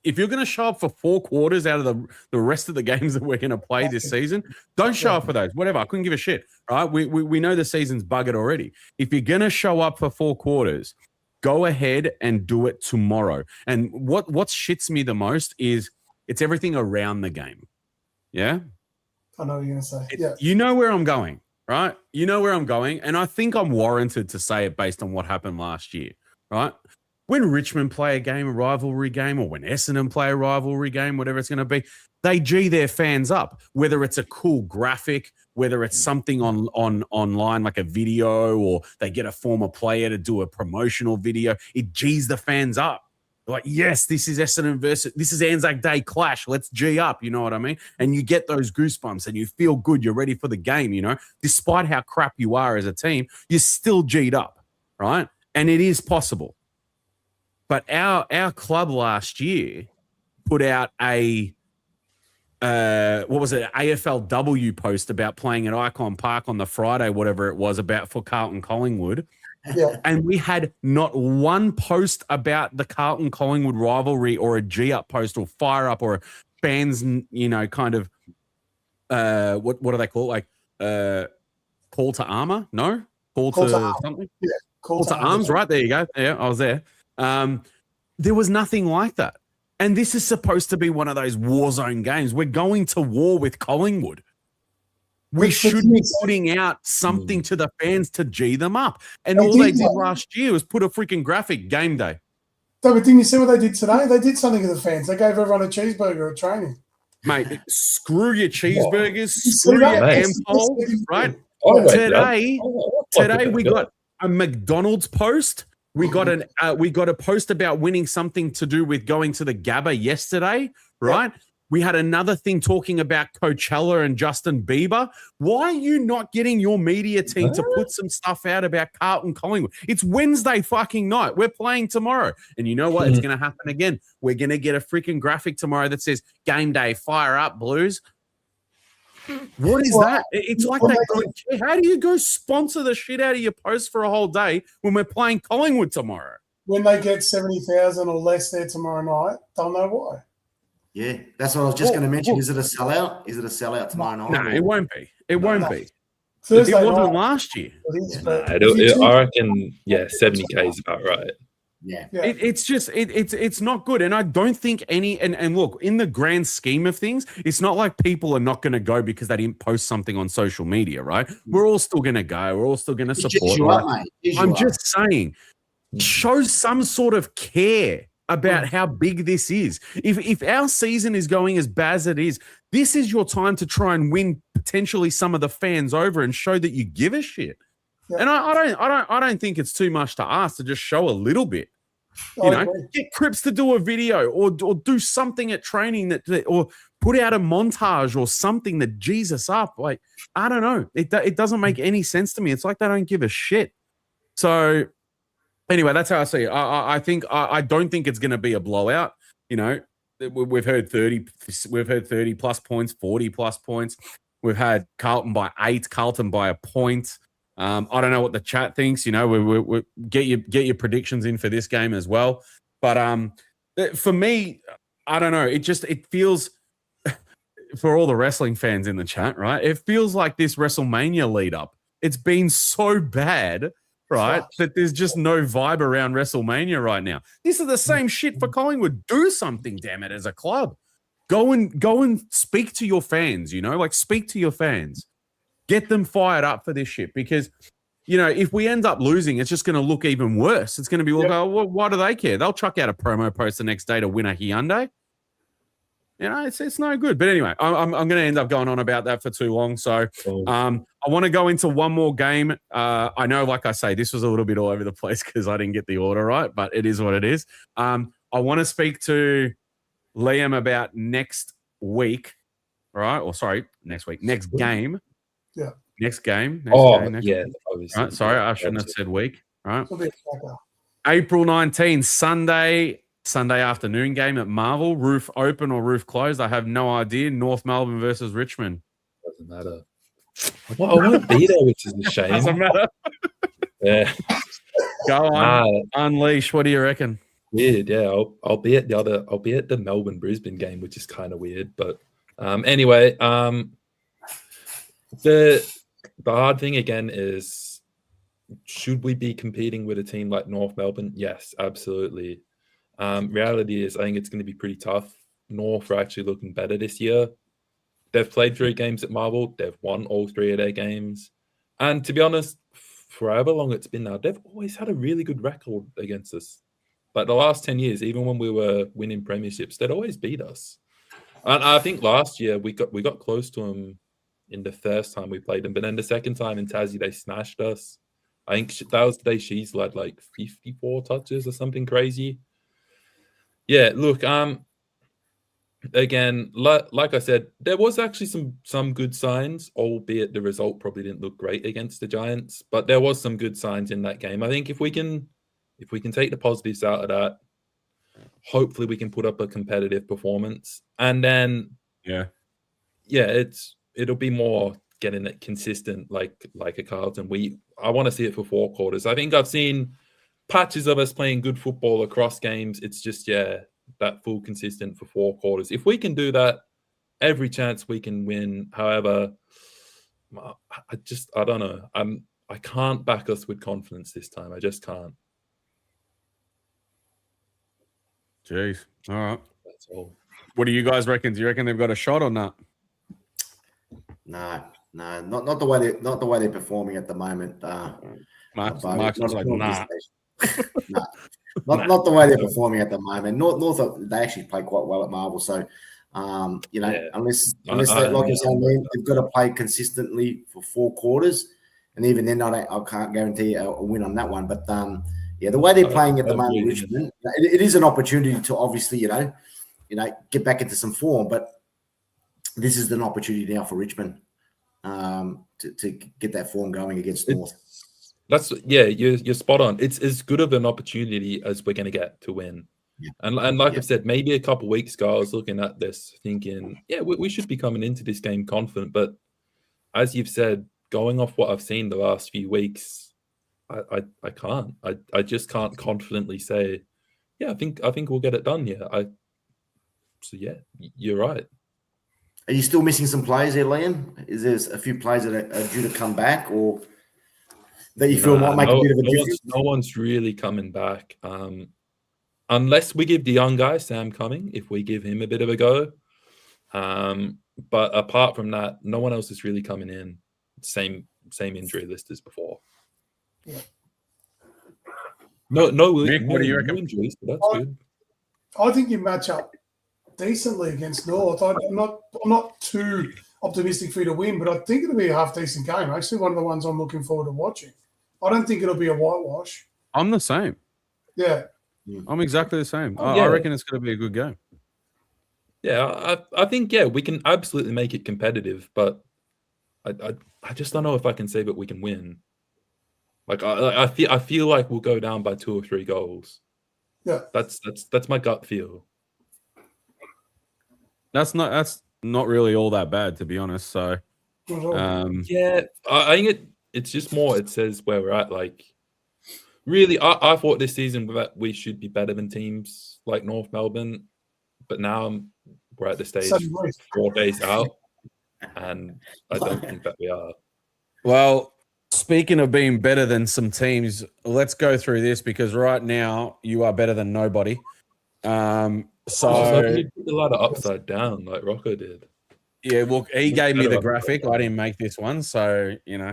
if you're going to show up for 4 quarters out of the rest of the games that we're going to play this season, don't show up for those. Whatever. I couldn't give a shit. Right? We know the season's buggered already. If you're going to show up for 4 quarters, go ahead and do it tomorrow. And what shits me the most is it's everything around the game. Yeah? I know what you're going to say. Yeah. You know where I'm going, right? You know where I'm going. And I think I'm warranted to say it based on what happened last year, right? When Richmond play a rivalry game, or when Essendon play a rivalry game, whatever it's going to be, they G their fans up, whether it's a cool graphic, whether it's something online like a video, or they get a former player to do a promotional video. It G's the fans up. They're like, yes, this is Essendon this is Anzac Day clash. Let's G up. You know what I mean? And you get those goosebumps and you feel good. You're ready for the game, Despite how crap you are as a team, you're still G'd up, right? And it is possible. but our club last year put out a what was it, AFLW post about playing at Icon Park on the Friday, whatever it was, about for Carlton Collingwood. Yeah. And we had not one post about the Carlton Collingwood rivalry or a G up post or fire up or a fans, kind of what do they call it? Like call to armor? No? Call to something? Yeah. Call to arms, right? There you go. Yeah, I was there. There was nothing like that. And this is supposed to be one of those war zone games. We're going to war with Collingwood. We should be putting out something to the fans to G them up. And all they did last year was put a freaking graphic game day. No, but didn't you see what they did today? They did something to the fans. They gave everyone a cheeseburger at training. Mate, screw your cheeseburgers, screw your ham-pole, right? Today we got a McDonald's post. We got a post about winning something to do with going to the Gabba yesterday, right? Yeah. We had another thing talking about Coachella and Justin Bieber. Why are you not getting your media team to put some stuff out about Carlton Collingwood? It's Wednesday fucking night. We're playing tomorrow. And you know what? It's going to happen again. We're going to get a freaking graphic tomorrow that says, game day, fire up, Blues. What is that? It's like they don't care. How do you go sponsor the shit out of your post for a whole day when we're playing Collingwood tomorrow? When they get 70,000 or less there tomorrow night, they'll know why. Yeah, that's what I was just going to mention. Is it a sellout? Is it a sellout tomorrow night? No, it won't be. It won't be. Thursday it wasn't night, last year. I reckon, 70K is about right. Yeah. It's not good. And I don't think and look, in the grand scheme of things, it's not like people are not going to go because they didn't post something on social media, right? We're all still going to go. We're all still going to support. I'm just saying, show some sort of care about how big this is. If our season is going as bad as it is, this is your time to try and win potentially some of the fans over and show that you give a shit. Yeah. And I don't think it's too much to ask to just show a little bit. Get Cripps to do a video or do something at training that or put out a montage or something that G's us up. Like, I don't know. It doesn't make any sense to me. It's like they don't give a shit. So anyway, that's how I see it. I don't think it's going to be a blowout. We've heard 30 plus points, 40 plus points. We've had Carlton by 8, Carlton by a point. I don't know what the chat thinks. We get your predictions in for this game as well. But for me, I don't know. It feels for all the wrestling fans in the chat, right? It feels like this WrestleMania lead up. It's been so bad, right? That there's just no vibe around WrestleMania right now. This is the same shit for Collingwood. Do something, damn it, as a club. Go and speak to your fans. Speak to your fans. Get them fired up for this shit because, if we end up losing, it's just going to look even worse. It's going to be, why do they care? They'll chuck out a promo post the next day to win a Hyundai. It's no good. But anyway, I'm going to end up going on about that for too long. So I want to go into one more game. I know, like I say, this was a little bit all over the place because I didn't get the order right, but it is what it is. I want to speak to Liam about next week, right? Or sorry, next week, next game. Yeah. Next game. Obviously. Right, sorry, I shouldn't have said week. Right. April 19, Sunday afternoon game at Marvel. Roof open or roof closed? I have no idea. North Melbourne versus Richmond. Doesn't matter. I won't be there, which is a shame. Doesn't matter. Yeah. Go on. Unleash. What do you reckon? Weird, yeah. I'll be at the Melbourne Brisbane game, which is kind of weird. But anyway, the hard thing again is, should we be competing with a team like North Melbourne? Yes, absolutely. Reality is, I think it's going to be pretty tough. North are actually looking better this year. They've played 3 games at Marvel. They've won all 3 of their games. And to be honest, for however long it's been now, they've always had a really good record against us. Like the last 10 years, even when we were winning premierships, they'd always beat us. And I think last year we got close to them in the first time we played them. But then the second time in Tassie, they smashed us. I think that was the day she's led like 54 touches or something crazy. Yeah, look, again, like I said, there was actually some good signs, albeit the result probably didn't look great against the Giants, but there was some good signs in that game. I think if we can take the positives out of that, hopefully we can put up a competitive performance, and then it'll be more getting it consistent, like a Carlton. I want to see it for 4 quarters. I think I've seen patches of us playing good football across games. It's just that full consistent for 4 quarters. If we can do that, every chance we can win. However, I don't know. I can't back us with confidence this time. I just can't. Jeez. All right. That's all. What do you guys reckon? Do you reckon they've got a shot or not? No, not the way they're performing at the moment. Mark's like, nah. Not the way they're performing at the moment. North they actually play quite well at Marvel, so unless they, like you're saying, they've got to play consistently for 4 quarters, and even then, I can't guarantee a win on that one. But the way they're playing at the moment, Richmond, it is an opportunity to obviously get back into some form, but this is an opportunity now for Richmond to get that form going against North. You're spot on. It's as good of an opportunity as we're going to get to win. Yeah. And like I've said, maybe a couple of weeks ago, I was looking at this thinking, we should be coming into this game confident. But as you've said, going off what I've seen the last few weeks, I can't. I just can't confidently say, I think we'll get it done here. You're right. Are you still missing some players there, Liam? Is there a few players that are due to come back, or that you feel might make a bit of a difference? No one's really coming back. Unless we give the young guy, Sam Cumming, if we give him a bit of a go. But apart from that, no one else is really coming in. Same injury list as before. Yeah. Nick, what do you reckon? Injuries, but that's good. I think you match up decently against North. I'm not too optimistic for you to win, but I think it'll be a half decent game. Actually, one of the ones I'm looking forward to watching. I don't think it'll be a whitewash. I'm the same. Yeah. I'm exactly the same. I reckon it's going to be a good game. Yeah, I think we can absolutely make it competitive, but I just don't know if I can say that we can win. Like I feel like we'll go down by 2 or 3 goals. Yeah, that's my gut feel. That's not really all that bad, to be honest. So, I think it's just more. It says where we're at. Like, really, I thought this season that we should be better than teams like North Melbourne, but now we're at the stage 4 days out, and I don't think that we are. Well, speaking of being better than some teams, let's go through this because right now you are better than nobody. So you put the ladder upside down like Rocco did. Yeah, well, he gave me the graphic. I didn't make this one, so it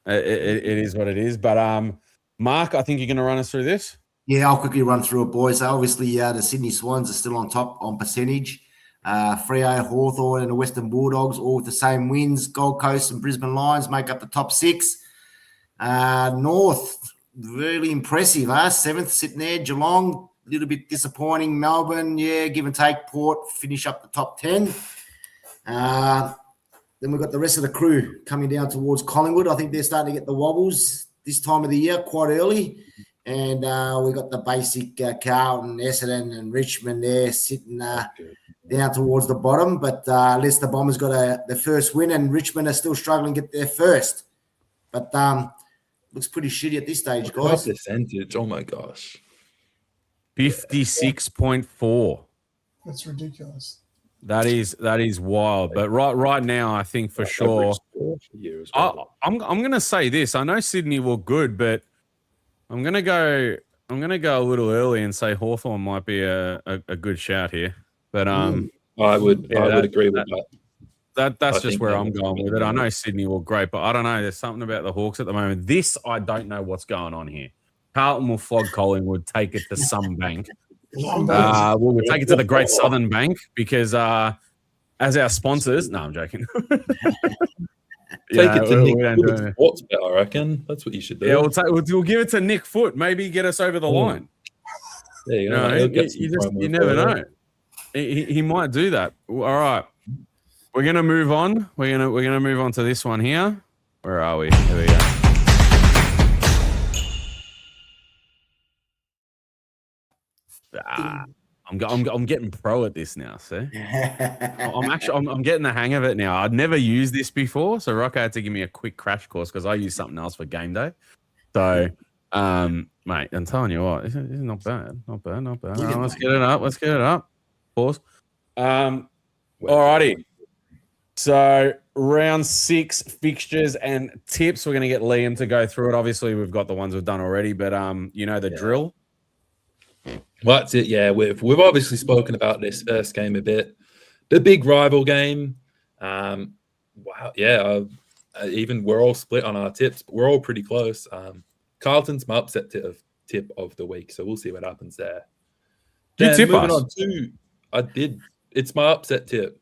is what it is. But Mark, I think you're going to run us through this. Yeah, I'll quickly run through it, boys. Obviously, the Sydney Swans are still on top on percentage. Freo, Hawthorn, and the Western Bulldogs all with the same wins. Gold Coast and Brisbane Lions make up the top 6. North, really impressive. 7th sitting there. Geelong, a little bit disappointing. Melbourne, give and take. Port finish up the top 10. Then we've got the rest of the crew coming down towards Collingwood. I think they're starting to get the wobbles this time of the year quite early. And we've got the basic Carlton, Essendon, and Richmond there sitting down towards the bottom. But unless the Bombers got the first win, and Richmond are still struggling to get their first. But looks pretty shitty at this stage, guys. Percentage, oh my gosh. 56.4. That's ridiculous. That is wild. But right now, I think for sure. I'm going to say this. I know Sydney were good, but I'm going to go a little early and say Hawthorn might be a good shout here. But I would agree with that. That's just where I'm going with it. I know Sydney were great, but I don't know. There's something about the Hawks at the moment. This, I don't know what's going on here. Carlton will flog Collingwood, take it to some bank. We'll take it to the Great Southern Bank because as our sponsors. No, I'm joking. Take it to Nick Foot Sports Bet, I reckon. That's what you should do. Yeah, we'll give it to Nick Foot. Maybe get us over the line. There you go. You never know. He might do that. All right. We're gonna move on. We're gonna move on to this one here. Where are we? Here we go. I'm getting pro at this now. See, I'm getting the hang of it now. I'd never used this before, so Rocco had to give me a quick crash course because I use something else for game day. So, mate, I'm telling you what, this is not bad. Not bad. Let's get it up. Pause. Alrighty. So round 6 fixtures and tips. We're going to get Liam to go through it. Obviously, we've got the ones we've done already, but you know the drill. Well, that's it. Yeah, we've obviously spoken about this first game a bit. The big rival game. Wow. Yeah. Even we're all split on our tips, but we're all pretty close. Carlton's my upset tip of the week, so we'll see what happens there. Did you tip moving us? on to, I did. It's my upset tip.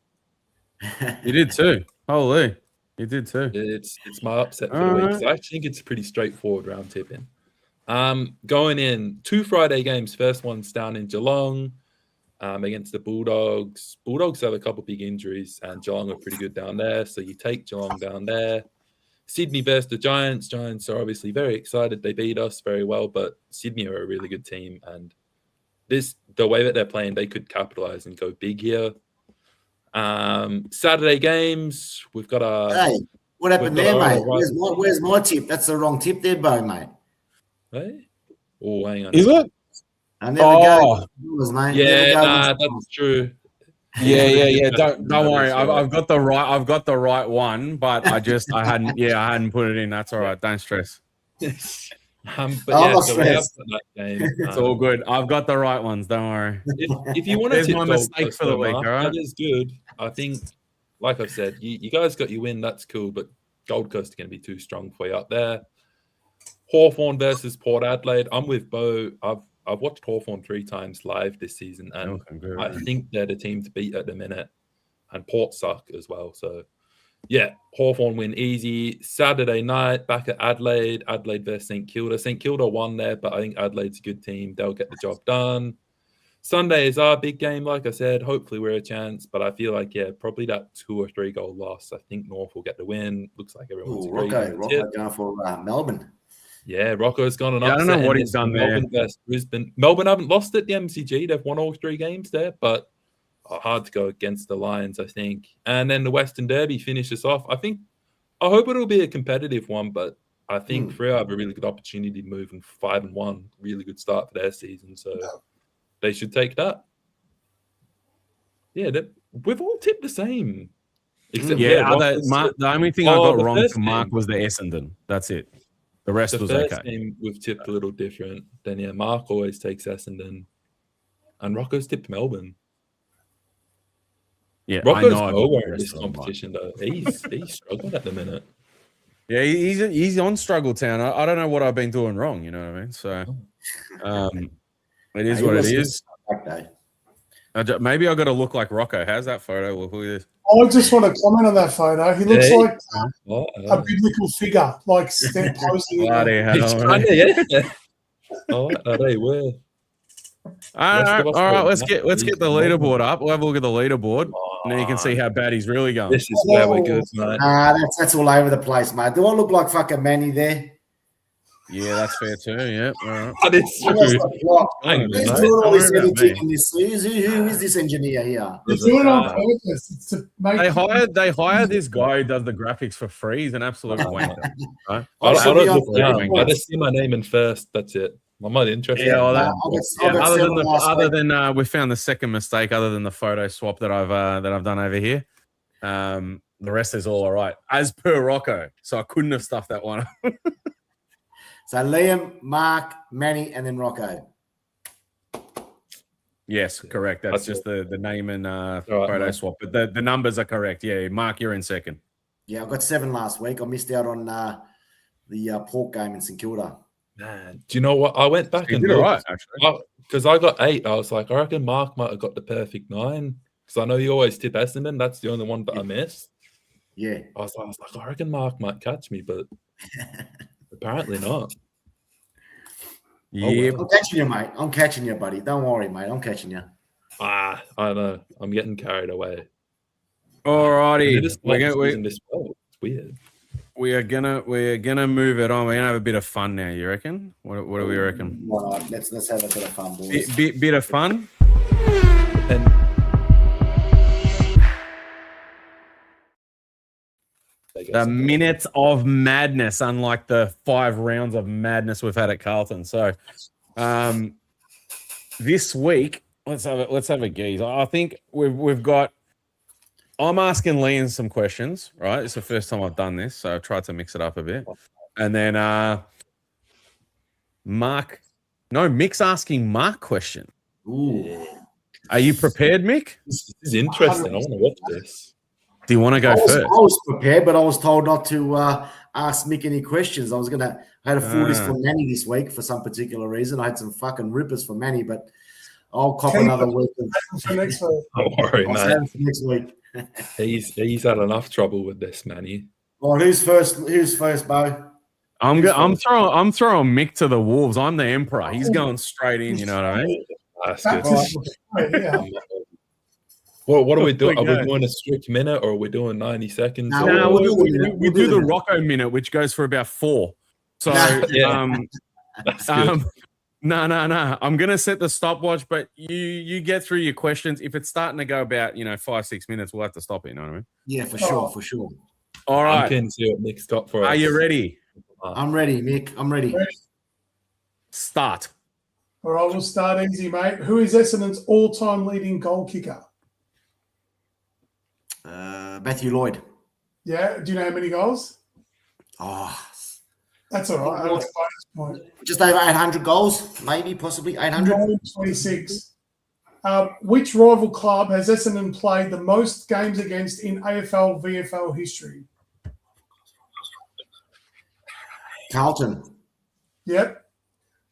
You did too. Holy, you did too. It's my upset for the week. So I think it's a pretty straightforward round tipping. Going in 2 Friday games. First one's down in Geelong against the Bulldogs. Bulldogs have a couple big injuries, and Geelong are pretty good down there. So you take Geelong down there. Sydney versus the Giants. Giants are obviously very excited. They beat us very well, but Sydney are a really good team, and the way that they're playing, they could capitalize and go big here. Saturday games, we've got Hey, what happened there, mate? Where's my tip? That's the wrong tip there, Bo, mate. Hey? Oh, hang on. Is it? I never go. Mate. Yeah, that's true. Yeah. Don't worry. I've got the right one, but I hadn't put it in. That's all right. Don't stress. That game, it's all good. I've got the right ones. Don't worry. If you want to tip my mistake for the week, all right? That is good. I think, like I've said, you guys got your win. That's cool, but Gold Coast are going to be too strong for you up there. Hawthorn versus Port Adelaide. I'm with Bo. I've watched Hawthorn 3 times live this season, and I think they're the team to beat at the minute. And Port suck as well. So, yeah, Hawthorn win easy. Saturday night, back at Adelaide. Adelaide versus St Kilda. St Kilda won there, but I think Adelaide's a good team. They'll get the job done. Sunday is our big game, like I said. Hopefully we're a chance, but I feel like, probably that 2 or 3 goal loss. I think North will get the win. Looks like everyone's agreed. Rocco going for Melbourne. Yeah, Rocco's gone on upset. I don't know what he's done there. Melbourne versus Brisbane. Melbourne haven't lost at the MCG. They've won all 3 games there, but hard to go against the Lions, I think. And then the Western Derby finishes off. I hope it'll be a competitive one, but I think Freo have a really good opportunity to move in 5-1. Really good start for their season, so they should take that. Yeah, we've all tipped the same. Except the only thing I got wrong for Mark was the Essendon. That's it. The rest was okay. The first game we've tipped a little different. Then, Mark always takes Essendon. And Rocco's tipped Melbourne. Yeah, Rocco's nowhere in this competition, though. He's struggling at the minute. Yeah, he's on struggle town. I don't know what I've been doing wrong, you know what I mean? So, it is what it is. Maybe I got to look like Rocco. How's that photo? Look at this. I just want to comment on that photo. He looks like a biblical figure, like posing. Bloody hell. All right, let's get the leaderboard up. We'll have a look at the leaderboard, and then you can see how bad he's really going. This is where we're good, mate. That's all over the place, mate. Do I look like fucking Manny there? Yeah, that's fair too. Yeah, all right. That is true. Who's doing all this editing in this? Who is this engineer here? They're doing it on purpose. They hired this guy who does the graphics for free. He's an absolute wanker. Right? I don't look down. I just see my name in first. That's it. I'm not interested. Yeah, other than we found the second mistake, other than the photo swap that I've done over here. The rest is all right, as per Rocco. So I couldn't have stuffed that one up. So Liam, Mark, Manny, and then Rocco. Yes, correct. That's just the name and photo swap. But the numbers are correct. Yeah, Mark, you're in second. Yeah, I got 7 last week. I missed out on the Port game in St Kilda. Man, do you know what? I went back and did it right, actually. Because I got 8. I was like, I reckon Mark might have got the perfect 9. Because I know you always tip Essendon. That's the only one that I missed. Yeah. I was like, I reckon Mark might catch me, but apparently not. Yeah. I'm catching you, mate. I'm catching you, buddy. Don't worry, mate. I'm catching you. I know. I'm getting carried away. Alrighty. It's weird. we're gonna move it on. We're gonna have a bit of fun now. You reckon? What do we reckon? Well, let's have a bit of fun, boys. Bit of fun. And The minutes of madness, unlike the 5 rounds of madness we've had at Carlton. So, this week, let's have a geeze. I think we've got. I'm asking Liam some questions. Right, it's the first time I've done this, so I've tried to mix it up a bit. And then Mick's asking Mark question. Ooh. Are you prepared, Mick? This is interesting. I want to watch this. Do you want to go first? I was prepared, but I was told not to ask Mick any questions. I had a full list for Manny this week for some particular reason. I had some fucking rippers for Manny, but I'll cop another week. For next week. Don't worry, mate. Next week. He's had enough trouble with this, Manny. Well, who's first, Bo? I'm throwing Mick to the wolves. I'm the emperor. He's going straight in. You know what I mean? That's Back good. to yeah. What are we doing? Are we doing a strict minute or are we doing 90 seconds? No, we'll do the Rocco minute, which goes for about 4. So, That's good. No. I'm gonna set the stopwatch, but you get through your questions. If it's starting to go about 5-6 minutes, we'll have to stop it. You know what I mean? Yeah, for sure. All right. I'm keen to see what Nick's got for us. Are you ready? I'm ready, Mick. I'm ready. Start. All right, we'll start easy, mate. Who is Essendon's all-time leading goal kicker? Matthew Lloyd. Yeah. Do you know how many goals? Oh, That's all right. That's fine at this point. just over 800 goals, maybe, possibly 800. 26. Which rival club has Essendon played the most games against in AFL VFL history? Carlton. Yep.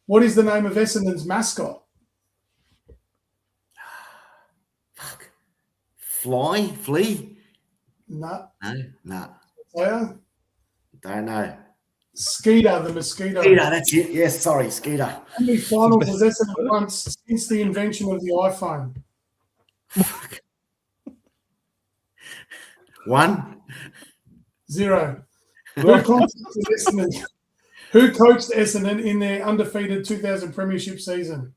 What is the name of Essendon's mascot? Flea? No. No. Yeah. Don't know. Skeeter, the mosquito. Skeeter, that's it. Yes, sorry, Skeeter. How many finals has Essendon won since the invention of the iPhone? 1. 0. Who coached Essendon in their undefeated 2000 premiership season?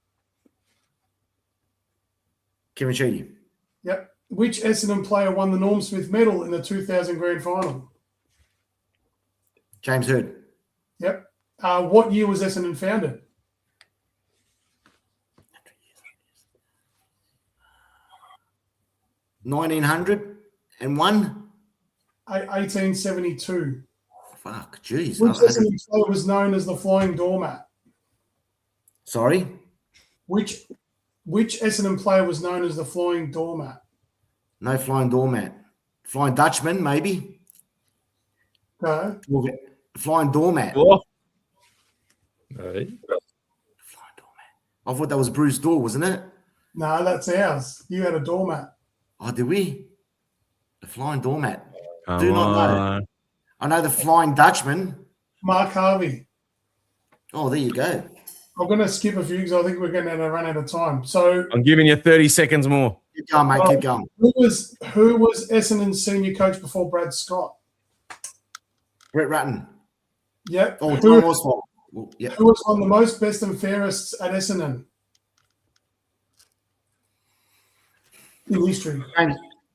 Kevin Sheedy. Yep. Which Essendon player won the Norm Smith medal in the 2000 grand final? James Hird. Yep. What year was Essendon founded? $1901. 1872. Fuck, jeez. Which Essendon player was known as the Flying Doormat? Sorry? Which Essendon player was known as the Flying Doormat? No Flying Doormat. Flying Dutchman, maybe. No. Flying Doormat. Oh. Right. Flying Doormat. I thought that was Bruce Door, wasn't it? No, that's ours. You had a doormat. Oh, did we? The Flying Doormat. Come Do not know. on. I know the Flying Dutchman. Mark Harvey. Oh, there you go. I'm going to skip a few because I think we're going to run out of time. So I'm giving you 30 seconds more. Keep going, mate. Keep going. who was Essendon's senior coach before Brad Scott? Brett Ratton. Yep. Oh, Who John Oswald. Well, yeah. was one of the most best and fairest at Essendon in history?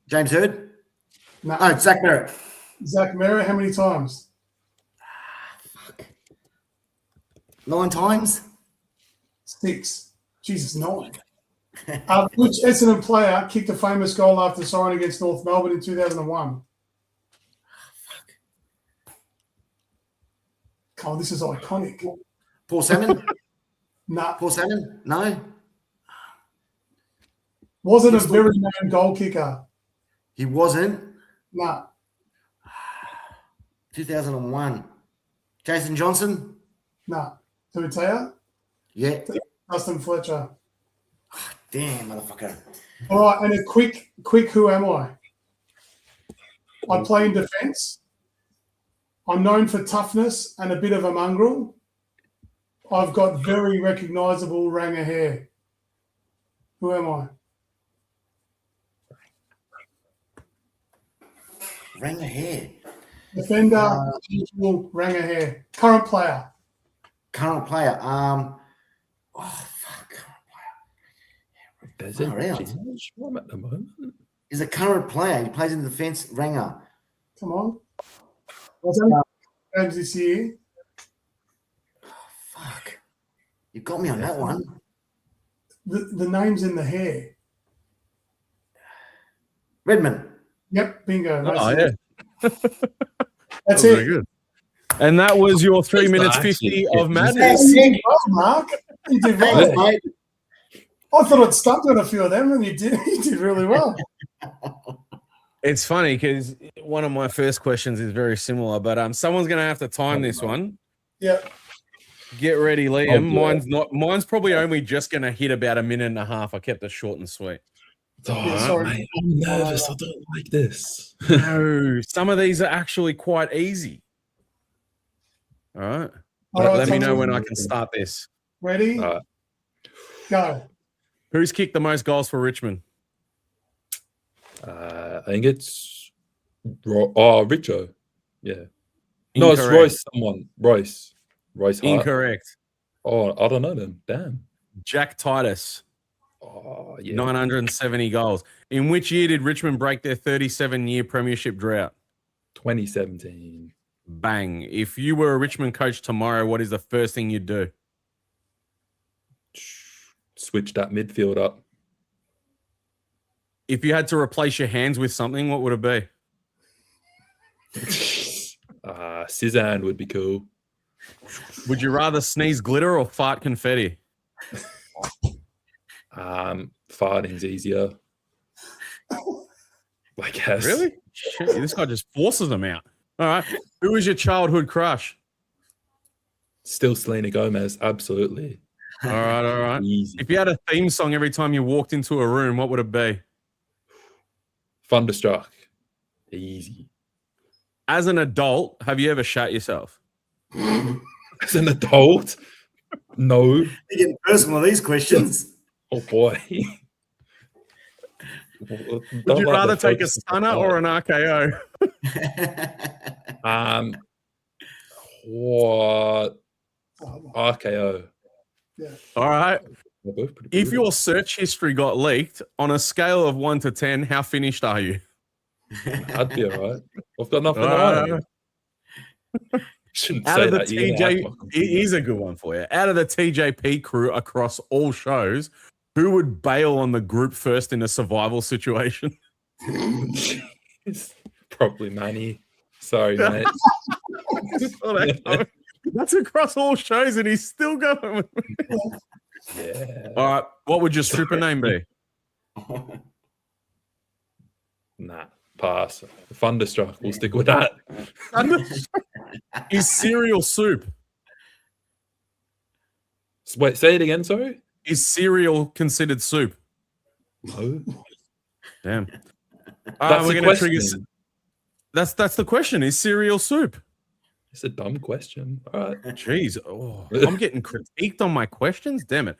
James Hird. No. Oh, Zach Merritt. Zach Merritt, how many times? 9 times. 6. Jesus, 9. Which Essendon player kicked a famous goal after signing against North Melbourne in 2001? Oh, this is iconic. Paul Salmon. Nah. Paul Salmon. No. Wasn't a very known goal kicker. He wasn't. Nah. 2001. Jason Johnson. Nah. To tell you? Yeah. Dustin Fletcher. Damn, motherfucker. All right, and a quick who am I? I play in defence. I'm known for toughness and a bit of a mongrel. I've got very recognisable Ranger hair. Who am I? Ranger hair. Defender, usual, Ranger hair. Current player. Current player. Oh, fuck. There's Far a out. change one at the moment. Is a current player. He plays in the defence. Ranger. Come on. What's that? Games this year. Fuck. You got me on that one. The name's in the hair. Redmond. Yep, bingo. That's Oh, it. yeah. That's Very it. good. And that was your 3 minutes Actually, 50 yeah, of Yeah, madness. you did well, Mark. You did Thanks, well. mate. I thought I'd stumped on a few of them, and you did. You did really well. It's funny because one of my first questions is very similar, but someone's going to have to time this one. Yeah. Get ready, Liam. yeah. Mine's probably only just going to hit about a minute and a half. I kept it short and sweet. Oh, sorry. mate, I'm nervous. I don't like this. No, some of these are actually quite easy. All right. All right, Let me know Tom. when I can start this. Ready? Go. Who's kicked the most goals for Richmond? I think it's Richo. Yeah. No, it's Incorrect. Royce. Someone. Royce. Royce Hart. Incorrect. Oh, I don't know them. Damn. Jack Titus, Oh, yeah. 970 goals. In which year did Richmond break their 37-year premiership drought? 2017. Bang. If you were a Richmond coach tomorrow, what is the first thing you'd do? Switch that midfield up. If you had to replace your hands with something, what would it be? Cezanne would be cool. Would you rather sneeze glitter or fart confetti? Farting's easier. I guess. Really? Shit, this guy just forces them out. All right. Who was your childhood crush? Still Selena Gomez. Absolutely. All right. Easy. If you had a theme song every time you walked into a room, what would it be? Thunderstruck. Easy. As an adult, have you ever shat yourself? As an adult? No. You're getting personal with these questions. Oh boy. Would you rather take a stunner or an RKO? What? RKO. Yeah. All right. They're both pretty If brutal. your search history got leaked, on a scale of 1 to 10, how finished are you? I'd be all right. I've got nothing All to right. hide. Shouldn't Out say of the that. You're gonna TJ, hack my computer. here's a good one for you. Out of the TJP crew across all shows, who would bail on the group first in a survival situation? It's probably Manny. Sorry, mate. That's across all shows, and he's still going with me. Yeah. All right. What would your stripper name be? Nah. Pass. Thunderstruck. We'll stick with that. Is cereal soup? Wait, say it again, sorry? Is cereal considered soup? No. Damn. That's we're the going to trigger. question. That's the question. Is cereal soup? It's a dumb question. All right. Jeez. Oh, I'm getting critiqued on my questions. Damn it.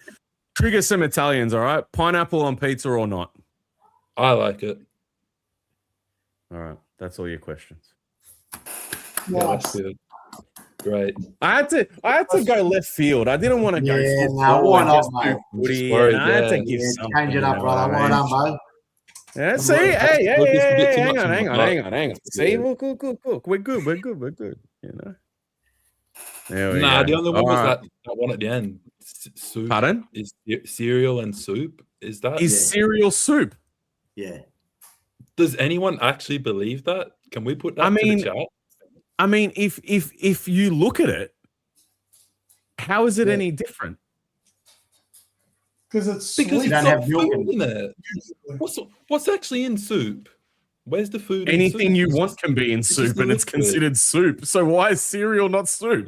Trigger some Italians, all right? Pineapple on pizza or not? I like it. All right. That's all your questions. Yeah, that's good. Great. I had to go left field. I didn't want to go Yeah, full no, forward why and not, just do mate? footy, Just worried, and I had to yeah. give Yeah, something. change it up, you know brother. what I Well mean? done, bud. Yeah, see, Look, hey, look, it's a bit too hang much on, in hang my on, butt. hang on. See, Yeah. look. We're good. You know. There we Nah, go. the only one All was right. that one at the end. Soup. Pardon? Is cereal and soup? Is that? Is Yeah. cereal soup? Yeah. Does anyone actually believe that? Can we put that I mean, to the chat? I mean, if you look at it, how is it Yeah. any different? Because it's Because sweet. don't it's got have milk food in it. What's actually in soup? Where's the food? in Anything soup? you It's want just- can be in it's just soup, and it's liquid. considered soup. So why is cereal not soup?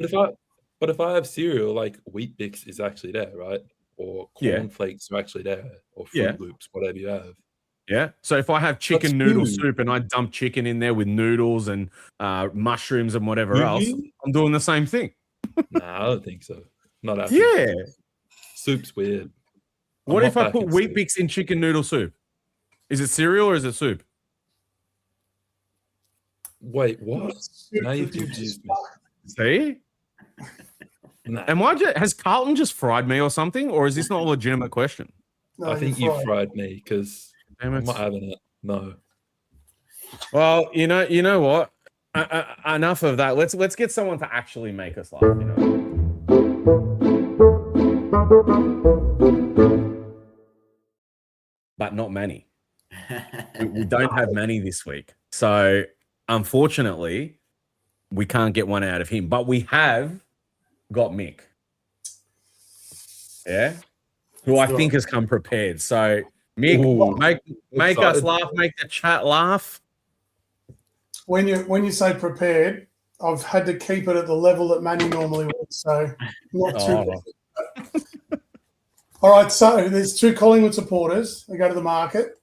But if I have cereal, like Wheat Bix is actually there, right? Or Yeah. cornflakes are actually there, or Fruit Yeah. Loops, whatever you have. Yeah. So if I have chicken That's noodle food. soup and I dump chicken in there with noodles and mushrooms and whatever else, Really? I'm doing the same thing. Nah, I don't think so. Not happy. Yeah. Soup's weird. What I'm if not I put backing Wheat soup. Bix in chicken noodle soup? Is it cereal or is it soup? Wait, what? Now you've confused me. See? Nah, Has Carlton just fried me or something, or is this not a legitimate question? No, I think you fried me because Damn I'm it. not having it. No. Well, you know what? Enough of that. Let's get someone to actually make us laugh. You know? But not Manny. We don't have Manny this week, so unfortunately, we can't get one out of him. But we have got Mick. Yeah, who I think has come prepared. So Mick, make us laugh, make the chat laugh. When you say prepared, I've had to keep it at the level that Manny normally would, so not too. All right, so there's two Collingwood supporters. They go to the market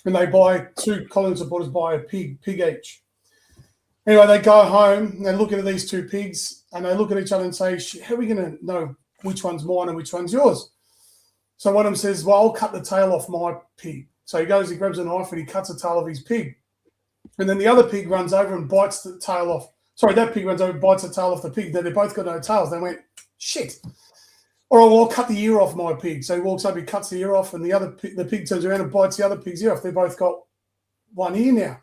and they buy two Collingwood supporters buy a pig each. Anyway, they go home and they're looking at these two pigs and they look at each other and say, how are we going to know which one's mine and which one's yours? So one of them says, well, I'll cut the tail off my pig. So he grabs a knife and he cuts the tail of his pig. And then the other pig runs over and bites the tail off. Sorry, that pig runs over and bites the tail off the pig. Then they both got no tails. They went, shit. All right, well, I'll cut the ear off my pig. So he walks over, he cuts the ear off, and the pig turns around and bites the other pig's ear off. They both got one ear now.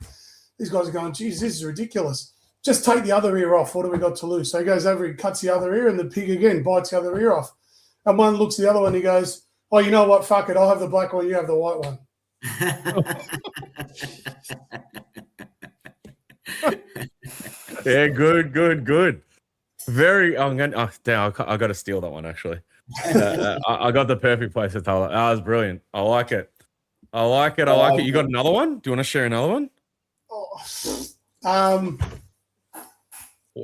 These guys are going, geez, this is ridiculous. Just take the other ear off. What do we got to lose? So he goes over, he cuts the other ear, and the pig again bites the other ear off. And one looks at the other one, and he goes, oh, you know what? Fuck it. I'll have the black one. You have the white one. Yeah, good. Very. I got to steal that one actually. I got the perfect place to tell that. That was brilliant. I like it. You got another one? Do you want to share another one? Oh,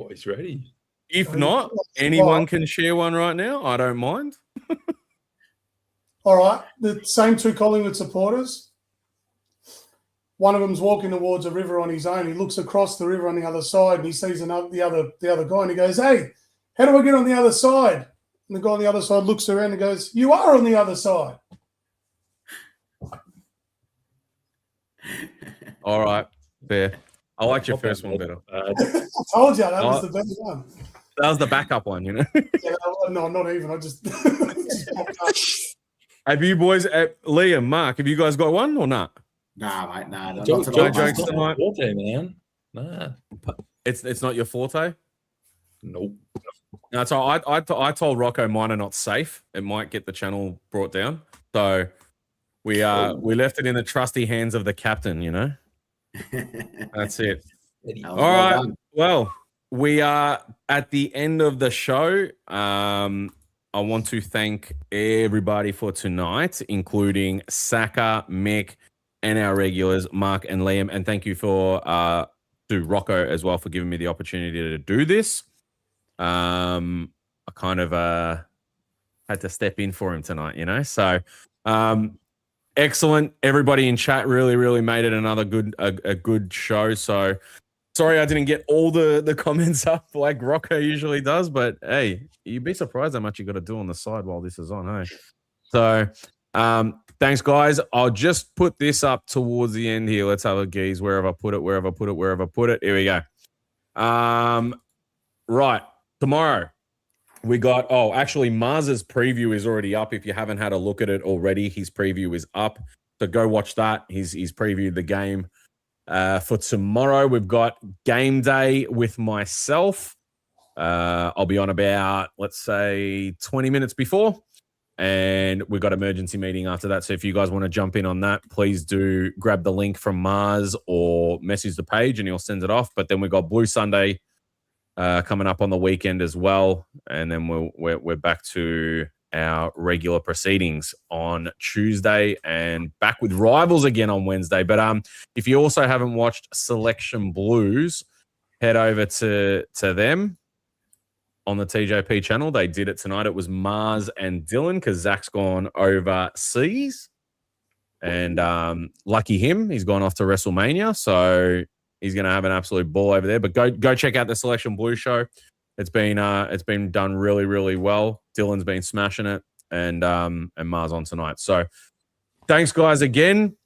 he's ready. If not, anyone can share one right now. I don't mind. All right. The same two Collingwood supporters. One of them's walking towards a river on his own. He looks across the river on the other side and he sees the other guy and he goes, hey, how do I get on the other side? And the guy on the other side looks around and goes, you are on the other side. All right. Fair. I liked your first one better. I told you that was the best one. That was the backup one, you know? Yeah, no, not even. I just popped up. Have you boys, Liam, Mark, have you guys got one or not? Nah, mate, nah. Not Jokes tonight. tonight. Forte, man. Nah. It's not your forte? Nope. No, so I told Rocco mine are not safe. It might get the channel brought down. So we left it in the trusty hands of the captain, you know? That's it. All right. Well, we are at the end of the show. I want to thank everybody for tonight, including Saka, Mick, and our regulars, Mark and Liam. And thank you to Rocco as well for giving me the opportunity to do this. I kind of had to step in for him tonight, you know? So excellent. Everybody in chat really made it another good show. So sorry I didn't get all the comments up like Rocco usually does, but hey, you'd be surprised how much you got to do on the side while this is on, hey? So thanks, guys. I'll just put this up towards the end here. Let's have a geeze wherever I put it. Here we go. Right. Tomorrow we got, actually Mars's preview is already up. If you haven't had a look at it already, his preview is up. So go watch that. He's previewed the game. For tomorrow, we've got game day with myself. I'll be on about, let's say, 20 minutes before. And we've got emergency meeting after that. So if you guys want to jump in on that, please do grab the link from Mars or message the page and he'll send it off. But then we've got Blue Sunday coming up on the weekend as well. And then we're back to our regular proceedings on Tuesday and back with Rivals again on Wednesday. But if you also haven't watched Selection Blues, head over to them on the TJP channel. They did it tonight. It was Mars and Dylan because Zach's gone overseas. And lucky him, he's gone off to WrestleMania. So he's going to have an absolute ball over there. But go check out the Selection Blues show. It's been done really well. Dylan's been smashing it, and Mars on tonight. So thanks, guys, again.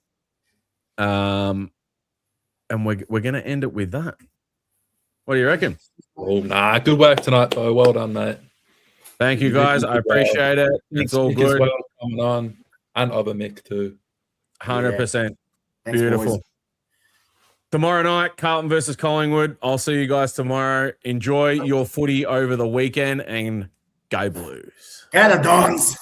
And we're gonna end it with that. What do you reckon? Oh, nah, good work tonight, though. Well done, mate. Thank you, guys. I appreciate it. It's all Mick as good. well coming on, and other Mick too. 100%. Thanks, Beautiful. boys. Tomorrow night, Carlton versus Collingwood. I'll see you guys tomorrow. Enjoy your footy over the weekend and go Blues. Go the Dons.